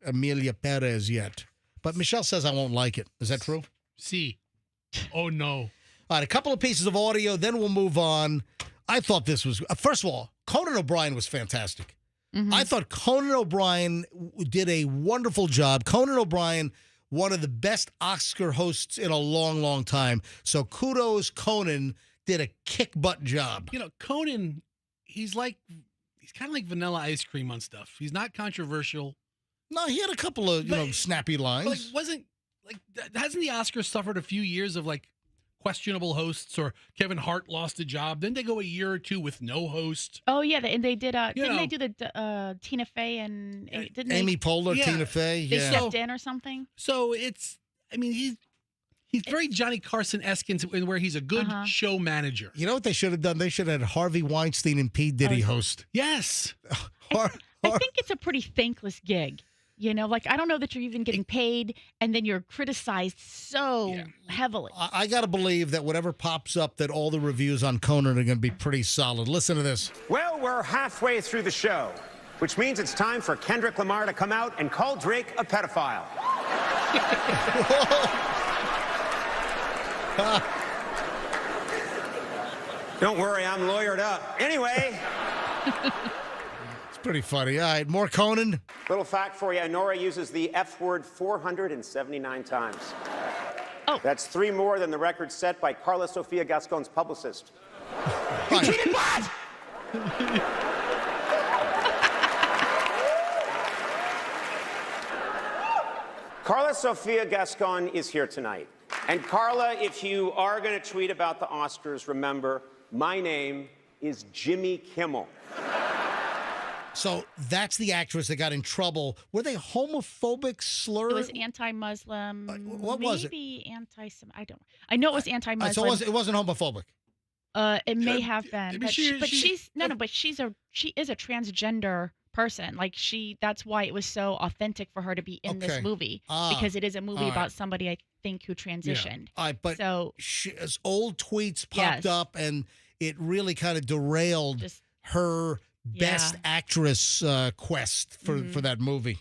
Amelia Perez yet. But Michelle says I won't like it. Is that true? See. Oh, no. All right, a couple of pieces of audio, then we'll move on. I thought this was, first of all, Conan O'Brien was fantastic. I thought Conan O'Brien did a wonderful job. Conan O'Brien, one of the best Oscar hosts in a long, long time. So kudos, Conan did a kick-butt job. Conan, he's kind of like vanilla ice cream on stuff. He's not controversial. No, he had a couple of, snappy lines. Hasn't the Oscars suffered a few years of questionable hosts, or Kevin Hart lost a job? Then they go a year or two with no host. Oh yeah, and they did. Didn't they do the Tina Fey and didn't Amy Poehler, Tina Fey? They stepped in or something. So he's very Johnny Carson-esque in where he's a good show manager. You know what they should have done? They should have had Harvey Weinstein and P. Diddy host. Yes. I think it's a pretty thankless gig. I don't know that you're even getting paid, and then you're criticized so heavily. I got to believe that whatever pops up, that all the reviews on Conan are going to be pretty solid. Listen to this. Well, we're halfway through the show, which means it's time for Kendrick Lamar to come out and call Drake a pedophile. Don't worry, I'm lawyered up. Anyway... Pretty funny. All right, more Conan. Little fact for you, Nora uses the F word 479 times. Oh. That's 3 more than the record set by Carla Sofia Gascon's publicist. You cheated what? Carla Sofia Gascon is here tonight. And Carla, if you are going to tweet about the Oscars, remember, my name is Jimmy Kimmel. So that's the actress that got in trouble. Were they homophobic slurs? It was anti-Muslim. What was it? Maybe anti-Semitic. I know it was anti-Muslim. So it wasn't homophobic. It may have been. But she is a transgender person. That's why it was so authentic for her to be in this movie, because it is a movie about somebody, I think, who transitioned. All right, but old tweets popped up, and it really kind of derailed her Best Actress quest for that movie.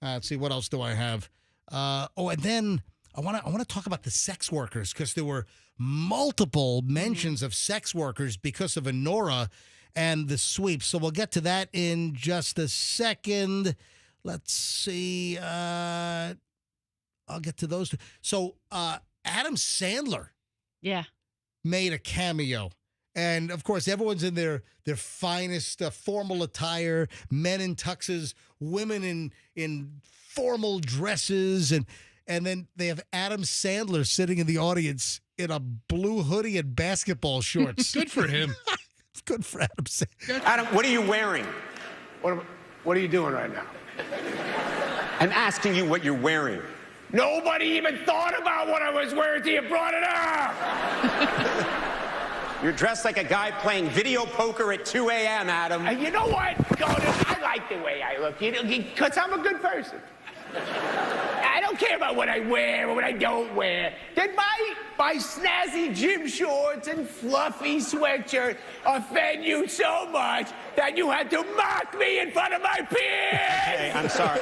Let's see, what else do I have? And then I want to talk about the sex workers, because there were multiple mentions of sex workers because of Honora and the sweep. So we'll get to that in just a second. Let's see. I'll get to those two. So Adam Sandler made a cameo. And, of course, everyone's in their finest formal attire, men in tuxes, women in formal dresses. And then they have Adam Sandler sitting in the audience in a blue hoodie and basketball shorts. Good for him. It's good for Adam Sandler. Adam, what are you wearing? What are you doing right now? I'm asking you what you're wearing. Nobody even thought about what I was wearing till you brought it up! You're dressed like a guy playing video poker at 2 a.m., Adam. And you know what, Conan? I like the way I look, because I'm a good person. I don't care about what I wear or what I don't wear. Then buy my snazzy gym shorts and fluffy sweatshirt offend you so much that you had to mock me in front of my peers? Hey, I'm sorry.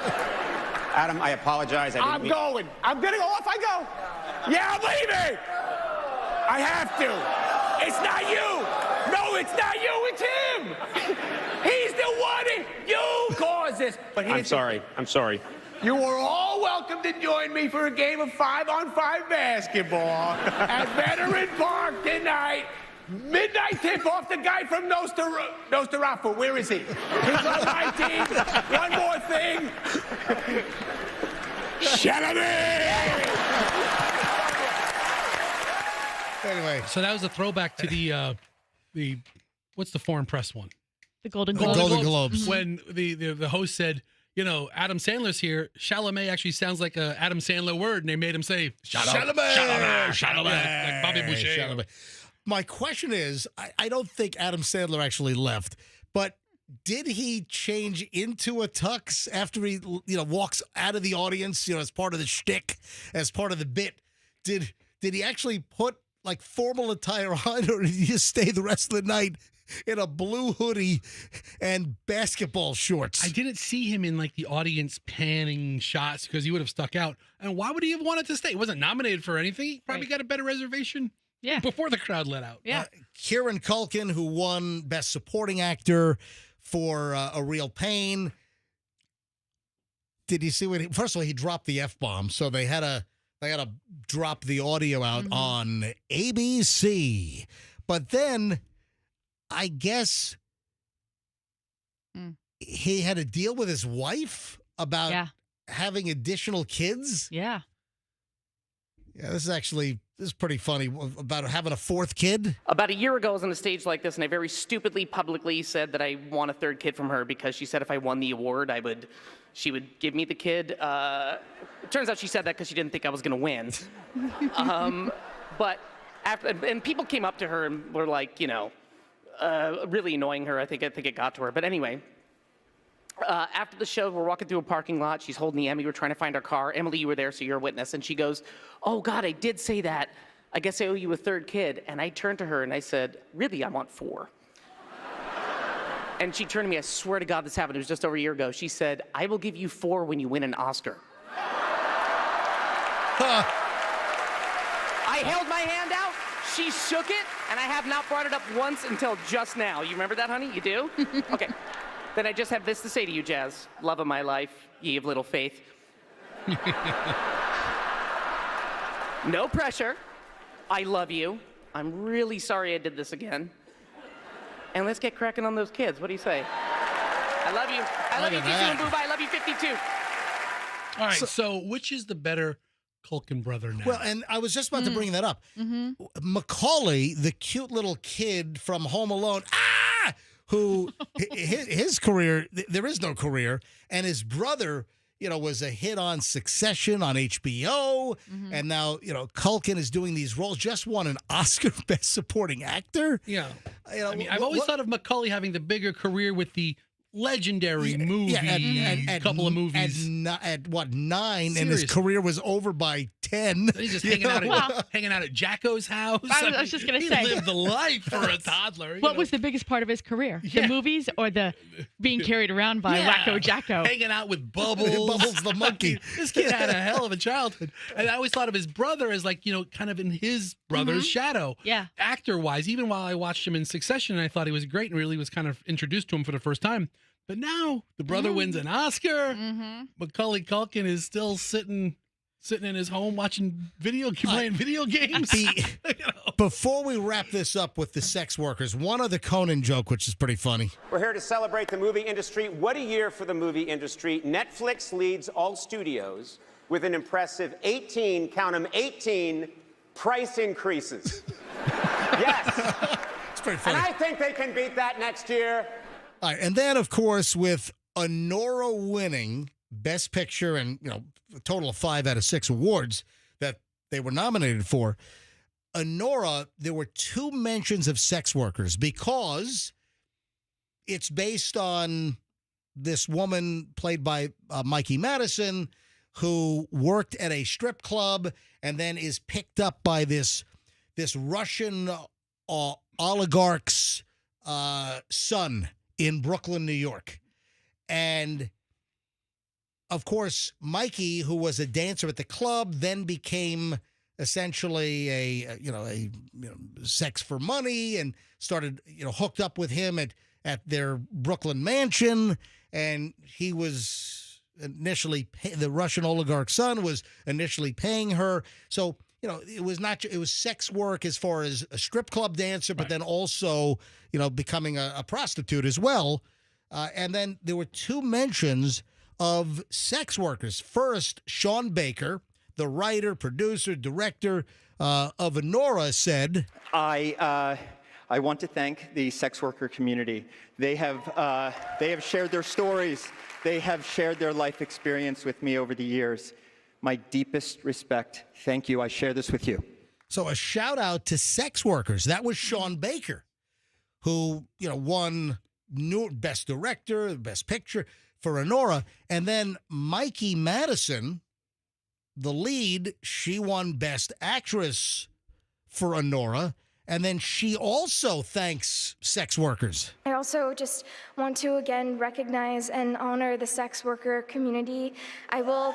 Adam, I apologize. I'm going. I'm going to go off. I go. Yeah, I'm leaving. I have to. It's not you. No, it's not you. It's him. He's the one. You caused this. But I'm sorry. I'm sorry. You are all welcome to join me for a game of 5-on-5 basketball at Veteran Park tonight. Midnight tip-off, the guy from Nostarafu. Where is he? He's on my team. One more thing. Chalamet! Anyway. So that was a throwback to the what's the foreign press one? The Golden The Globes. Golden Globes. When the host said, you know, Adam Sandler's here. Chalamet actually sounds like a Adam Sandler word, and they made him say Chalamet. like Bobby Boucher. Chalamet. My question is, I don't think Adam Sandler actually left, but did he change into a tux after he, walks out of the audience, as part of the shtick, as part of the bit? Did he actually put like formal attire on, or did he just stay the rest of the night in a blue hoodie and basketball shorts? I didn't see him in like the audience panning shots because he would have stuck out. And why would he have wanted to stay? He wasn't nominated for anything. He probably got a better reservation. Yeah. Before the crowd let out. Yeah. Kieran Culkin, who won Best Supporting Actor for A Real Pain. Did you see what first of all, he dropped the F-bomb, so they had to drop the audio out on ABC. But then I guess he had to deal with his wife about having additional kids. Yeah. Yeah, this is pretty funny about having a fourth kid. About a year ago, I was on a stage like this, and I very stupidly publicly said that I want a third kid from her because she said if I won the award, she would give me the kid. It turns out she said that because she didn't think I was going to win. But and people came up to her and were like, really annoying her. I think it got to her. But anyway. After the show, we're walking through a parking lot. She's holding the Emmy. We're trying to find our car. Emily, you were there, so you're a witness. And she goes, "Oh, God, I did say that. I guess I owe you a third kid." And I turned to her and I said, "Really, I want 4. And she turned to me. I swear to God this happened. It was just over a year ago. She said, "I will give you 4 when you win an Oscar." I held my hand out. She shook it, and I have not brought it up once until just now. You remember that, honey? You do? Okay. Then I just have this to say to you, Jazz. Love of my life, ye of little faith. No pressure. I love you. I'm really sorry I did this again. And let's get cracking on those kids. What do you say? I love you. I love you 52 and Booba. I love you 52. All right, so which is the better Culkin brother now? Well, and I was just about to bring that up. Macaulay, the cute little kid from Home Alone, who his career, there is no career, and his brother, was a hit on Succession on HBO, and now, Culkin is doing these roles, just won an Oscar Best Supporting Actor. Yeah. I mean, I've always thought of Macaulay having the bigger career with the legendary movie, couple of movies. At what, 9, Seriously. and his career was over by 10. He's just hanging out at Jacko's house. I was just going to say. He lived the life for a toddler. What was the biggest part of his career? The movies or the being carried around by Wacko Jacko? Hanging out with Bubbles. Bubbles the monkey. This kid had a hell of a childhood. And I always thought of his brother as kind of in his brother's shadow. Yeah. Actor-wise, even while I watched him in Succession, I thought he was great and really was kind of introduced to him for the first time. But now the brother wins an Oscar. Macaulay Culkin is still sitting in his home watching playing video games. Before we wrap this up with the sex workers, one other Conan joke, which is pretty funny. We're here to celebrate the movie industry. What a year for the movie industry. Netflix leads all studios with an impressive 18, count them, 18 price increases. Yes. It's pretty funny. And I think they can beat that next year. All right, and then, of course, with Honora winning Best Picture and, a total of 5 out of 6 awards that they were nominated for, Honora, there were 2 mentions of sex workers because it's based on this woman played by Mikey Madison who worked at a strip club and then is picked up by this this Russian oligarch's son in Brooklyn, New York. And of course, Mikey, who was a dancer at the club, then became essentially a sex for money and started, hooked up with him at their Brooklyn mansion. And he was initially, the Russian oligarch son was initially paying her. So, it was sex work as far as a strip club dancer, but then also, becoming a prostitute as well. And then there were two mentions of sex workers. First, Sean Baker, the writer, producer, director of Anora, said, I want to thank the sex worker community. They have shared their stories. They have shared their life experience with me over the years. My deepest respect. Thank you. I share this with you. So a shout out to sex workers. That was Sean Baker, who, won Best Director, Best Picture for Anora. And then Mikey Madison, the lead, she won Best Actress for Anora. And then she also thanks sex workers. I also just want to again recognize and honor the sex worker community. I will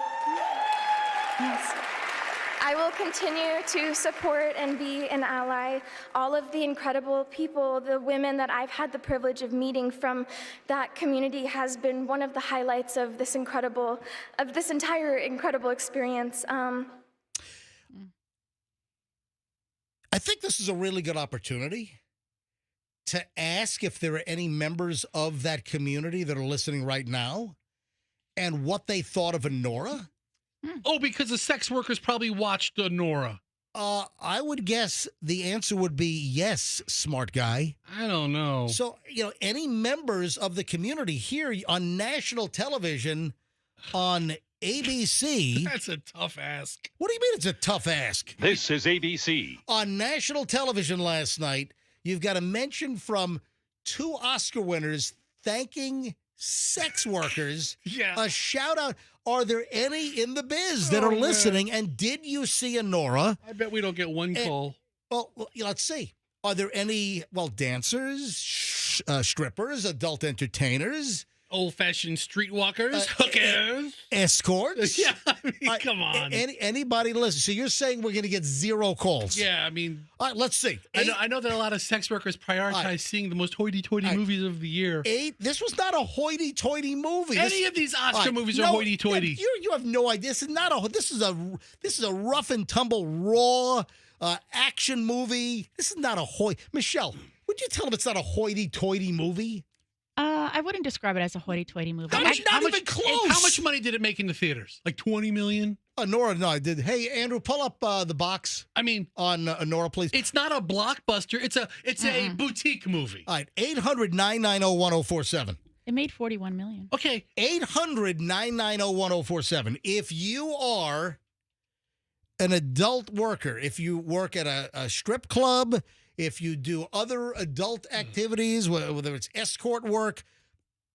continue to support and be an ally. All of the incredible people, the women that I've had the privilege of meeting from that community has been one of the highlights of this entire incredible experience. I think this is a really good opportunity to ask if there are any members of that community that are listening right now and what they thought of Anora. Oh, because the sex workers probably watched Anora. I would guess the answer would be yes, smart guy. I don't know. So, any members of the community here on national television on ABC. That's a tough ask. What do you mean it's a tough ask? This is ABC. On national television last night, you've got a mention from two Oscar winners thanking sex workers. Yeah. A shout out. Are there any in the biz that are listening? And did you see Anora? I bet we don't get one call. Well, let's see. Are there any, dancers, strippers, adult entertainers? Old-fashioned streetwalkers, hookers, escorts. Yeah, come on. Anybody listen? So you're saying we're going to get 0 calls? Yeah, I mean. All right, let's see. I know that a lot of sex workers prioritize seeing the most hoity-toity movies of the year. This was not a hoity-toity movie. Any of these Oscar movies are hoity-toity. You have no idea. This is not a. This is a rough and tumble, raw action movie. This is not a Michelle, would you tell them it's not a hoity-toity movie? I wouldn't describe it as a hoity-toity movie. Not even close. How much money did it make in the theaters? Like $20 million? Nora, no, I did. Hey, Andrew, pull up the box. I mean, on Nora, please. It's not a blockbuster. It's a boutique movie. All right, 800-990-1047. It made $41 million. Okay, 800-990-1047. If you are an adult worker, if you work at a strip club, if you do other adult activities, whether it's escort work,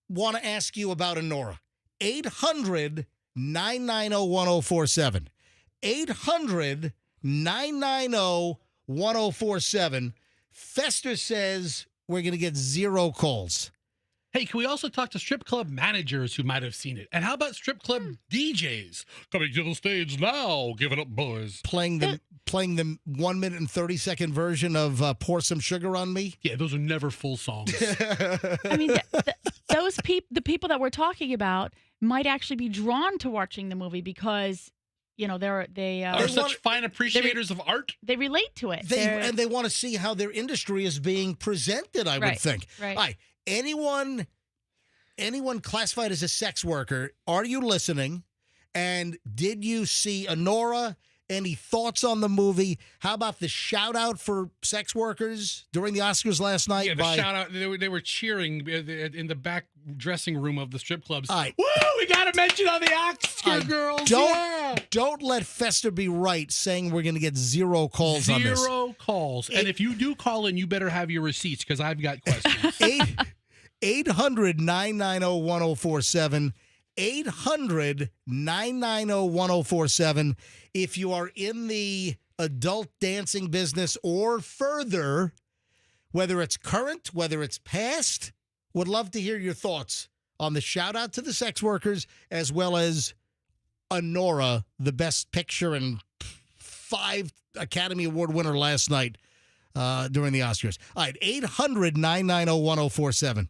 want to ask you about Anora. 800-990-1047. 800-990-1047. Fester says we're going to get 0 calls. Hey, can we also talk to strip club managers who might have seen it? And how about strip club DJs? Coming to the stage now. Give it up, boys. Playing the 1 minute and 30-second version of Pour Some Sugar on Me? Yeah, those are never full songs. I mean, the people that we're talking about might actually be drawn to watching the movie because, they are such fine appreciators of art. They relate to it. And they want to see how their industry is being presented, I would think. Right. All right. Anyone classified as a sex worker, are you listening? And did you see Anora? Any thoughts on the movie? How about the shout out for sex workers during the Oscars last night? Yeah, the shout out. They were cheering in the back dressing room of the strip clubs. All right. Woo! We got a mention on the Oscar girls. Don't let Fester be right saying we're going to get 0 calls on this. 0 calls. And if you do call in, you better have your receipts because I've got questions. 800-990-1047. 800-990-1047. If you are in the adult dancing business or further, whether it's current, whether it's past. Would love to hear your thoughts on the shout out to the sex workers, as well as Honora, the best picture and 5 Academy Award winner last night during the Oscars. All right, 800-990-1047.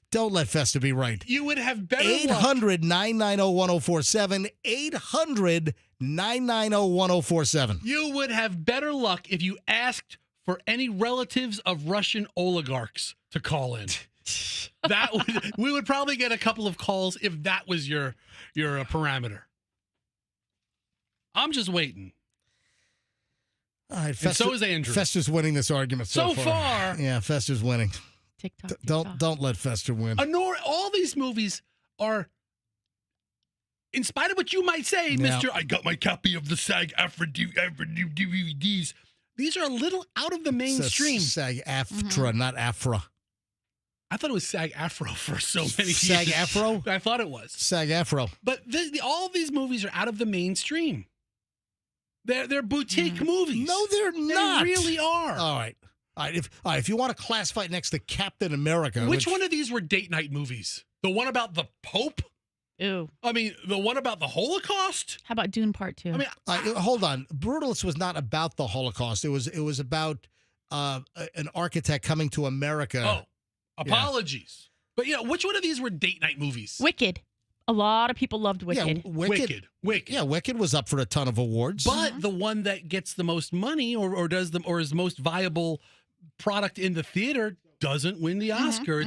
Don't let Festa be right. You would have better 800-990-1047. 800-990-1047. You would have better luck if you asked for any relatives of Russian oligarchs to call in. We would probably get a couple of calls if that was your parameter. I'm just waiting. All right, Festa, so is Andrew. Festa's winning this argument so far. Yeah, Festa's winning. TikTok. Don't let Festa win. Honora, all these movies are, in spite of what you might say, Mr. I got my copy of the SAG-AFTRA DVDs. These are a little out of the mainstream. SAG-AFTRA, not AFRA. I thought it was SAG-AFTRA for so many years. SAG-AFRO? I thought it was. SAG-AFRO. But all of these movies are out of the mainstream. They're boutique movies. No, they're not. They really are. All right. If you want to classify it next to Captain America. Which one of these were date night movies? The one about the Pope? Ew. I mean, the one about the Holocaust? How about Dune Part 2? I mean, hold on. Brutalist was not about the Holocaust. It was about an architect coming to America. Oh, apologies. Yeah. But which one of these were date night movies? Wicked. A lot of people loved Wicked. Yeah, Wicked. Yeah, Wicked was up for a ton of awards. But the one that gets the most money or is the most viable product in the theater doesn't win the Oscar.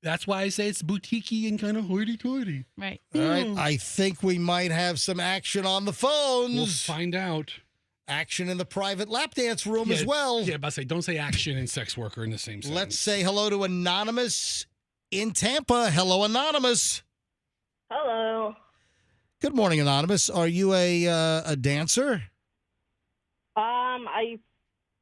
That's why I say it's boutiquey and kind of hoity-toity. Right. All right. I think we might have some action on the phones. We'll find out. Action in the private lap dance room as well. Yeah, but don't say action and sex worker in the same sentence. Let's say hello to Anonymous in Tampa. Hello, Anonymous. Hello. Good morning, Anonymous. Are you a dancer? I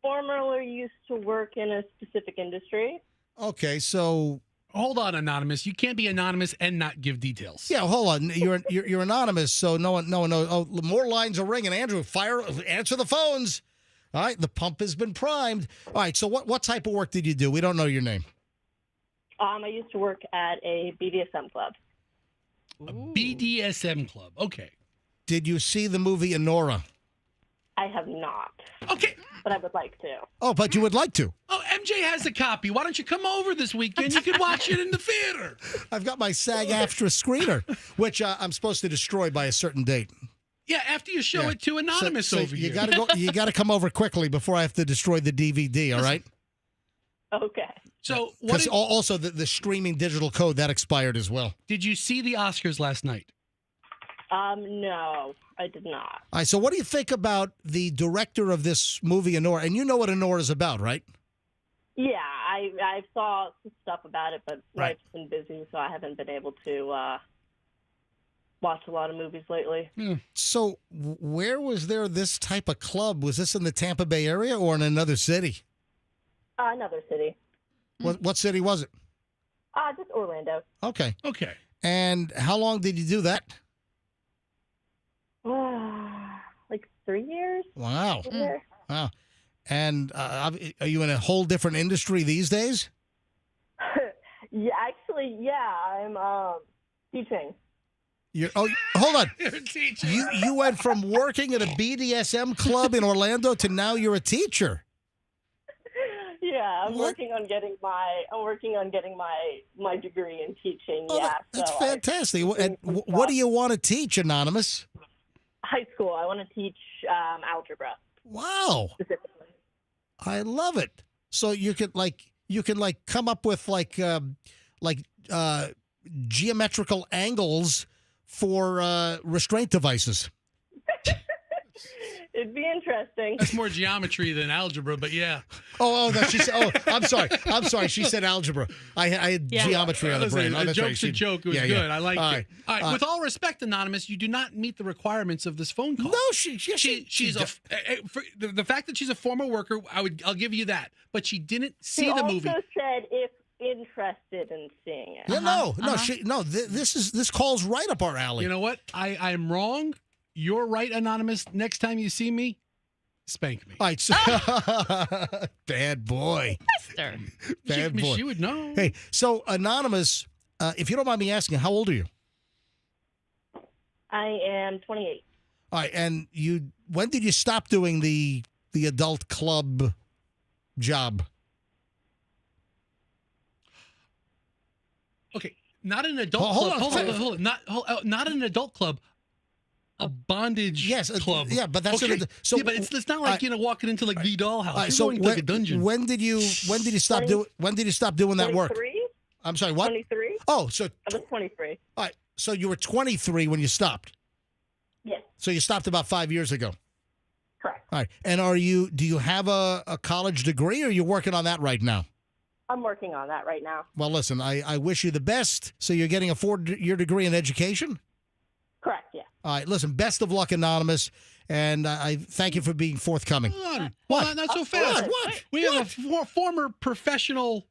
formerly used to work in a specific industry. Okay, so hold on, Anonymous. You can't be anonymous and not give details. Yeah, hold on. You're anonymous, so no one knows. Oh, more lines are ringing. Andrew, answer the phones. All right, the pump has been primed. All right, so what type of work did you do? We don't know your name. I used to work at a BDSM club. A BDSM club. Okay. Did you see the movie Honora? I have not. Okay. But I would like to. Oh, but you would like to. Oh, MJ has a copy. Why don't you come over this weekend? You can watch it in the theater. I've got my SAG-AFTRA screener, which I'm supposed to destroy by a certain date. Yeah, after you show it to Anonymous over you here. You got to come over quickly before I have to destroy the DVD, all right? Okay. So, because also the streaming digital code that expired as well. Did you see the Oscars last night? No, I did not. All right. So, what do you think about the director of this movie, Honora? And you know what Honora is about, right? Yeah, I saw some stuff about it, but life's been busy, so I haven't been able to watch a lot of movies lately. So, where was there this type of club? Was this in the Tampa Bay area or in another city? Another city. What city was it? Just Orlando. Okay. Okay. And how long did you do that? Like 3 years. Wow. Wow. And are you in a whole different industry these days? Yeah, actually, I'm teaching. Hold on. You're a teacher. You went from working at a BDSM club in Orlando to now you're a teacher. Yeah, I'm working on getting my degree in teaching. That's fantastic. What do you want to teach, Anonymous? High school. I want to teach algebra. Wow. Specifically. I love it. So you can come up with geometrical angles for restraint devices. It'd be interesting. That's more geometry than algebra, but yeah. I'm sorry. She said algebra. I had geometry on the brain. A joke's a joke. It was good. I liked it. All right. With all respect, Anonymous, you do not meet the requirements of this phone call. No, the fact that she's a former worker, I'll give you that. But she didn't see the movie. She also said if interested in seeing it. Yeah, this calls right up our alley. You know what? I'm wrong. You're right, Anonymous. Next time you see me, Spank me. All right. So, bad boy. Fester. Bad boy. She would know. Hey, so Anonymous, if you don't mind me asking, how old are you? I am 28. All right, and when did you stop doing the adult club job? Okay, not an adult Hold club. on, Hold on. Not an adult club. A bondage club. Yeah, but that's okay. But it's not like walking into like the dollhouse. Right, You're so going to like a dungeon. When did you stop doing that work? 23? I'm sorry, what? 23. Oh, so I was 23. all right, so you were 23 when you stopped. Yes. So you stopped about 5 years ago. Correct. All right, and do you have a college degree, or you're working on that right now? I'm working on that right now. Well, listen, I wish you the best. So you're getting a 4-year degree in education? Correct, yeah. All right, listen, best of luck, Anonymous, and I thank you for being forthcoming. Hold on. What? Well, not so fast. What? We have a former professional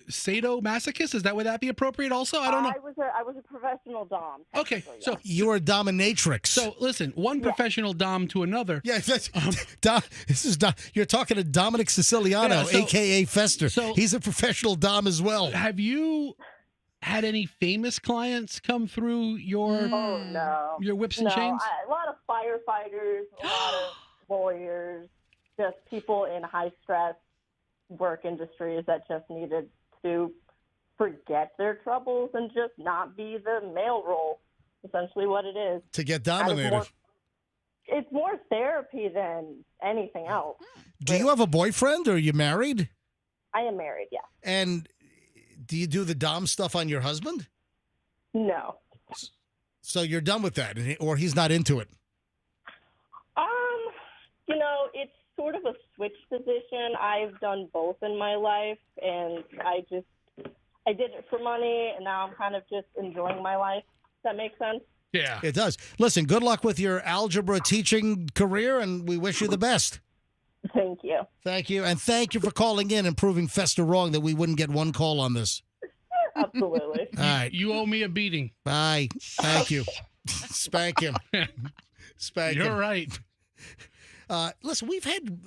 sadomasochist. Is that would that be appropriate? Also, I don't know. I was a professional dom. Okay, so you're a dominatrix. So listen, one professional dom to another. Yeah, this is you're talking to Dominic Siciliano, aka Fester. So he's a professional dom as well. Have you had any famous clients come through your your whips and chains? A lot of firefighters, a lot of lawyers, just people in high stress work industries that just needed to forget their troubles and just not be the male role. Essentially, what it is to get dominated. It's more therapy than anything else. Do you have a boyfriend, or are you married? I am married, yeah. And do you do the dom stuff on your husband? No. So you're done with that, or he's not into it? It's sort of a switch position. I've done both in my life, and I did it for money, and now I'm kind of just enjoying my life. Does that make sense? Yeah. It does. Listen, good luck with your algebra teaching career, and we wish you the best. Thank you. Thank you. And thank you for calling in and proving Fester wrong that we wouldn't get one call on this. Absolutely. All right. You owe me a beating. Bye. Thank you. Spank him. Spank him. You're right. Listen, we've had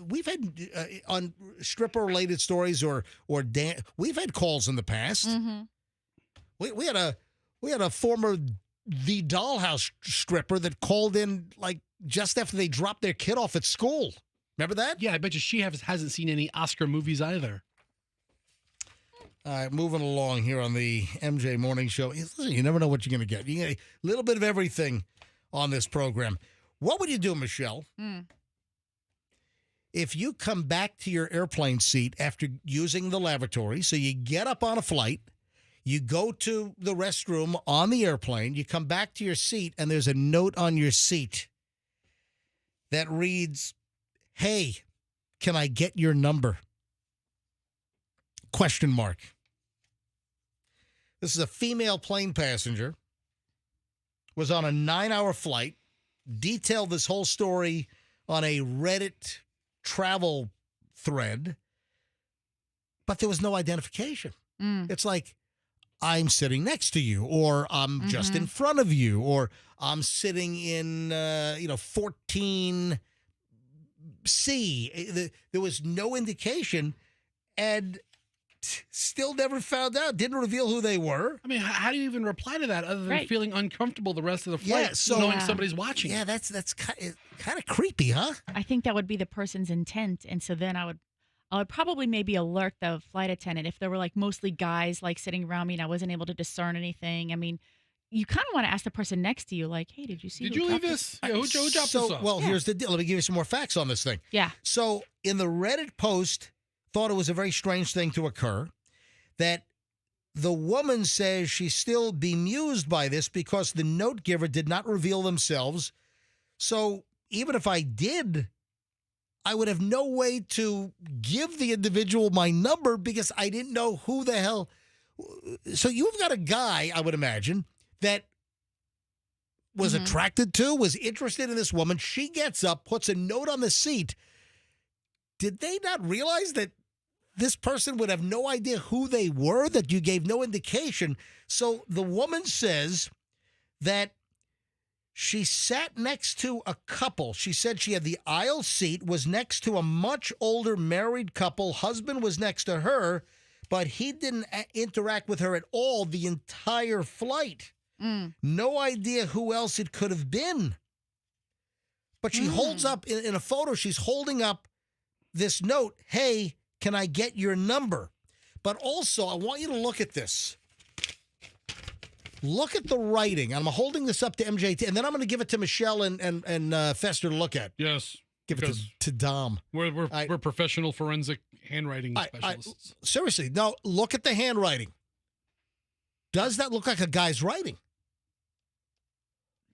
on stripper related stories or we've had calls in the past. Mm-hmm. We had a former The Dollhouse stripper that called in like just after they dropped their kid off at school. Remember that? Yeah, I bet you she hasn't seen any Oscar movies either. All right, moving along here on the MJ Morning Show. Listen, you never know what you're going to get. You get a little bit of everything on this program. What would you do, Michelle, if you come back to your airplane seat after using the lavatory? So you get up on a flight, you go to the restroom on the airplane, you come back to your seat, and there's a note on your seat that reads, "Hey, can I get your number?" ? This is a female plane passenger, was on a 9-hour flight, detailed this whole story on a Reddit travel thread, but there was no identification. It's like, I'm sitting next to you, or I'm just in front of you, or I'm sitting in, 14C. There was no indication, and still never found out. Didn't reveal who they were. I mean, how do you even reply to that other than feeling uncomfortable the rest of the flight, knowing somebody's watching? Yeah, that's kind of creepy, huh? I think that would be the person's intent, and so then I would probably maybe alert the flight attendant if there were like mostly guys like sitting around me and I wasn't able to discern anything. I mean, you kind of want to ask the person next to you, like, "Hey, did you see? Did you leave this? Yeah, who dropped this off?" Well, here's the deal. Let me give you some more facts on this thing. Yeah. So in the Reddit post, thought it was a very strange thing to occur, that the woman says she's still bemused by this because the note giver did not reveal themselves. So even if I did, I would have no way to give the individual my number because I didn't know who the hell. So you've got a guy, I would imagine, that was attracted to, was interested in this woman. She gets up, puts a note on the seat. Did they not realize that this person would have no idea who they were, that you gave no indication? So the woman says that She sat next to a couple. She said she had the aisle seat, was next to a much older married couple. Husband was next to her, but he didn't interact with her at all the entire flight. No idea who else it could have been. But she holds up, in a photo, she's holding up this note, hey, can I get your number? But also, I want you to look at this. Look at the writing. I'm holding this up to MJT, and then I'm going to give it to Michelle and Fester to look at. Yes. Give it to Dom. We're professional forensic handwriting specialists. Seriously, no, look at the handwriting. Does that look like a guy's writing?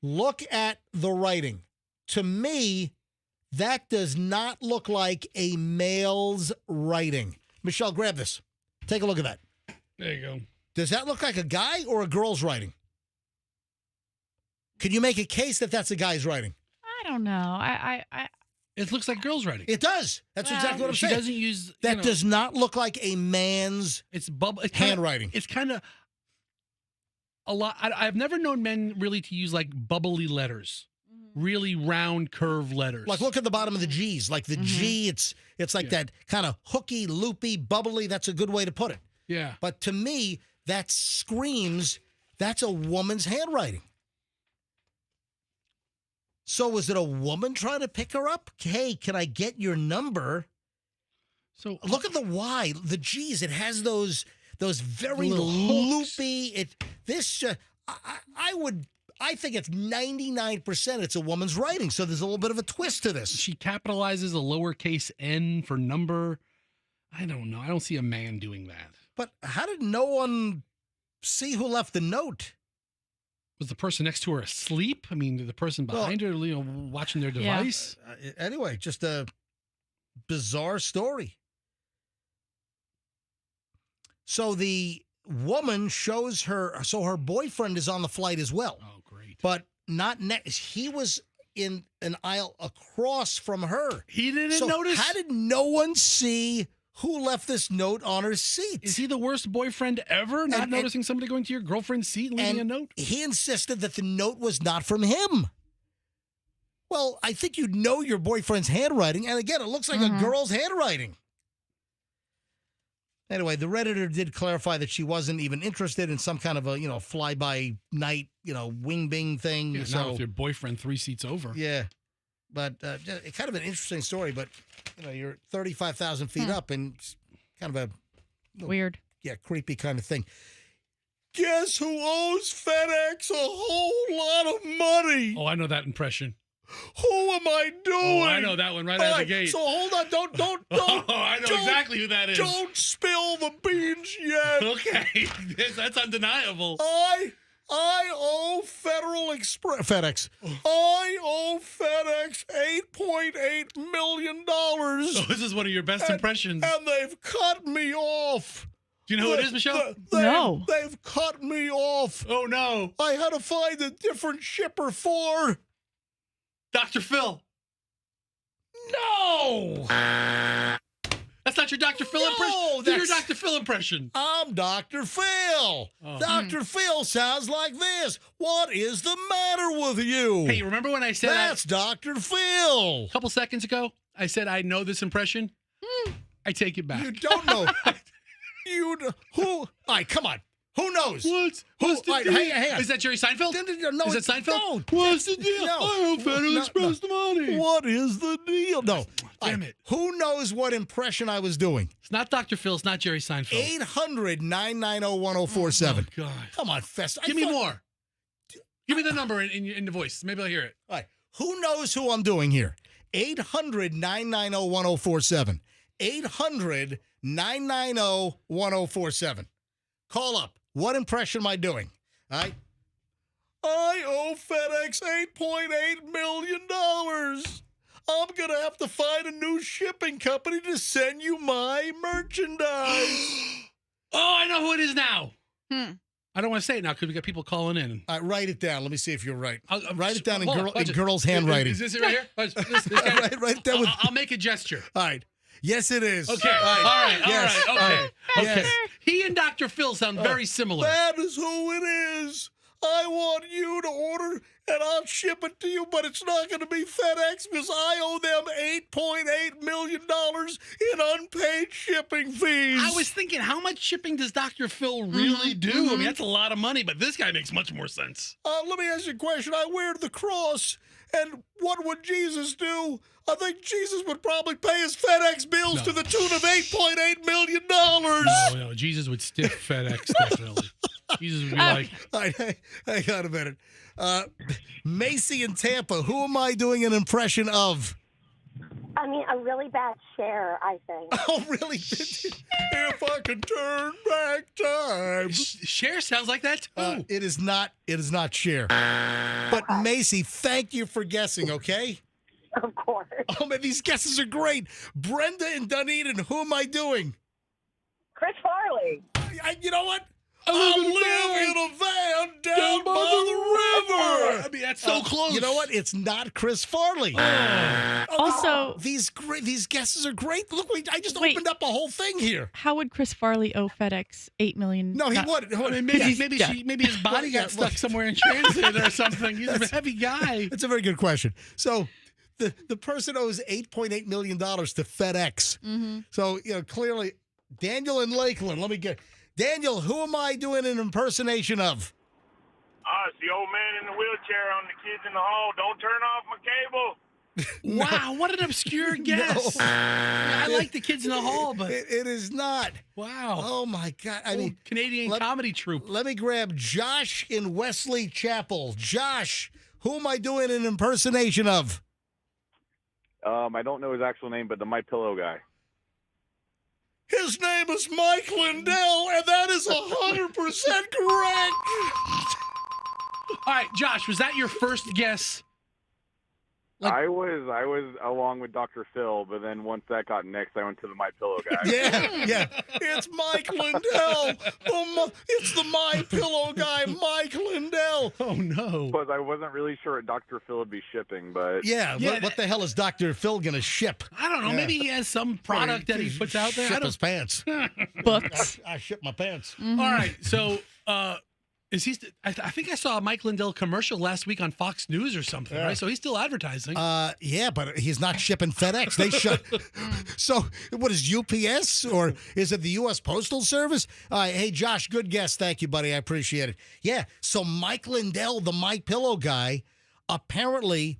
Look at the writing. To me, that does not look like a male's writing. Michelle, grab this. Take a look at that. There you go. Does that look like a guy or a girl's writing? Could you make a case that that's a guy's writing? I don't know. It looks like girls' writing. It does. That's exactly what I'm saying. She doesn't use... That does not look like a man's handwriting. It's kind of a lot. I've never known men really to use like bubbly letters. Really round, curved letters. Like, look at the bottom of the G's. Like the G, it's like that kind of hooky, loopy, bubbly. That's a good way to put it. Yeah. But to me, that screams that's a woman's handwriting. So was it a woman trying to pick her up? Hey, can I get your number? So look at the Y, the G's. It has those very little loopy. I think it's 99% it's a woman's writing, so there's a little bit of a twist to this. She capitalizes a lowercase n for number. I don't know. I don't see a man doing that. But how did no one see who left the note? Was the person next to her asleep? I mean, the person behind her, watching their device? Anyway, just a bizarre story. So the woman shows her, so her boyfriend is on the flight as well. Oh, great. But not next. He was in an aisle across from her. He didn't notice? How did no one see who left this note on her seat? Is he the worst boyfriend ever? Not noticing somebody going to your girlfriend's seat and leaving a note? He insisted that the note was not from him. Well, I think you know your boyfriend's handwriting. And again, it looks like a girl's handwriting. Anyway, the Redditor did clarify that she wasn't even interested in some kind of a, fly-by-night, wing-bing thing. Yeah, so, now with your boyfriend 3 seats over. Yeah. But kind of an interesting story, but, you're 35,000 feet up and it's kind of a... Weird. Yeah, creepy kind of thing. Guess who owes FedEx a whole lot of money? Oh, I know that impression. Who am I doing? Oh, I know that one right out of the gate. So hold on, don't. Oh, I know exactly who that is. Don't spill the beans yet. Okay, that's undeniable. I owe FedEx. I owe FedEx $8.8 million. So this is one of your best impressions. And they've cut me off. Do you know who it is, Michelle? No. They've cut me off. Oh, no. I had to find a different shipper for... Dr. Phil. No! That's not your Dr. Phil impression? Do your Dr. Phil impression. I'm Dr. Phil. Oh. Dr. Phil sounds like this. What is the matter with you? Hey, remember when I said that's Dr. Phil. A couple seconds ago, I said I know this impression? I take it back. You don't know. Who? All right, come on. Who knows? What's the deal? Hang on. Is that Jerry Seinfeld? No, is that Seinfeld? No. What's the deal? No. I owe Federal Express the money. What is the deal? No. Damn it. Who knows what impression I was doing? It's not Dr. Phil. It's not Jerry Seinfeld. 800-990-1047. Oh, God. Come on, Fest. Give me more. Give me the number in the voice. Maybe I'll hear it. All right. Who knows who I'm doing here? 800-990-1047. 800-990-1047. Call up. What impression am I doing? All right. I owe FedEx $8.8 million. I'm going to have to find a new shipping company to send you my merchandise. Oh, I know who it is now. I don't want to say it now because we got people calling in. All right, write it down. Let me see if you're right. Write it down in Watch girl's handwriting. Is this it right here? This guy, write it down. I'll make a gesture. All right. Yes, it is. Okay. All right. Yes. Okay. Yes. He and Dr. Phil sound very similar. That is who it is. I want you to order and I'll ship it to you, but it's not going to be FedEx because I owe them $8.8 million in unpaid shipping fees. I was thinking, how much shipping does Dr. Phil really do? I mean, that's a lot of money, but this guy makes much more sense. Let me ask you a question. I wear the cross, and what would Jesus do? I think Jesus would probably pay his FedEx bills to the tune of $8.8 million. No, Jesus would stiff FedEx, definitely. Jesus would be like... Hang on a minute. Macy in Tampa, who am I doing an impression of? I mean, a really bad Cher, I think. Oh, really? If I could turn back time. Cher sounds like that, too. It is not Cher. But Macy, thank you for guessing, okay? Of course. Oh, man, these guesses are great. Brenda in Dunedin, who am I doing? Chris Farley. You know what? I live in a van down by the river. I mean, that's so close. You know what? It's not Chris Farley. Also, these guesses are great. Look, I just opened up a whole thing here. How would Chris Farley owe FedEx $8 million? No, he wouldn't. I mean, maybe his body got stuck somewhere in transit or something. He's a heavy guy. That's a very good question. So the person owes $8.8 million to FedEx. Mm-hmm. So, clearly, Daniel in Lakeland. Let me get... Daniel, who am I doing an impersonation of? It's the old man in the wheelchair on the kids in the hall. Don't turn off my cable. Wow, what an obscure guess. No. I like the kids in the hall, but... It is not. Wow. Oh, my God. I mean, Canadian comedy troupe. Let me grab Josh in Wesley Chapel. Josh, who am I doing an impersonation of? I don't know his actual name, but the My Pillow guy. His name is Mike Lindell, and that is 100% correct. All right, Josh, was that your first guess? I was along with Dr. Phil, but then once that got next, I went to the My Pillow guy. Yeah. It's Mike Lindell. It's the My Pillow guy, Mike Lindell. Oh, no. Because I wasn't really sure what Dr. Phil would be shipping, but... Yeah, what the hell is Dr. Phil going to ship? I don't know. Maybe he has some product that he puts out there. Ship his pants. Books. I ship my pants. Mm-hmm. All right, so... Is he? I think I saw a Mike Lindell commercial last week on Fox News or something, right? So he's still advertising. Yeah, but he's not shipping FedEx. They shut. So what is UPS or is it the U.S. Postal Service? Hey, Josh, good guess. Thank you, buddy. I appreciate it. Yeah. So Mike Lindell, the My Pillow guy, apparently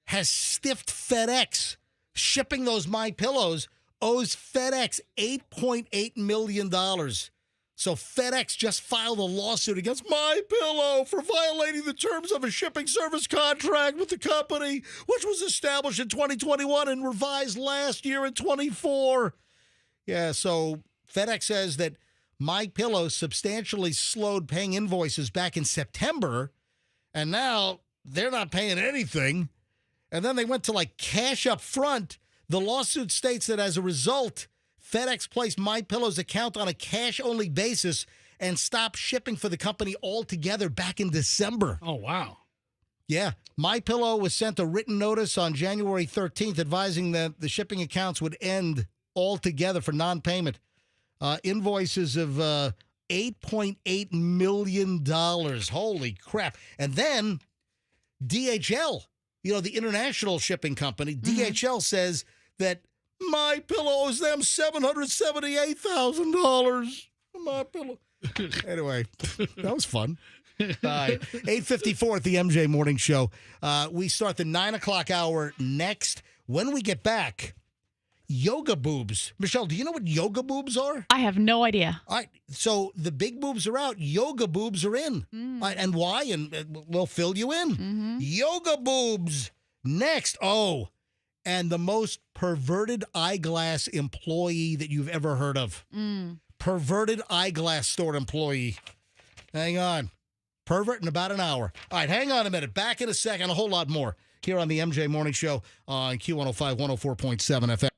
has stiffed FedEx. Shipping those My Pillows owes FedEx $8.8 million. So FedEx just filed a lawsuit against My Pillow for violating the terms of a shipping service contract with the company, which was established in 2021 and revised last year in 24. Yeah, so FedEx says that My Pillow substantially slowed paying invoices back in September, and now they're not paying anything. And then they went to cash up front. The lawsuit states that as a result, FedEx placed My Pillow's account on a cash-only basis and stopped shipping for the company altogether back in December. Oh, wow. Yeah. My Pillow was sent a written notice on January 13th advising that the shipping accounts would end altogether for non-payment. Invoices of $8.8 million. Holy crap. And then DHL, the international shipping company, DHL says that My Pillow owes them $778,000. My Pillow. Anyway, that was fun. 8:54 at the MJ Morning Show. We start the 9 o'clock hour next. When we get back, yoga boobs. Michelle, do you know what yoga boobs are? I have no idea. All right. So the big boobs are out. Yoga boobs are in. And why? And we'll fill you in. Yoga boobs. Next. Oh. And the most perverted eyeglass employee that you've ever heard of. Perverted eyeglass store employee. Hang on. Pervert in about an hour. All right, hang on a minute. Back in a second. A whole lot more here on the MJ Morning Show on Q105, 104.7 FM.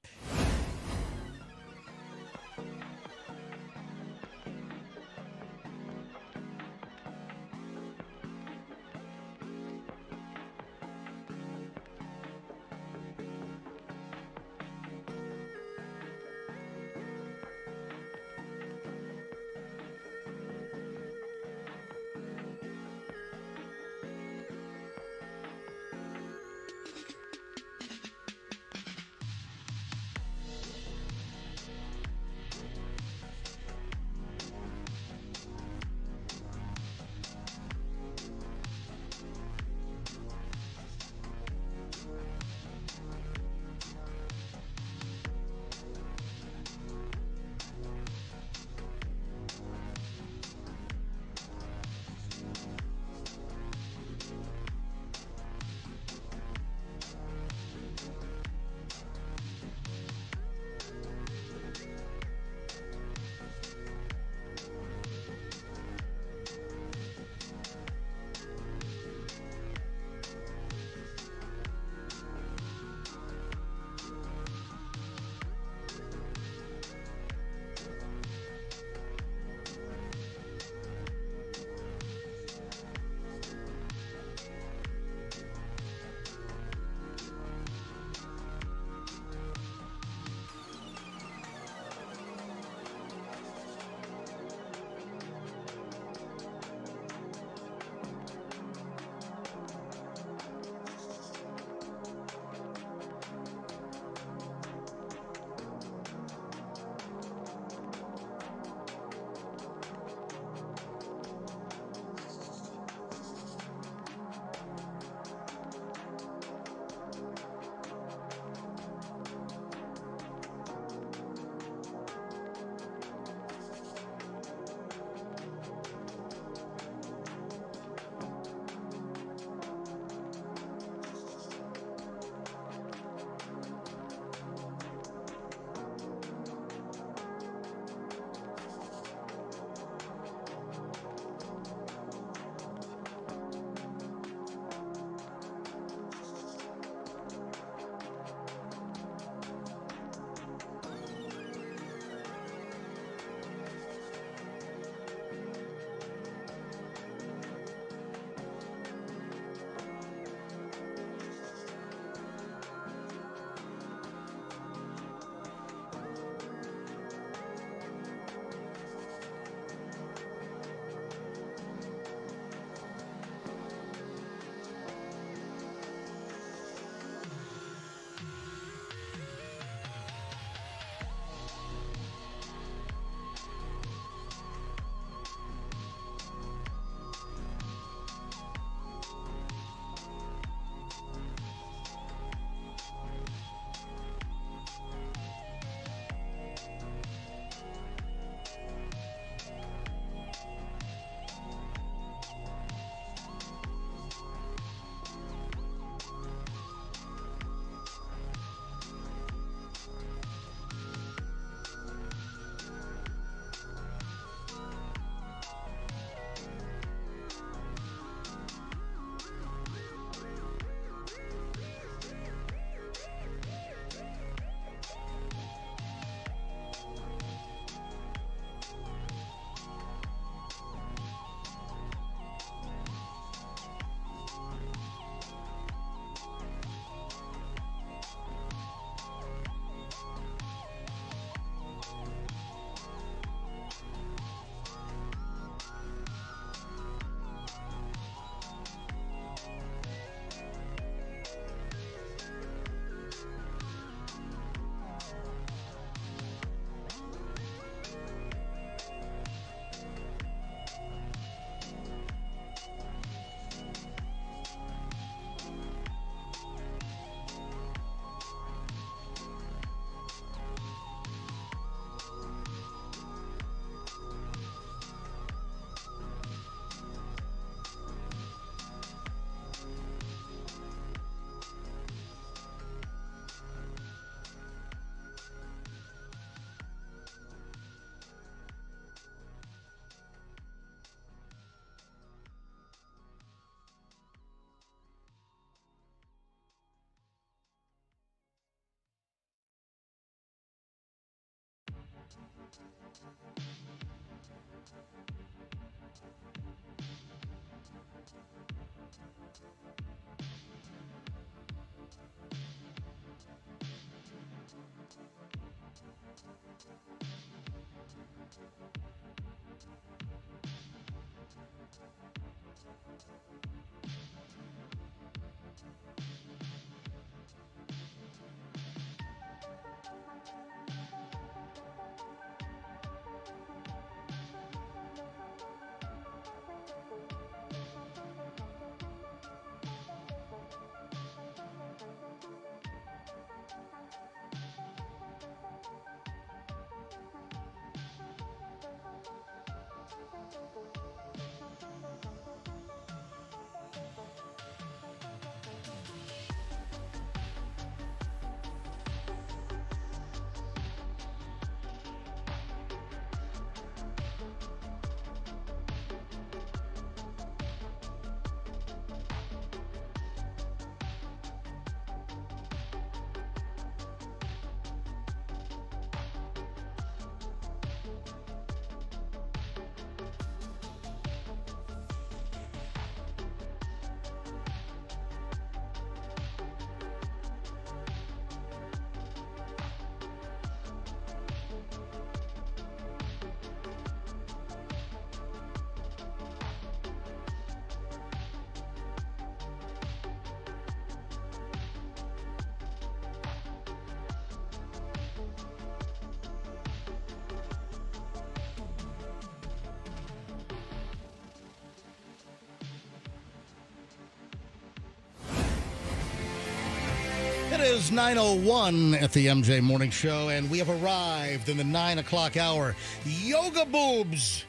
It is 9:01 at the MJ Morning Show, and we have arrived in the 9 o'clock hour. Yoga boobs.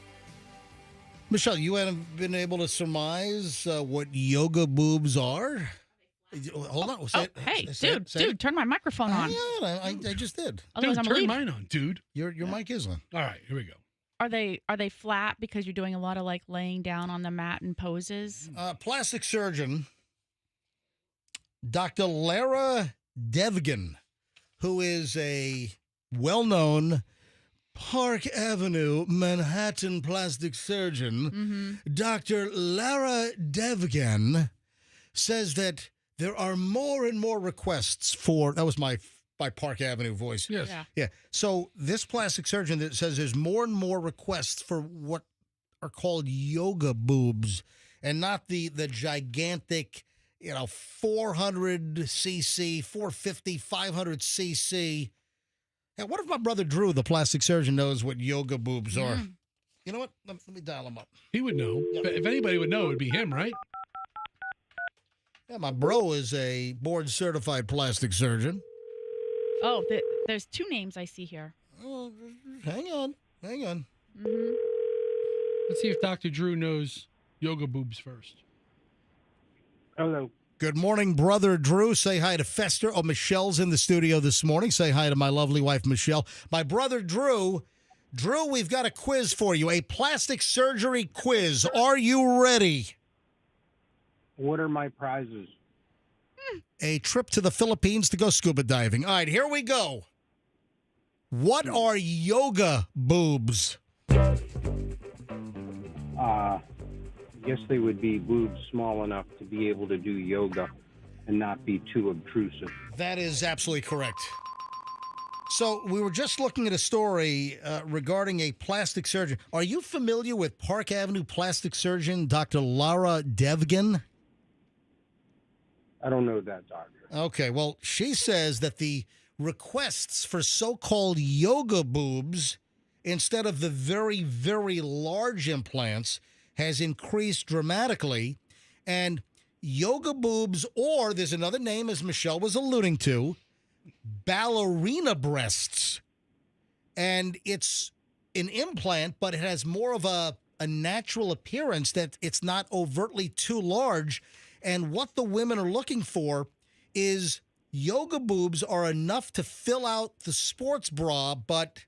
Michelle, you haven't been able to surmise what yoga boobs are? Hold on. Dude, turn my microphone on. Yeah, I just did. Otherwise, I'm turn leaving. mine on, dude. Your mic is on. All right, here we go. Are they flat because you're doing a lot of like laying down on the mat and poses? Plastic surgeon Dr. Lara Devgan, who is a well-known Park Avenue, Manhattan plastic surgeon, Dr. Lara Devgan, says that there are more and more requests for, that was my Park Avenue voice. Yes. Yeah. So this plastic surgeon that says there's more and more requests for what are called yoga boobs, and not the gigantic, 400 cc, 450, 500 cc. Hey, what if my brother Drew, the plastic surgeon, knows what yoga boobs are? You know what? Let me dial him up. He would know. Yep. If anybody would know, it would be him, right? Yeah, my bro is a board-certified plastic surgeon. Oh, there's two names I see here. Oh, hang on. Let's see if Dr. Drew knows yoga boobs first. Hello. Good morning, brother Drew. Say hi to Fester. Oh, Michelle's in the studio this morning. Say hi to my lovely wife, Michelle. My brother Drew. Drew, we've got a quiz for you, a plastic surgery quiz. Are you ready? What are my prizes? A trip to the Philippines to go scuba diving. All right, here we go. What are yoga boobs? I guess they would be boobs small enough to be able to do yoga and not be too obtrusive. That is absolutely correct. So we were just looking at a story regarding a plastic surgeon. Are you familiar with Park Avenue plastic surgeon Dr. Lara Devgan? I don't know that, doctor. Okay, well, she says that the requests for so-called yoga boobs, instead of the very, very large implants, has increased dramatically. And yoga boobs, or there's another name, as Michelle was alluding to, ballerina breasts. And it's an implant, but it has more of a natural appearance, that it's not overtly too large. And what the women are looking for is yoga boobs are enough to fill out the sports bra, but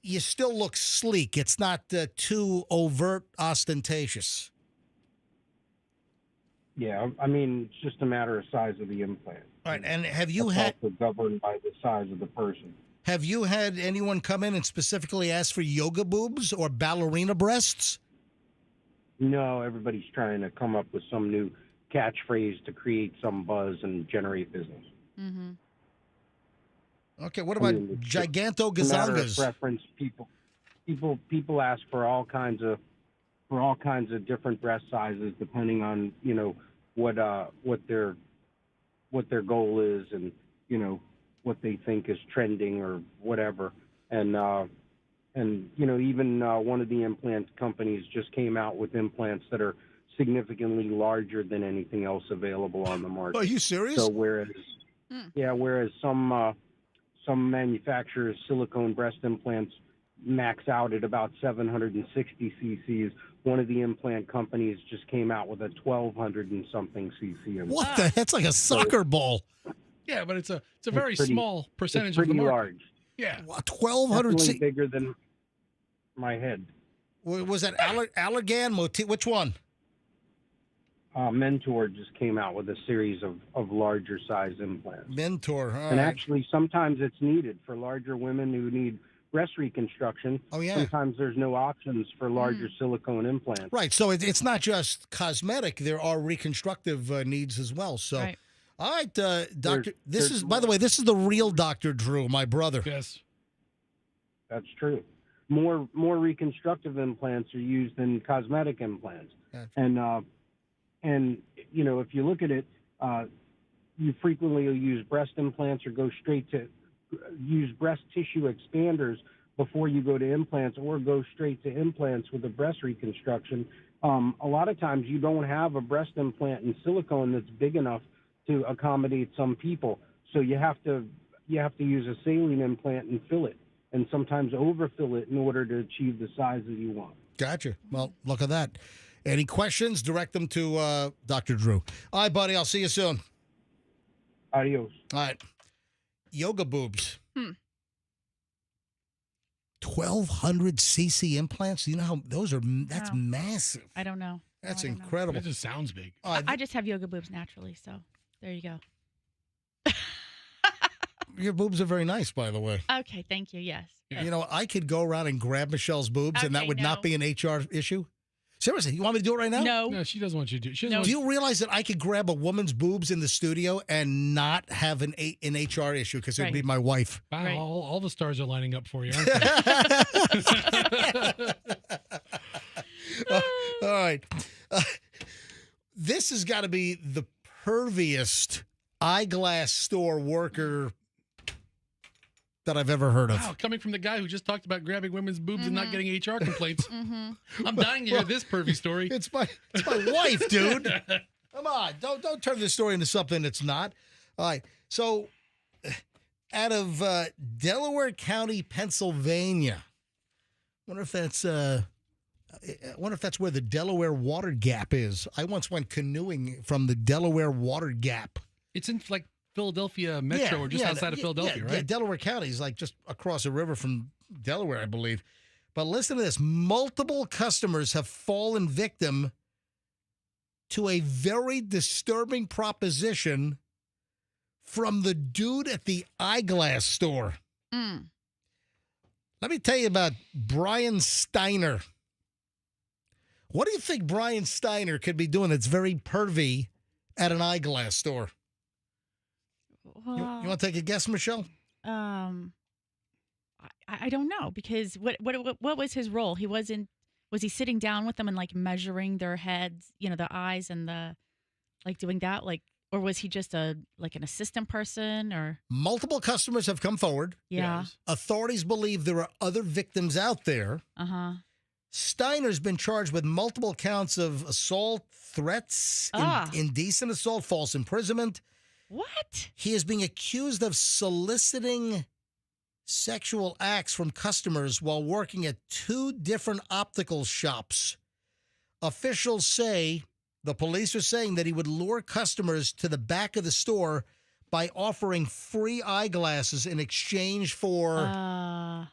you still look sleek. It's not too overt, ostentatious. Yeah, I mean, it's just a matter of size of the implant. All right, and have you It's had also governed by the size of the person. have you had anyone come in and specifically ask for yoga boobs or ballerina breasts? No, everybody's trying to come up with some new catchphrase to create some buzz and generate business. Mm-hmm. Okay, what about gigantogazongas? Preference. People ask for all kinds of different breast sizes depending on what their goal is and what they think is trending or whatever. And even one of the implant companies just came out with implants that are significantly larger than anything else available on the market. Are you serious? So whereas some manufacturers' silicone breast implants max out at about 760 cc's, one of the implant companies just came out with a 1,200 and something cc. What the? That's like a soccer ball. Yeah, but it's a very small percentage of the market. Large. Yeah, 1,200 bigger than my head. Was that Allergan? Which one? Mentor just came out with a series of larger size implants. Mentor, and actually sometimes it's needed for larger women who need breast reconstruction. Oh, yeah. Sometimes there's no options for larger silicone implants. Right, so it's not just cosmetic. There are reconstructive needs as well. So, right. All right, Doctor. By the way, this is the real Dr. Drew, my brother. Yes, that's true. More reconstructive implants are used than cosmetic implants, and if you look at it, you frequently will use breast implants or go straight to use breast tissue expanders before you go to implants, or go straight to implants with a breast reconstruction. A lot of times you don't have a breast implant in silicone that's big enough to accommodate some people, so you have to use a saline implant and fill it, and sometimes overfill it in order to achieve the size that you want. Gotcha. Well, look at that. Any questions, direct them to Dr. Drew. All right, buddy, I'll see you soon. Adios. All right. Yoga boobs. 1,200 cc implants. You know how those are? That's massive. I don't know. That's I don't incredible. That just sounds big. I just have yoga boobs naturally, so there you go. Your boobs are very nice, by the way. Okay, thank you. Yes. You know, I could go around and grab Michelle's boobs, and that would not be an HR issue. Seriously, you want me to do it right now? No, she doesn't want you to do it. Do you realize that I could grab a woman's boobs in the studio and not have an HR issue because it would be my wife? Wow, Right. all the stars are lining up for you, aren't they? All right. This has got to be the perviest eyeglass store worker that I've ever heard of. Wow, coming from the guy who just talked about grabbing women's boobs and not getting HR complaints. I'm dying to hear this pervy story. It's my wife, dude. Come on, don't turn this story into something it's not. All right, so out of Delaware County, Pennsylvania. Wonder if that's where the Delaware Water Gap is. I once went canoeing from the Delaware Water Gap. It's in like Philadelphia Metro or just outside of Philadelphia, right? Yeah, Delaware County is like just across the river from Delaware, I believe. But listen to this. Multiple customers have fallen victim to a very disturbing proposition from the dude at the eyeglass store. Let me tell you about Brian Steiner. What do you think Brian Steiner could be doing that's very pervy at an eyeglass store? Well, you want to take a guess, Michelle? I don't know, because what was his role? Was he sitting down with them and like measuring their heads, the eyes and the like doing that, like, or was he just an assistant person? Or multiple customers have come forward. Yeah. Yes. Authorities believe there are other victims out there. Steiner's been charged with multiple counts of assault, threats, indecent assault, false imprisonment. What? He is being accused of soliciting sexual acts from customers while working at 2 different optical shops. Officials say, the police are saying that he would lure customers to the back of the store by offering free eyeglasses in exchange for...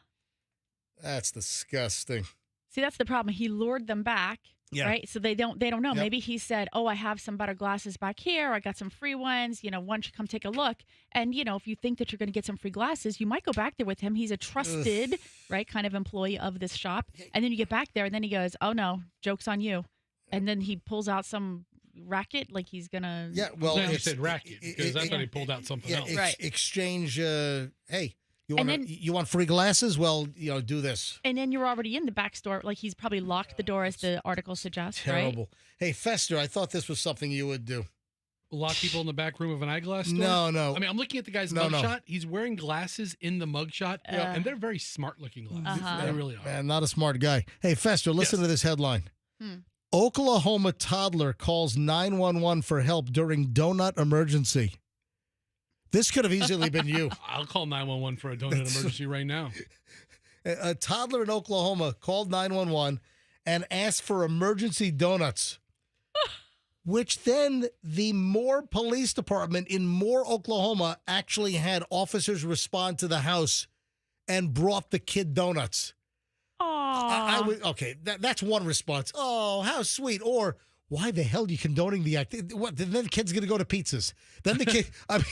That's disgusting. See, that's the problem. He lured them back. Yeah. Right. So they don't know. Yep. Maybe he said, "Oh, I have some better glasses back here. I got some free ones. Why don't you come take a look?" And if you think that you're going to get some free glasses, you might go back there with him. He's a trusted, right, kind of employee of this shop. And then you get back there, and then he goes, "Oh no, joke's on you." And then he pulls out some racket, like he's gonna. Yeah, well, you said racket because I thought he pulled out something else. Right. Exchange. Hey, you want free glasses? Well, do this. And then you're already in the back store. Like he's probably locked the door, as the article suggests. Terrible. Right? Hey, Fester, I thought this was something you would do. Lock people in the back room of an eyeglass store? No. I mean, I'm looking at the guy's mugshot. He's wearing glasses in the mugshot, and they're very smart-looking glasses. They really are. Man, not a smart guy. Hey, Fester, listen to this headline. Oklahoma toddler calls 911 for help during donut emergency. This could have easily been you. I'll call 911 for a donut emergency right now. A toddler in Oklahoma called 911 and asked for emergency donuts, which then the Moore Police Department in Moore, Oklahoma, actually had officers respond to the house and brought the kid donuts. Okay, that's one response. Oh, how sweet. Or why the hell are you condoning the act? What? Then the kid's going to go to pizzas. Then the kid. I mean,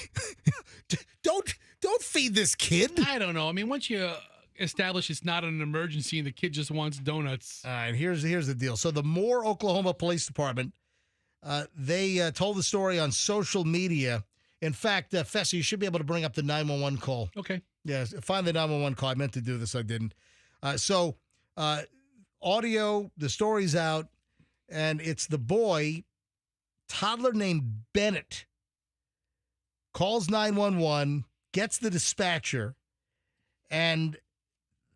don't feed this kid. I don't know. I mean, once you establish it's not an emergency and the kid just wants donuts. All right, here's the deal. So the Moore, Oklahoma Police Department, they told the story on social media. In fact, Fessy, you should be able to bring up the 911 call. Okay. Yeah, find the 911 call. I meant to do this. I didn't. Audio, the story's out, and it's the boy, toddler named Bennett, calls 911, gets the dispatcher, and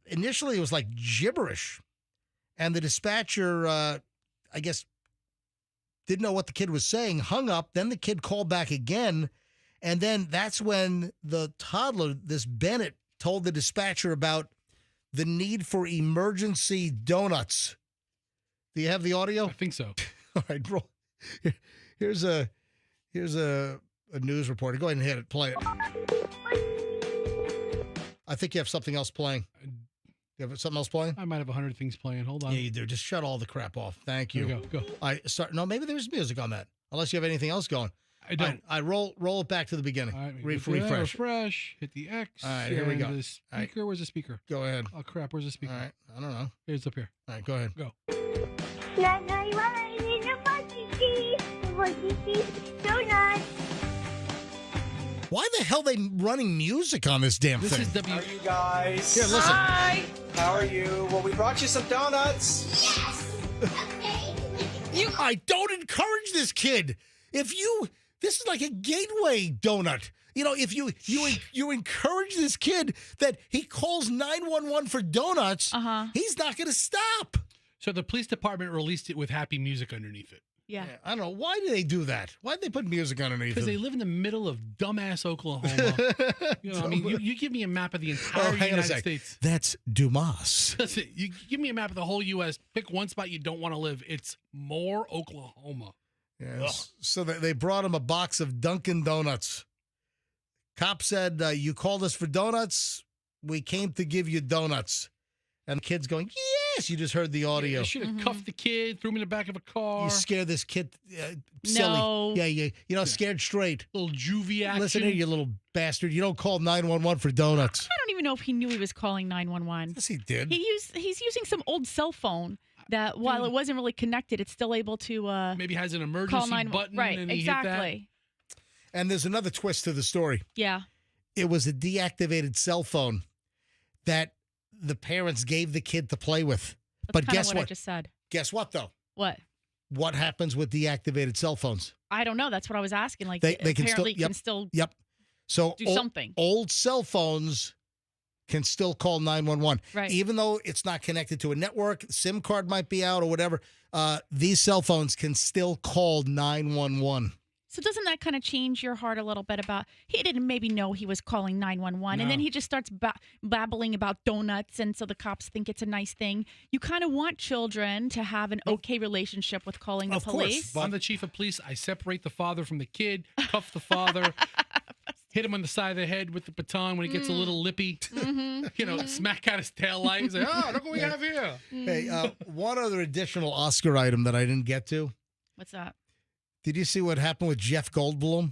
initially it was like gibberish. And the dispatcher, I guess, didn't know what the kid was saying, hung up. Then the kid called back again. And then that's when the toddler, this Bennett, told the dispatcher about the need for emergency donuts. Do you have the audio? I think so. All right, bro. Here's a news reporter. Go ahead and hit it. Play it. I think you have something else playing. You have something else playing? I might have 100 things playing. Hold on. Yeah, you do. Just shut all the crap off. Thank you. Here we go. No, maybe there's music on that. Unless you have anything else going. I don't. I roll it back to the beginning. All right, Refresh. Refresh. Hit the X. All right, here we go. The speaker. Where's the speaker? Go ahead. Oh crap! Where's the speaker? All right. I don't know. It's up here. All right. Go ahead. Go. Donuts. Why the hell are they running music on this damn thing? This is How are you guys? Here, listen. Hi. How are you? Well, we brought you some donuts. Yes. I don't encourage this kid. This is like a gateway donut. If you encourage this kid that he calls 911 for donuts, he's not going to stop. So the police department released it with happy music underneath it. Yeah. I don't know. Why do they do that? Why did they put music underneath it? Because they live in the middle of dumbass Oklahoma. You give me a map of the entire United States. That's Dumas. That's it. You give me a map of the whole U.S. Pick one spot you don't want to live. It's Moore, Oklahoma. Yes. So they brought him a box of Dunkin' Donuts. Cop said, you called us for donuts. We came to give you donuts. And the kid's going, yes. You just heard the audio. You should have cuffed the kid, threw him in the back of a car. You scare this kid silly. No. Yeah, scared straight. Little juvie action. Listen here, you little bastard. You don't call 911 for donuts. I don't even know if he knew he was calling 911. Yes, he did. He's using some old cell phone that, while it wasn't really connected, it's still able to maybe has an emergency button. Right, and he exactly. hit that. And there's another twist to the story. Yeah. It was a deactivated cell phone that the parents gave the kid to play with. That's but guess what what? I just said. Guess what, though? What? What happens with deactivated cell phones? I don't know. That's what I was asking. Like, They apparently can still Yep. So do something. Old cell phones can still call 911. Right. Even though it's not connected to a network, SIM card might be out or whatever, these cell phones can still call 911. So doesn't that kind of change your heart a little bit about, he didn't maybe know he was calling 911, and then he just starts babbling about donuts, and so the cops think it's a nice thing. You kind of want children to have an okay relationship with calling the police. I'm the chief of police. I separate the father from the kid, cuff the father, hit him on the side of the head with the baton when he gets a little lippy, smack out his tail light. He's like, oh, look what we have here. Hey, one other additional Oscar item that I didn't get to. What's that? Did you see what happened with Jeff Goldblum?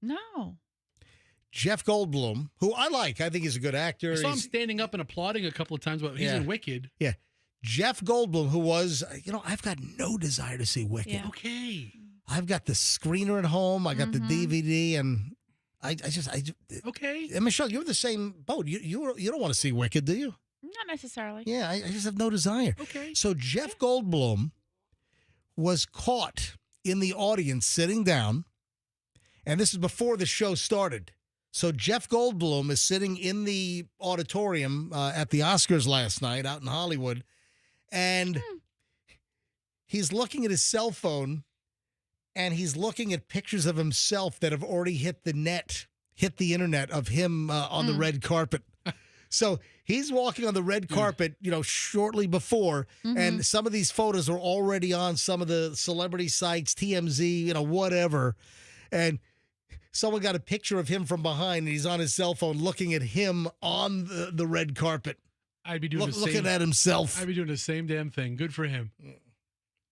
No. Jeff Goldblum, who I like. I think he's a good actor. I saw him standing up and applauding a couple of times, but he's in Wicked. Yeah. Jeff Goldblum, who was, I've got no desire to see Wicked. Yeah. Okay. I've got the screener at home. I got the DVD, and I Okay. And Michelle, you're the same boat. You don't want to see Wicked, do you? Not necessarily. Yeah, I just have no desire. Okay. So Jeff Goldblum was caught in the audience sitting down, and this is before the show started. So Jeff Goldblum is sitting in the auditorium at the Oscars last night out in Hollywood, and he's looking at his cell phone, and he's looking at pictures of himself that have already hit the internet of him on the red carpet. So he's walking on the red carpet, shortly before, and some of these photos are already on some of the celebrity sites, TMZ, whatever. And someone got a picture of him from behind, and he's on his cell phone looking at him on the red carpet. I'd be doing looking at himself. I'd be doing the same damn thing. Good for him.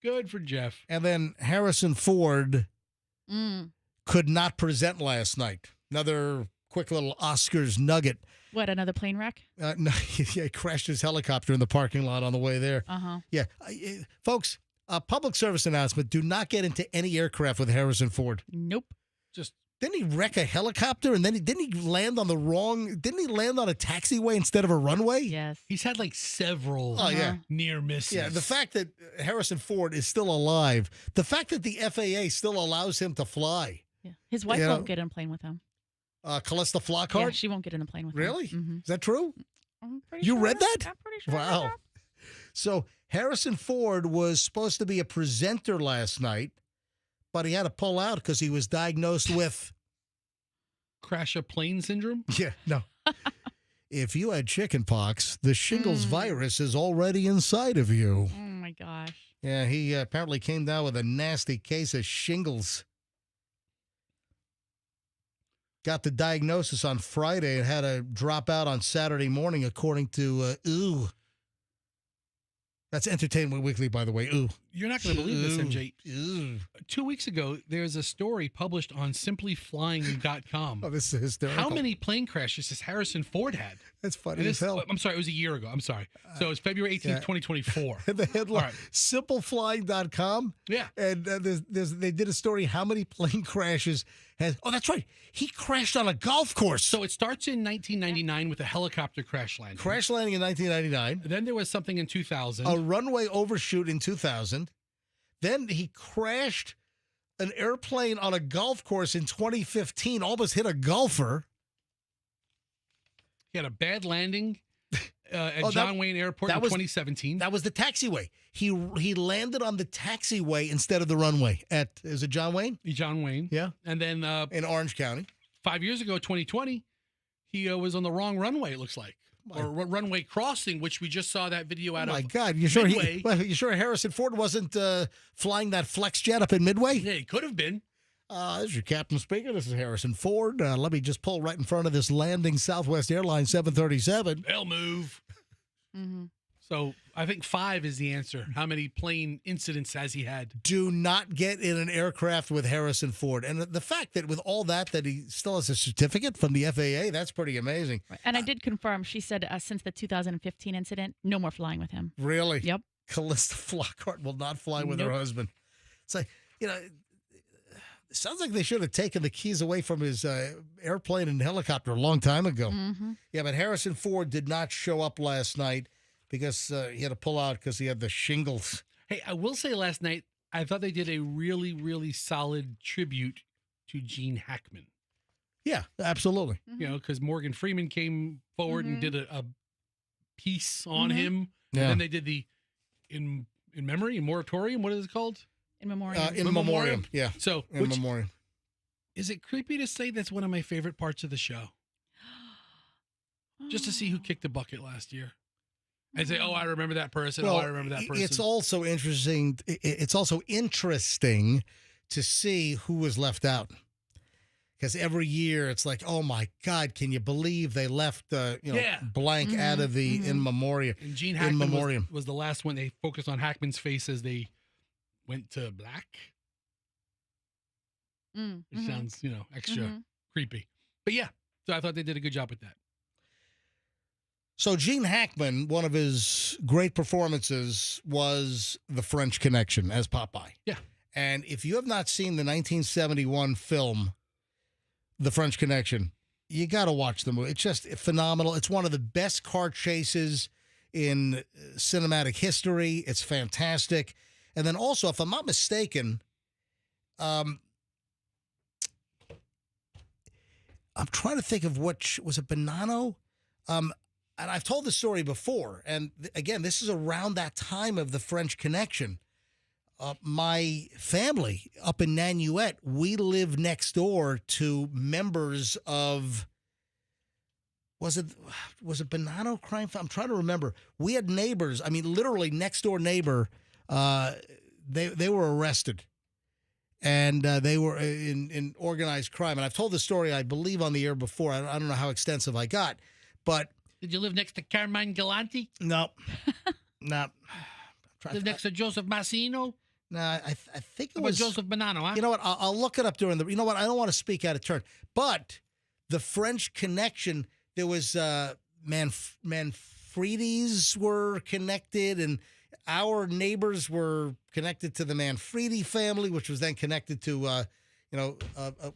Good for Jeff. And then Harrison Ford could not present last night. Another quick little Oscars nugget. What, another plane wreck? No, he crashed his helicopter in the parking lot on the way there. Uh-huh. Yeah. Folks, public service announcement, do not get into any aircraft with Harrison Ford. Nope. Didn't he wreck a helicopter, and then didn't he land on a taxiway instead of a runway? Yes. He's had like several near misses. Yeah, the fact that Harrison Ford is still alive, the fact that the FAA still allows him to fly. Yeah. His wife won't get in a plane with him. Callista Flockhart? Yeah, she won't get in a plane with him. Really? Mm-hmm. Is that true? I'm pretty You sure. read that? I'm pretty sure. Wow. So Harrison Ford was supposed to be a presenter last night, but he had to pull out because he was diagnosed with crash a plane syndrome? Yeah, no. If you had chicken pox, the shingles virus is already inside of you. Oh, my gosh. Yeah, he apparently came down with a nasty case of shingles. Got the diagnosis on Friday and had to drop out on Saturday morning, according to Ooh. That's Entertainment Weekly, by the way. Ooh. You're not going to believe this, MJ. Ooh. 2 weeks ago, there's a story published on simplyflying.com. Oh, this is hysterical. How many plane crashes has Harrison Ford had? That's funny as hell. I'm sorry, it was a year ago. I'm sorry. So it was February 18th, 2024. The headline, simpleflying.com. Yeah. And they did a story, how many plane crashes has... Oh, that's right. He crashed on a golf course. So it starts in 1999 with a helicopter crash landing. Crash landing in 1999. Then there was something in 2000. A runway overshoot in 2000. Then he crashed an airplane on a golf course in 2015, almost hit a golfer. He had a bad landing at John Wayne Airport in 2017. That was the taxiway. He landed on the taxiway instead of the runway is it John Wayne? John Wayne. Yeah. And then in Orange County. 5 years ago, 2020, he was on the wrong runway, it looks like. Or runway crossing, which we just saw that video out of. Oh, my God. You sure, Midway. you sure Harrison Ford wasn't flying that flex jet up in Midway? Yeah, he could have been. This is your captain speaking. This is Harrison Ford. Let me just pull right in front of this landing Southwest Airlines 737. They'll move. So I think 5 is the answer. How many plane incidents has he had? Do not get in an aircraft with Harrison Ford. And the fact that with all that he still has a certificate from the FAA, that's pretty amazing. Right. And I did confirm, she said since the 2015 incident, no more flying with him. Really? Yep. Callista Flockhart will not fly with her husband. It's like, it sounds like they should have taken the keys away from his airplane and helicopter a long time ago. Yeah, but Harrison Ford did not show up last night because he had to pull out because he had the shingles. Hey, I will say last night, I thought they did a really, really solid tribute to Gene Hackman. Yeah, absolutely. Because Morgan Freeman came forward and did a piece on him. Yeah. And then they did the in moratorium. What is it called? In memoriam. In memoriam. Yeah. So in memoriam. Is it creepy to say that's one of my favorite parts of the show? Just to see who kicked the bucket last year. And say, I remember that person. Well, I remember that person. It's also interesting. It's also interesting to see who was left out. Because every year it's like, oh my God, can you believe they left blank out of the in memoriam? And Gene Hackman was the last one. They focused on Hackman's face as they went to black. Which sounds, extra creepy. But yeah, so I thought they did a good job with that. So Gene Hackman, one of his great performances was The French Connection as Popeye. Yeah. And if you have not seen the 1971 film, The French Connection, you got to watch the movie. It's just phenomenal. It's one of the best car chases in cinematic history. It's fantastic. And then also, if I'm not mistaken, I'm trying to think of which, was it Bonanno? And I've told this story before. And again, this is around that time of the French Connection. My family up in Nanuet, we lived next door to members of, was it Bonanno Crime? I'm trying to remember. We had neighbors. I mean, literally next door neighbor. They were arrested. And they were in organized crime. And I've told this story, I believe, on the air before. I don't know how extensive I got. But did you live next to Carmine Galante? No. No. Live next to Joseph Massino? No, I think it was Joseph Bonanno, huh? You know what? I'll look it up during the. You know what? I don't want to speak out of turn. But the French Connection, there was Manfredis were connected, and our neighbors were connected to the Manfredi family, which was then connected to one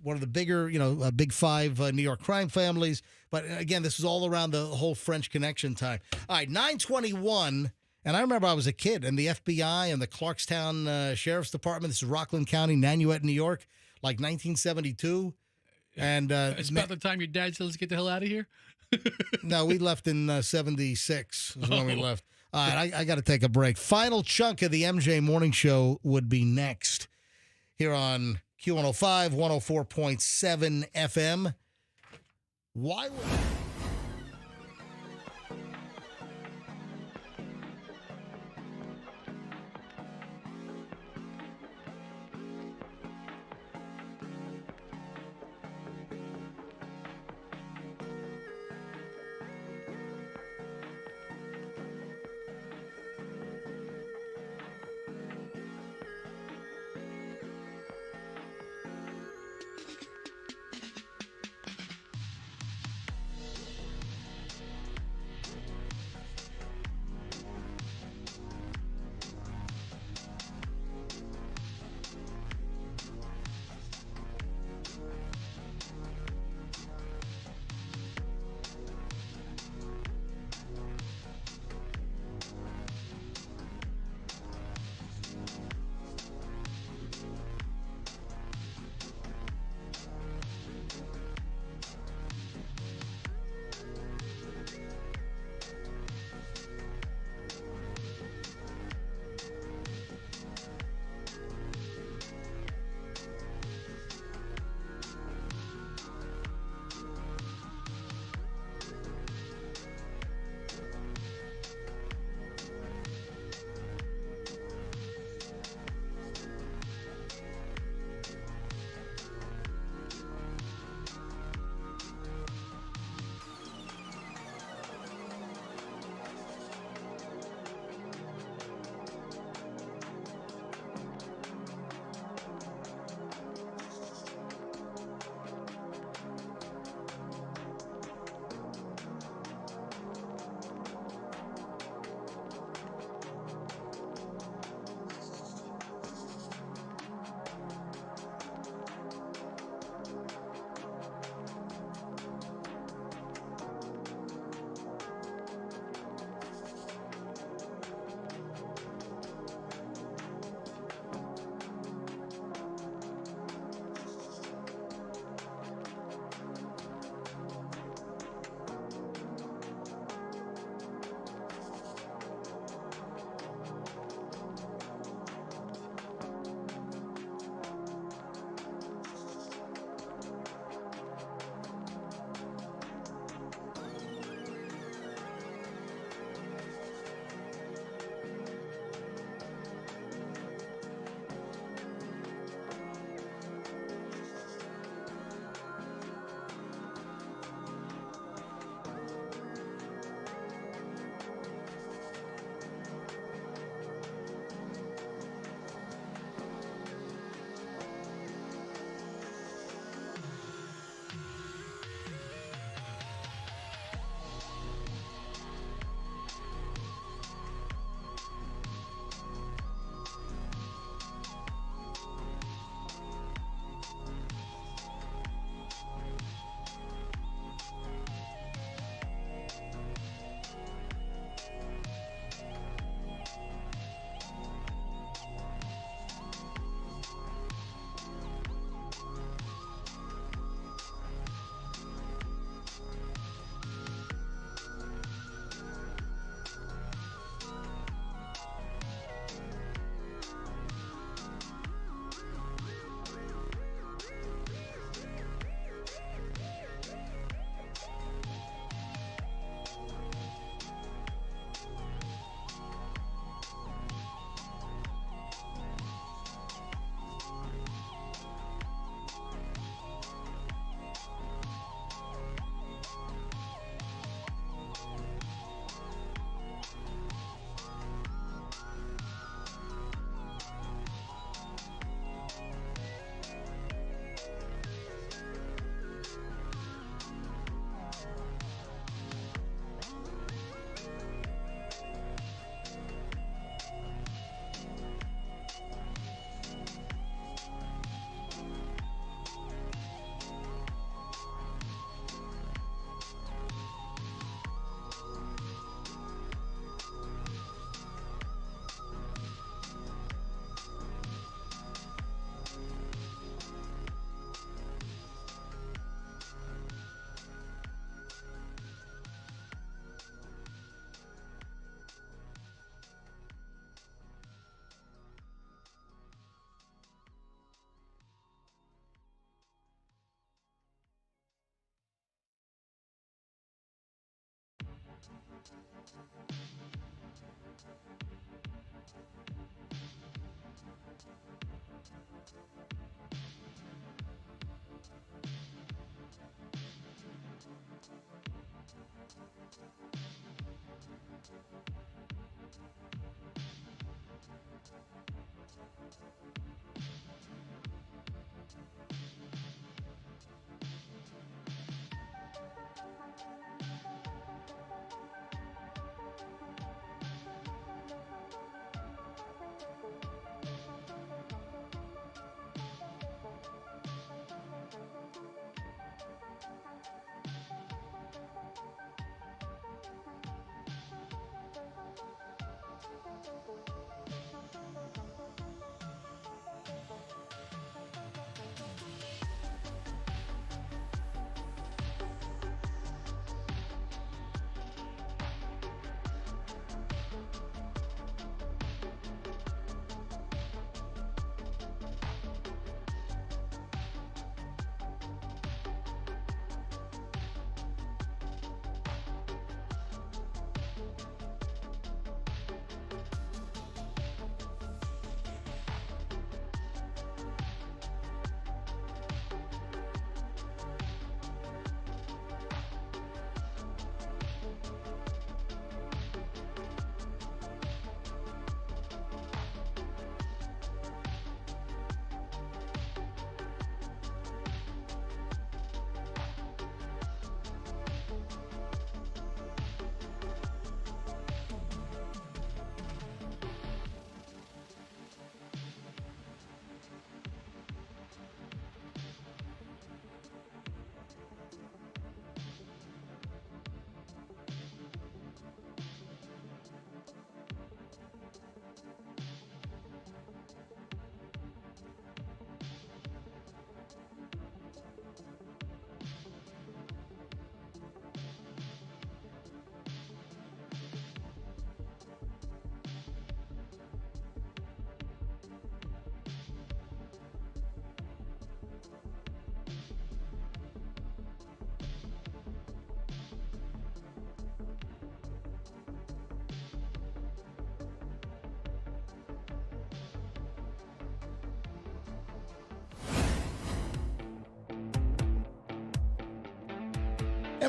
of the bigger, big five New York crime families. But again, this was all around the whole French Connection time. All right, 921. And I remember I was a kid, and the FBI and the Clarkstown Sheriff's Department, this is Rockland County, Nanuet, New York, like 1972. And it's about the time your dad said, let's get the hell out of here? No, we left in 76 is when we left. All right, I got to take a break. Final chunk of the MJ Morning Show would be next here on Q105, 104.7 FM. Why would...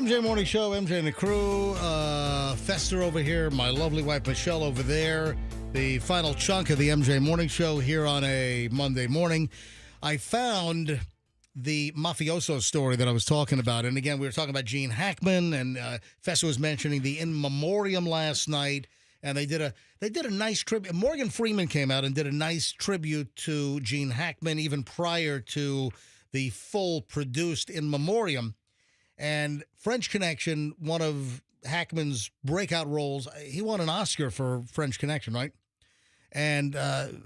MJ Morning Show, MJ and the crew. Fester over here, my lovely wife Michelle over there. The final chunk of the MJ Morning Show here on a Monday morning. I found the mafioso story that I was talking about. And again, we were talking about Gene Hackman, and Fester was mentioning the In Memoriam last night. And they did a nice tribute. Morgan Freeman came out and did a nice tribute to Gene Hackman even prior to the full produced In Memoriam. And French Connection, one of Hackman's breakout roles, he won an Oscar for French Connection, right? And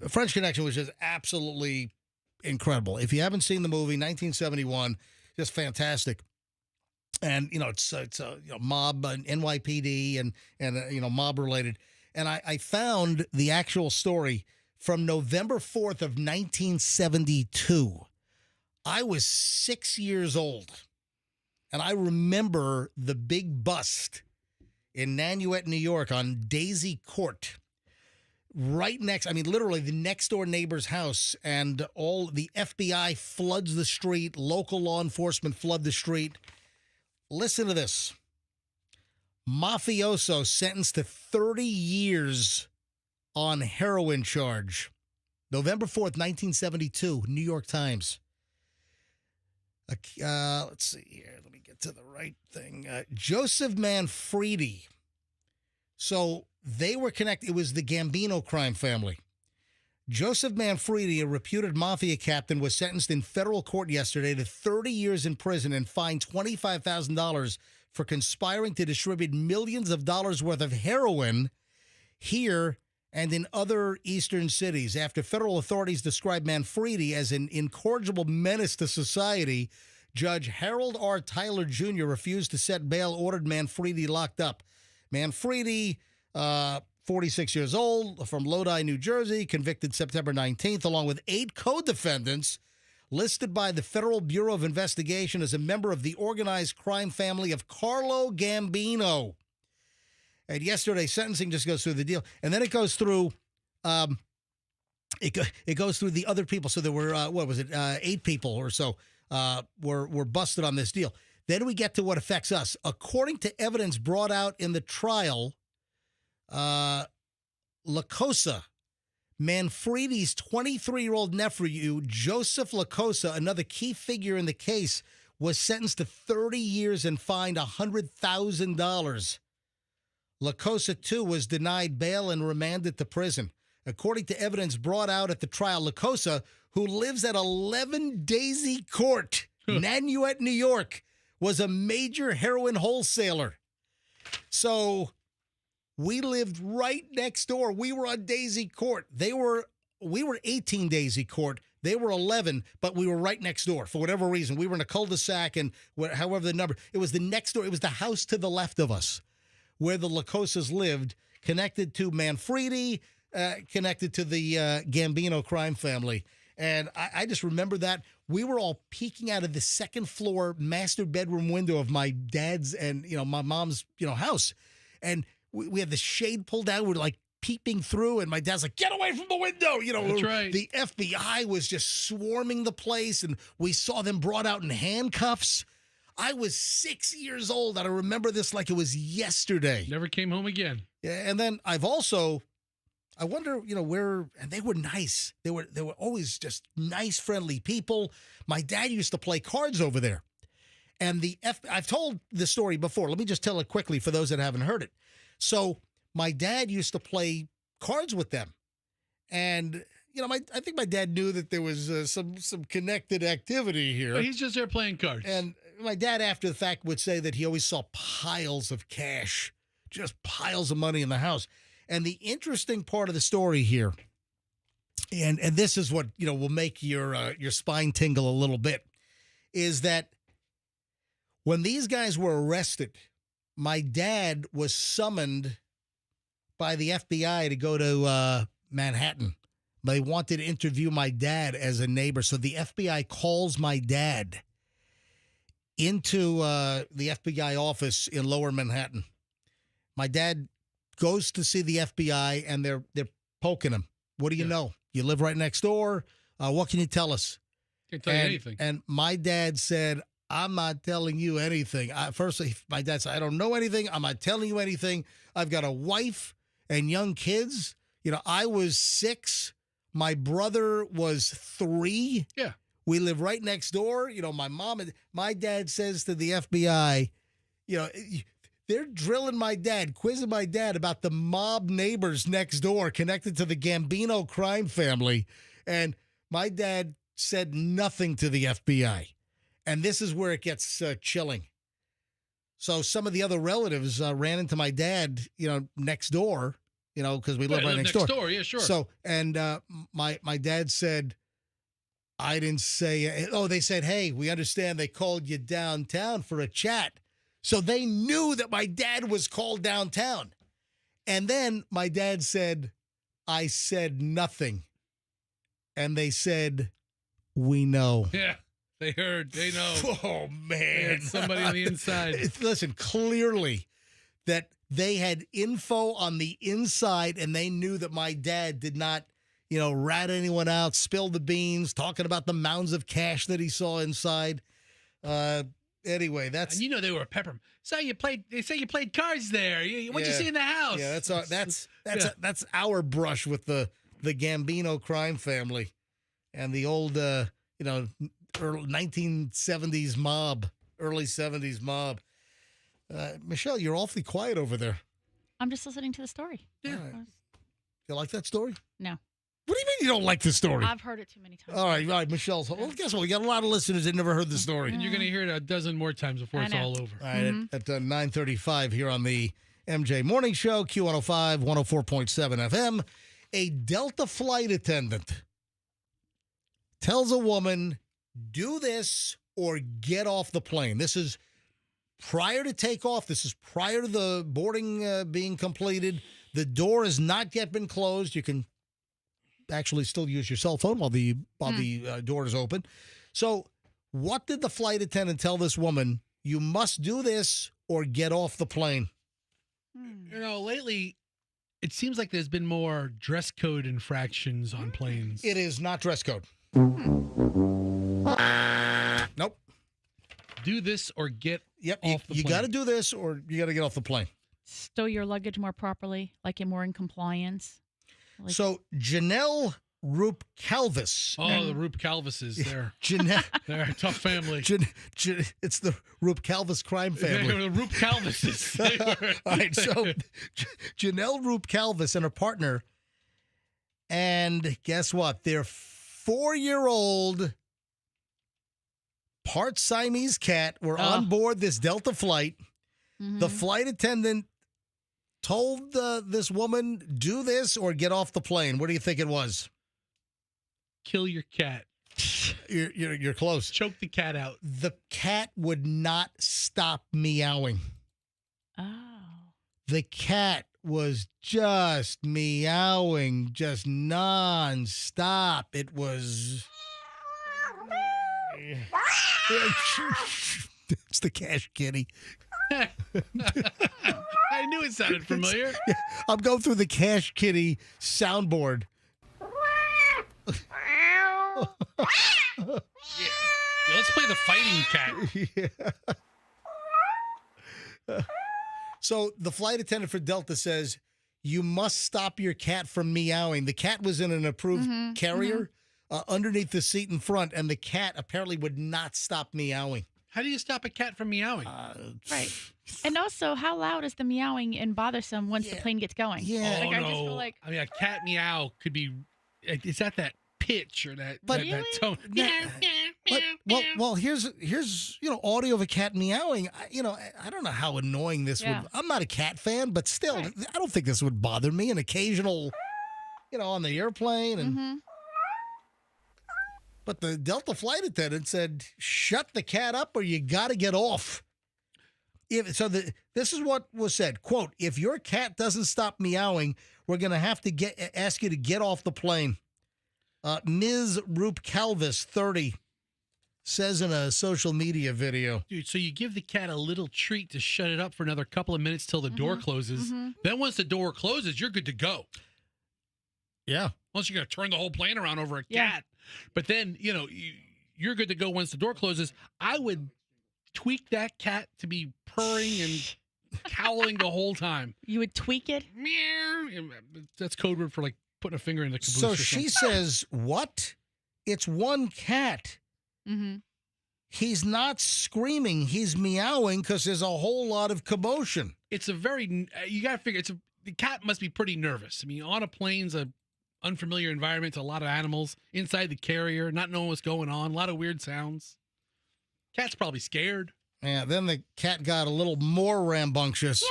French Connection was just absolutely incredible. If you haven't seen the movie, 1971, just fantastic. And, you know, it's mob, NYPD, and mob related. And I found the actual story from November 4th of 1972. I was 6 years old. And I remember the big bust in Nanuet, New York on Daisy Court. Right next, I mean, literally the next door neighbor's house, and all the FBI floods the street, local law enforcement flood the street. Listen to this. Mafioso sentenced to 30 years on heroin charge. November 4th, 1972, New York Times. Let's see here. Let me get to the right thing. Joseph Manfredi. So they were connected. It was the Gambino crime family. Joseph Manfredi, a reputed mafia captain, was sentenced in federal court yesterday to 30 years in prison and fined $25,000 for conspiring to distribute millions of dollars worth of heroin here and in other eastern cities. After federal authorities described Manfredi as an incorrigible menace to society, Judge Harold R. Tyler Jr. refused to set bail, ordered Manfredi locked up. Manfredi, 46 years old, from Lodi, New Jersey, convicted September 19th, along with 8 co-defendants listed by the Federal Bureau of Investigation as a member of the organized crime family of Carlo Gambino. And yesterday, sentencing just goes through the deal. And then it goes through it goes through the other people. So there were, 8 people or so were busted on this deal. Then we get to what affects us. According to evidence brought out in the trial, La Cosa, Manfredi's 23-year-old nephew, Joseph La Cosa, another key figure in the case, was sentenced to 30 years and fined $100,000. La Cosa, too, was denied bail and remanded to prison. According to evidence brought out at the trial, La Cosa, who lives at 11 Daisy Court, Nanuet, New York, was a major heroin wholesaler. So we lived right next door. We were on Daisy Court. We were 18 Daisy Court. They were 11, but we were right next door for whatever reason. We were in a cul-de-sac, and however the number, it was the next door. It was the house to the left of us where the La Cosas lived, connected to Manfredi, connected to the Gambino crime family. And I just remember that. We were all peeking out of the second floor master bedroom window of my dad's and, my mom's, house. And we had the shade pulled down. We're like peeping through, and my dad's like, "Get away from the window!" That's right. The FBI was just swarming the place, and we saw them brought out in handcuffs. I was 6 years old, and I remember this like it was yesterday. Never came home again. Yeah, and then I wonder, where, and they were nice. They were always just nice, friendly people. My dad used to play cards over there, and I've told the story before. Let me just tell it quickly for those that haven't heard it. So my dad used to play cards with them. And, I think my dad knew that there was some connected activity here. But he's just there playing cards. And my dad, after the fact, would say that he always saw piles of cash, just piles of money in the house. And the interesting part of the story here, and this is what, will make your spine tingle a little bit, is that when these guys were arrested, my dad was summoned by the FBI to go to Manhattan. They wanted to interview my dad as a neighbor. So the FBI calls my dad into the FBI office in Lower Manhattan. My dad goes to see the FBI, and they're poking him. What do you know? You live right next door. What can you tell us? Can't tell you anything. And my dad said, "I'm not telling you anything." Firstly, my dad said, "I don't know anything. I'm not telling you anything. I've got a wife and young kids. I was 6. My brother was 3. Yeah. We live right next door. My dad says to the FBI, they're drilling my dad, quizzing my dad about the mob neighbors next door connected to the Gambino crime family. And my dad said nothing to the FBI. And this is where it gets chilling. So some of the other relatives ran into my dad, next door, because we live right next door. Yeah, sure. So, and my dad said, "I didn't say," they said, "Hey, we understand they called you downtown for a chat." So they knew that my dad was called downtown. And then my dad said, "I said nothing." And they said, "We know." Yeah, they heard. They know. Oh, man. They had somebody on the inside. Listen, clearly that they had info on the inside, and they knew that my dad did not, rat anyone out, spill the beans, talking about the mounds of cash that he saw inside. Anyway, that's, and they were peppering. So they say you played cards there. What'd you see in the house? Yeah, that's our brush with the Gambino crime family and the old early 1970s mob, early 70s mob. Michelle, you're awfully quiet over there. I'm just listening to the story. Yeah. You like that story? No. What do you mean you don't like the story? I've heard it too many times. All right, Michelle's. Well, guess what? We got a lot of listeners that never heard the story. And you're going to hear it a dozen more times before it's all over. All right, at 9:35 here on the MJ Morning Show, Q105, 104.7 FM. A Delta flight attendant tells a woman, "Do this or get off the plane." This is prior to takeoff. This is prior to the boarding being completed. The door has not yet been closed. You can actually still use your cell phone while the door is open. So what did the flight attendant tell this woman? You must do this or get off the plane. Lately, It seems like there's been more dress code infractions on planes. It is not dress code. Nope. Do this or get off the plane. You got to do this or you got to get off the plane. Stow your luggage more properly, like you're more in compliance. So Janelle Roop Calvis. Oh, the Roop Calvises. They're a tough family. It's the Roop Calvis crime family. They're the Roop Calvises. All right, so Janelle Roop Calvis and her partner, and guess what? Their 4-year-old part Siamese cat were on board this Delta flight. Mm-hmm. The flight attendant told this woman, do this or get off the plane. What do you think it was? Kill your cat. You're close. Choke the cat out. The cat would not stop meowing. Oh. The cat was just meowing, just nonstop. It was... It's the cash kitty. I knew it sounded familiar. I'm going through the cash kitty soundboard. Yeah, let's play the fighting cat. Yeah. So the flight attendant for Delta says, you must stop your cat from meowing. The cat was in an approved carrier underneath the seat in front, and the cat apparently would not stop meowing. How do you stop a cat from meowing? Right. And also, how loud is the meowing and bothersome once the plane gets going? Yeah. Oh, I no. just feel like... I mean, a cat meow could be... It's at that pitch or that tone. Well, here's audio of a cat meowing. I don't know how annoying this would. I'm not a cat fan, but still, I don't think this would bother me. An occasional, on the airplane and. But the Delta flight attendant said, "Shut the cat up, or you got to get off." This is what was said. Quote: "If your cat doesn't stop meowing, we're going to have to ask you to get off the plane." Ms. Roop Calvis, 30, says in a social media video. Dude, so you give the cat a little treat to shut it up for another couple of minutes till the door closes. Then once the door closes, you're good to go. Yeah. Unless you're going to turn the whole plane around over a cat. But then, you're good to go once the door closes. I would tweak that cat to be purring and howling the whole time. You would tweak it? Meow. That's code word for like putting a finger in the caboose. So she says, what? It's one cat. Mm-hmm. He's not screaming. He's meowing because there's a whole lot of commotion. It's a very, you got to figure, the cat must be pretty nervous. I mean, on a plane's a unfamiliar environment to a lot of animals. Inside the carrier, not knowing what's going on, a lot of weird sounds. Cat's probably scared. Yeah, then the cat got a little more rambunctious.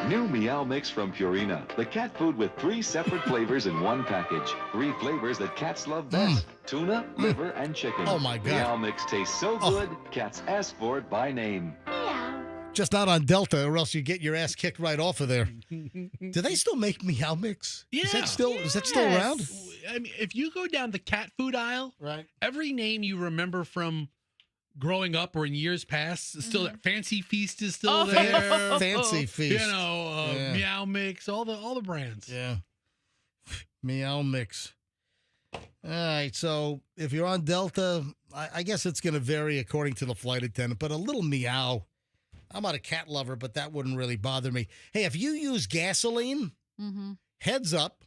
New Meow Mix from Purina. The cat food with 3 separate flavors in one package. 3 flavors that cats love best. Tuna, liver, and chicken. Oh, my God. Meow Mix tastes so good, cats ask for it by name. Just not on Delta, or else you get your ass kicked right off of there. Do they still make Meow Mix? Yeah. Is that still around? I mean, if you go down the cat food aisle, right, every name you remember from growing up or in years past is still there. Fancy Feast is still there. Fancy Feast. Meow Mix, all the brands. Yeah. Meow Mix. All right, so if you're on Delta, I guess it's going to vary according to the flight attendant, but a little meow. I'm not a cat lover, but that wouldn't really bother me. Hey, if you use gasoline, heads up.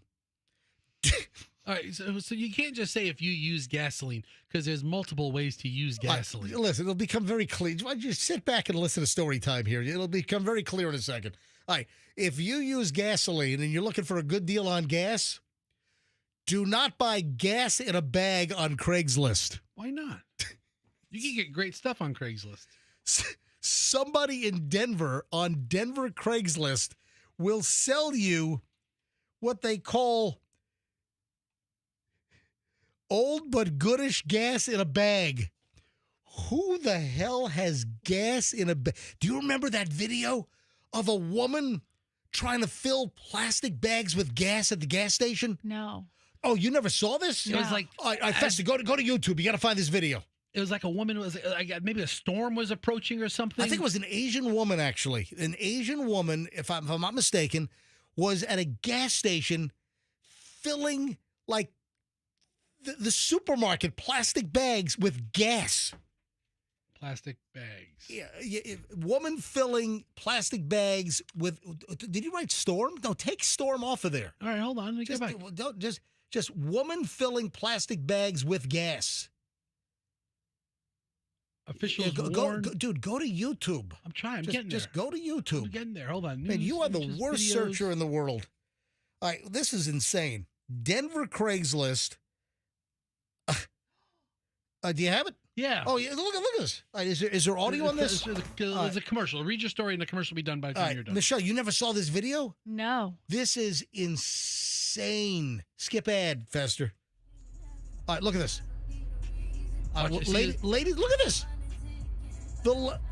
All right, so you can't just say if you use gasoline, because there's multiple ways to use gasoline. Listen, it'll become very clear. Why don't you sit back and listen to story time here? It'll become very clear in a second. All right, if you use gasoline and you're looking for a good deal on gas, do not buy gas in a bag on Craigslist. Why not? You can get great stuff on Craigslist. Somebody in Denver on Denver Craigslist will sell you what they call old but goodish gas in a bag. Who the hell has gas in a bag? Do you remember that video of a woman trying to fill plastic bags with gas at the gas station? No. Oh, you never saw this? It was like, all right, Fester, go to YouTube. You got to find this video. It was like a woman was maybe a storm was approaching or something. I think it was an Asian woman, actually. An Asian woman, if I'm not mistaken, was at a gas station filling like the supermarket plastic bags with gas. Plastic bags. Yeah, woman filling plastic bags with. Did you write storm? No, take storm off of there. All right, hold on. Let me get back. Don't just woman filling plastic bags with gas. Officials dude, go to YouTube. I'm trying. I'm getting there. Just go to YouTube. I'm getting there. Hold on. Man, you are the worst videos. searcher in the world. All right, this is insane. Denver Craigslist. Do you have it? Yeah. Oh, yeah. Look at this. All right, is there audio on this? There's a commercial. Read your story, and the commercial will be done by the time you're done. Michelle, you never saw this video? No. This is insane. Skip ad, Fester. All right, look at this. Ladies, look at this.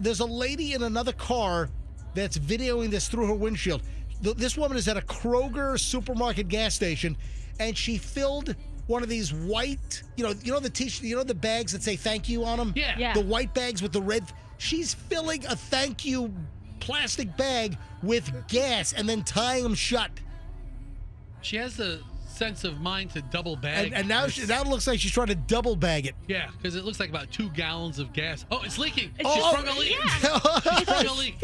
There's a lady in another car that's videoing this through her windshield. This woman is at a Kroger supermarket gas station, and she filled one of these white, the bags that say thank you on them? Yeah. The white bags with the red. She's filling a thank you plastic bag with gas and then tying them shut. She has the sense of mind to double bag. And now it looks like she's trying to double bag it. Yeah, because it looks like about 2 gallons of gas. Oh, it's leaking. She Oh, sprung a leak. yeah. She sprung a leak.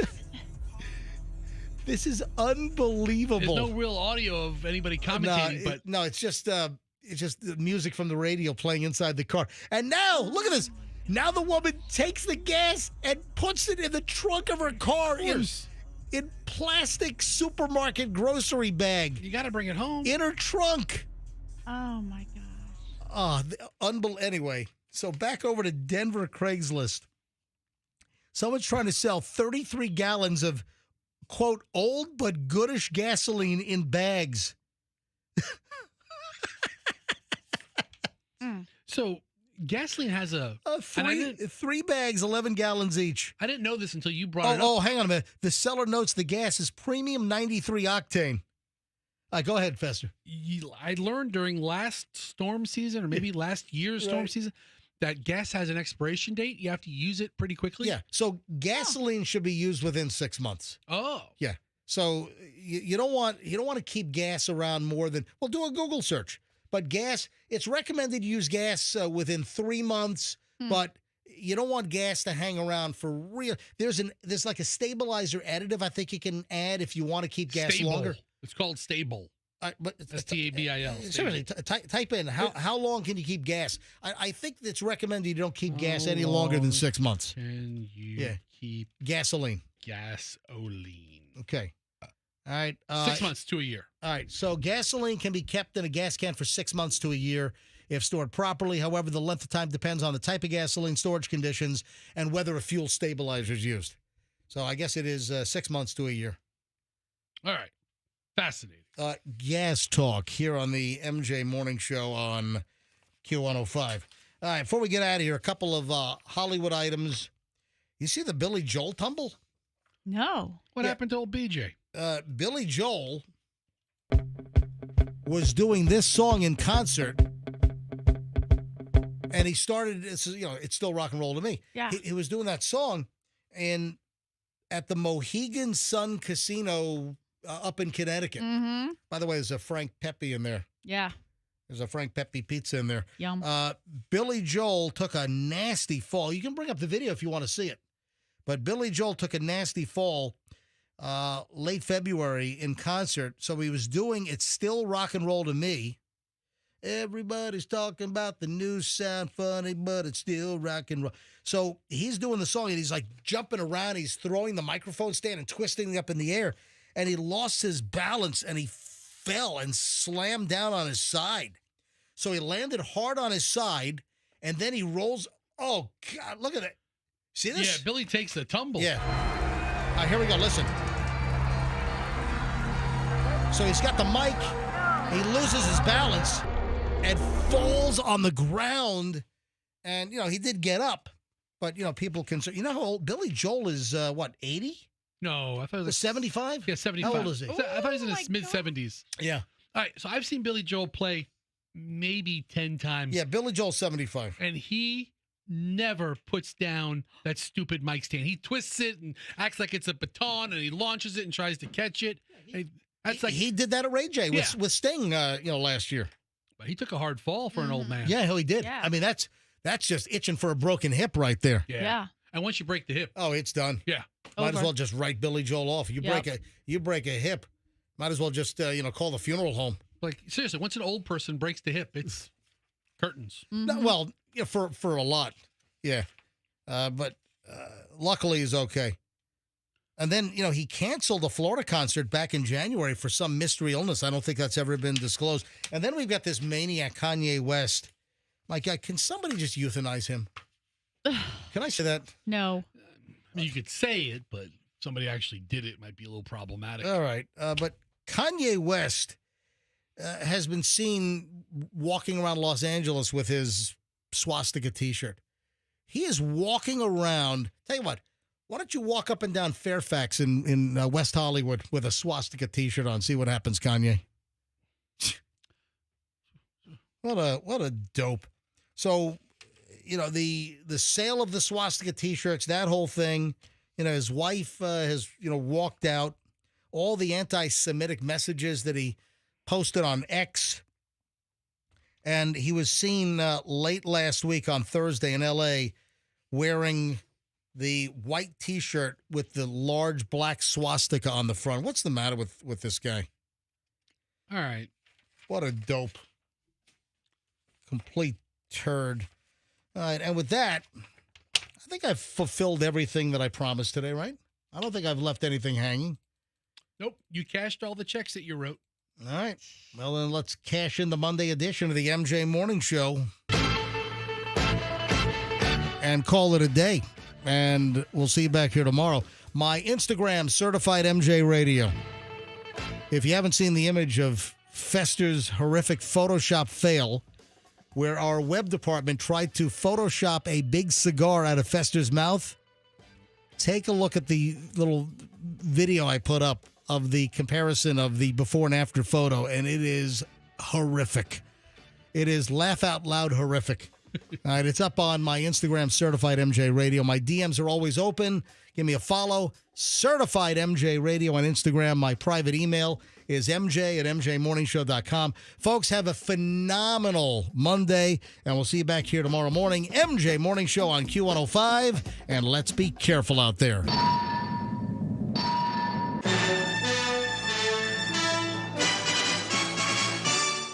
This is unbelievable. There's no real audio of anybody commentating, but it's just the music from the radio playing inside the car. And now, look at this. Now the woman takes the gas and puts it in the trunk of her car in plastic supermarket grocery bag. You got to bring it home. In her trunk. Oh, my gosh. Anyway, so back over to Denver Craigslist. Someone's trying to sell 33 gallons of, quote, old but goodish gasoline in bags. So gasoline has three bags, 11 gallons each. I didn't know this until you brought it up. Oh, hang on a minute. The seller notes the gas is premium 93 octane. Go ahead, Fester. I learned during last storm season, or maybe last year's storm season, that gas has an expiration date. You have to use it pretty quickly. Yeah. So gasoline should be used within 6 months. Oh. Yeah. So you don't want to keep gas around more than, well, do a Google search. But gas, it's recommended to use gas within 3 months, but you don't want gas to hang around for real. There's like a stabilizer additive I think you can add if you want to keep gas longer. It's called stable. But STABIL. Seriously, type in how long can you keep gas? I think it's recommended you don't keep gas any longer than 6 months. Can you keep gasoline? Gasoline. Okay. All right. 6 months to a year. All right. So gasoline can be kept in a gas can for 6 months to a year if stored properly. However, the length of time depends on the type of gasoline, storage conditions, and whether a fuel stabilizer is used. So I guess it is 6 months to a year. All right. Fascinating. Gas talk here on the MJ Morning Show on Q105. All right. Before we get out of here, a couple of Hollywood items. You see the Billy Joel tumble? No. What happened to old BJ? Billy Joel was doing this song in concert, and he started. It's still rock and roll to me. Yeah, he was doing that song, and at the Mohegan Sun Casino up in Connecticut. Mm-hmm. By the way, there's a Frank Pepe in there. Yeah, there's a Frank Pepe pizza in there. Yum. Billy Joel took a nasty fall. You can bring up the video if you want to see it, but Billy Joel took a nasty fall. Late February in concert. So he was doing It's Still Rock and Roll to Me. Everybody's talking about the new sound funny, but it's still rock and roll. So he's doing the song and he's like jumping around. He's throwing the microphone stand and twisting it up in the air. And he lost his balance and he fell and slammed down on his side. So he landed hard on his side and then he rolls. Oh, God, look at it. See this? Yeah, Billy takes the tumble. Yeah. All right, here we go. Listen. So he's got the mic. He loses his balance and falls on the ground. And, he did get up. But, people can... You know how old Billy Joel is, 80? No, I thought it was 75? Yeah, 75. How old is he? I thought he was in his mid-70s. Yeah. All right, so I've seen Billy Joel play maybe 10 times. Yeah, Billy Joel, 75. And he never puts down that stupid mic stand. He twists it and acts like it's a baton, and he launches it and tries to catch it. He did that at Ray J with Sting, last year. But he took a hard fall for an old man. Yeah, he did. Yeah. I mean, that's just itching for a broken hip right there. Yeah. And once you break the hip, oh, it's done. Yeah. Might as well just write Billy Joel off. You Yep. break a hip, might as well just call the funeral home. like seriously, once an old person breaks the hip, it's curtains. No, well, yeah, for a lot, yeah, but luckily he's okay. And then he canceled the Florida concert back in January for some mystery illness. I don't think that's ever been disclosed. And then we've got this maniac Kanye West. My God, can somebody just euthanize him? Can I say that? No. I mean, you could say it, but somebody actually did it might be a little problematic. All right. But Kanye West has been seen walking around Los Angeles with his swastika T-shirt. He is walking around. Tell you what, why don't you walk up and down Fairfax in West Hollywood with a swastika T-shirt on? See what happens, Kanye. What a dope. So, the sale of the swastika T-shirts, that whole thing, his wife has, walked out. All the anti-Semitic messages that he posted on X. And he was seen late last week on Thursday in L.A. wearing the white T-shirt with the large black swastika on the front. What's the matter with this guy? All right. What a dope. Complete turd. All right, and with that, I think I've fulfilled everything that I promised today, right? I don't think I've left anything hanging. Nope. You cashed all the checks that you wrote. All right. Well, then let's cash in the Monday edition of the MJ Morning Show and call it a day. And we'll see you back here tomorrow. My Instagram, Certified MJ Radio. If you haven't seen the image of Fester's horrific Photoshop fail, where our web department tried to Photoshop a big cigar out of Fester's mouth, take a look at the little video I put up of the comparison of the before and after photo, and it is horrific. It is laugh out loud horrific. All right, it's up on my Instagram, Certified MJ Radio. My DMs are always open. Give me a follow. Certified MJ Radio on Instagram. My private email is mj@mjmorningshow.com. Folks, have a phenomenal Monday, and we'll see you back here tomorrow morning. MJ Morning Show on Q105, and let's be careful out there.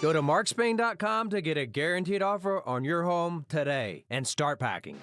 Go to markspain.com to get a guaranteed offer on your home today and start packing.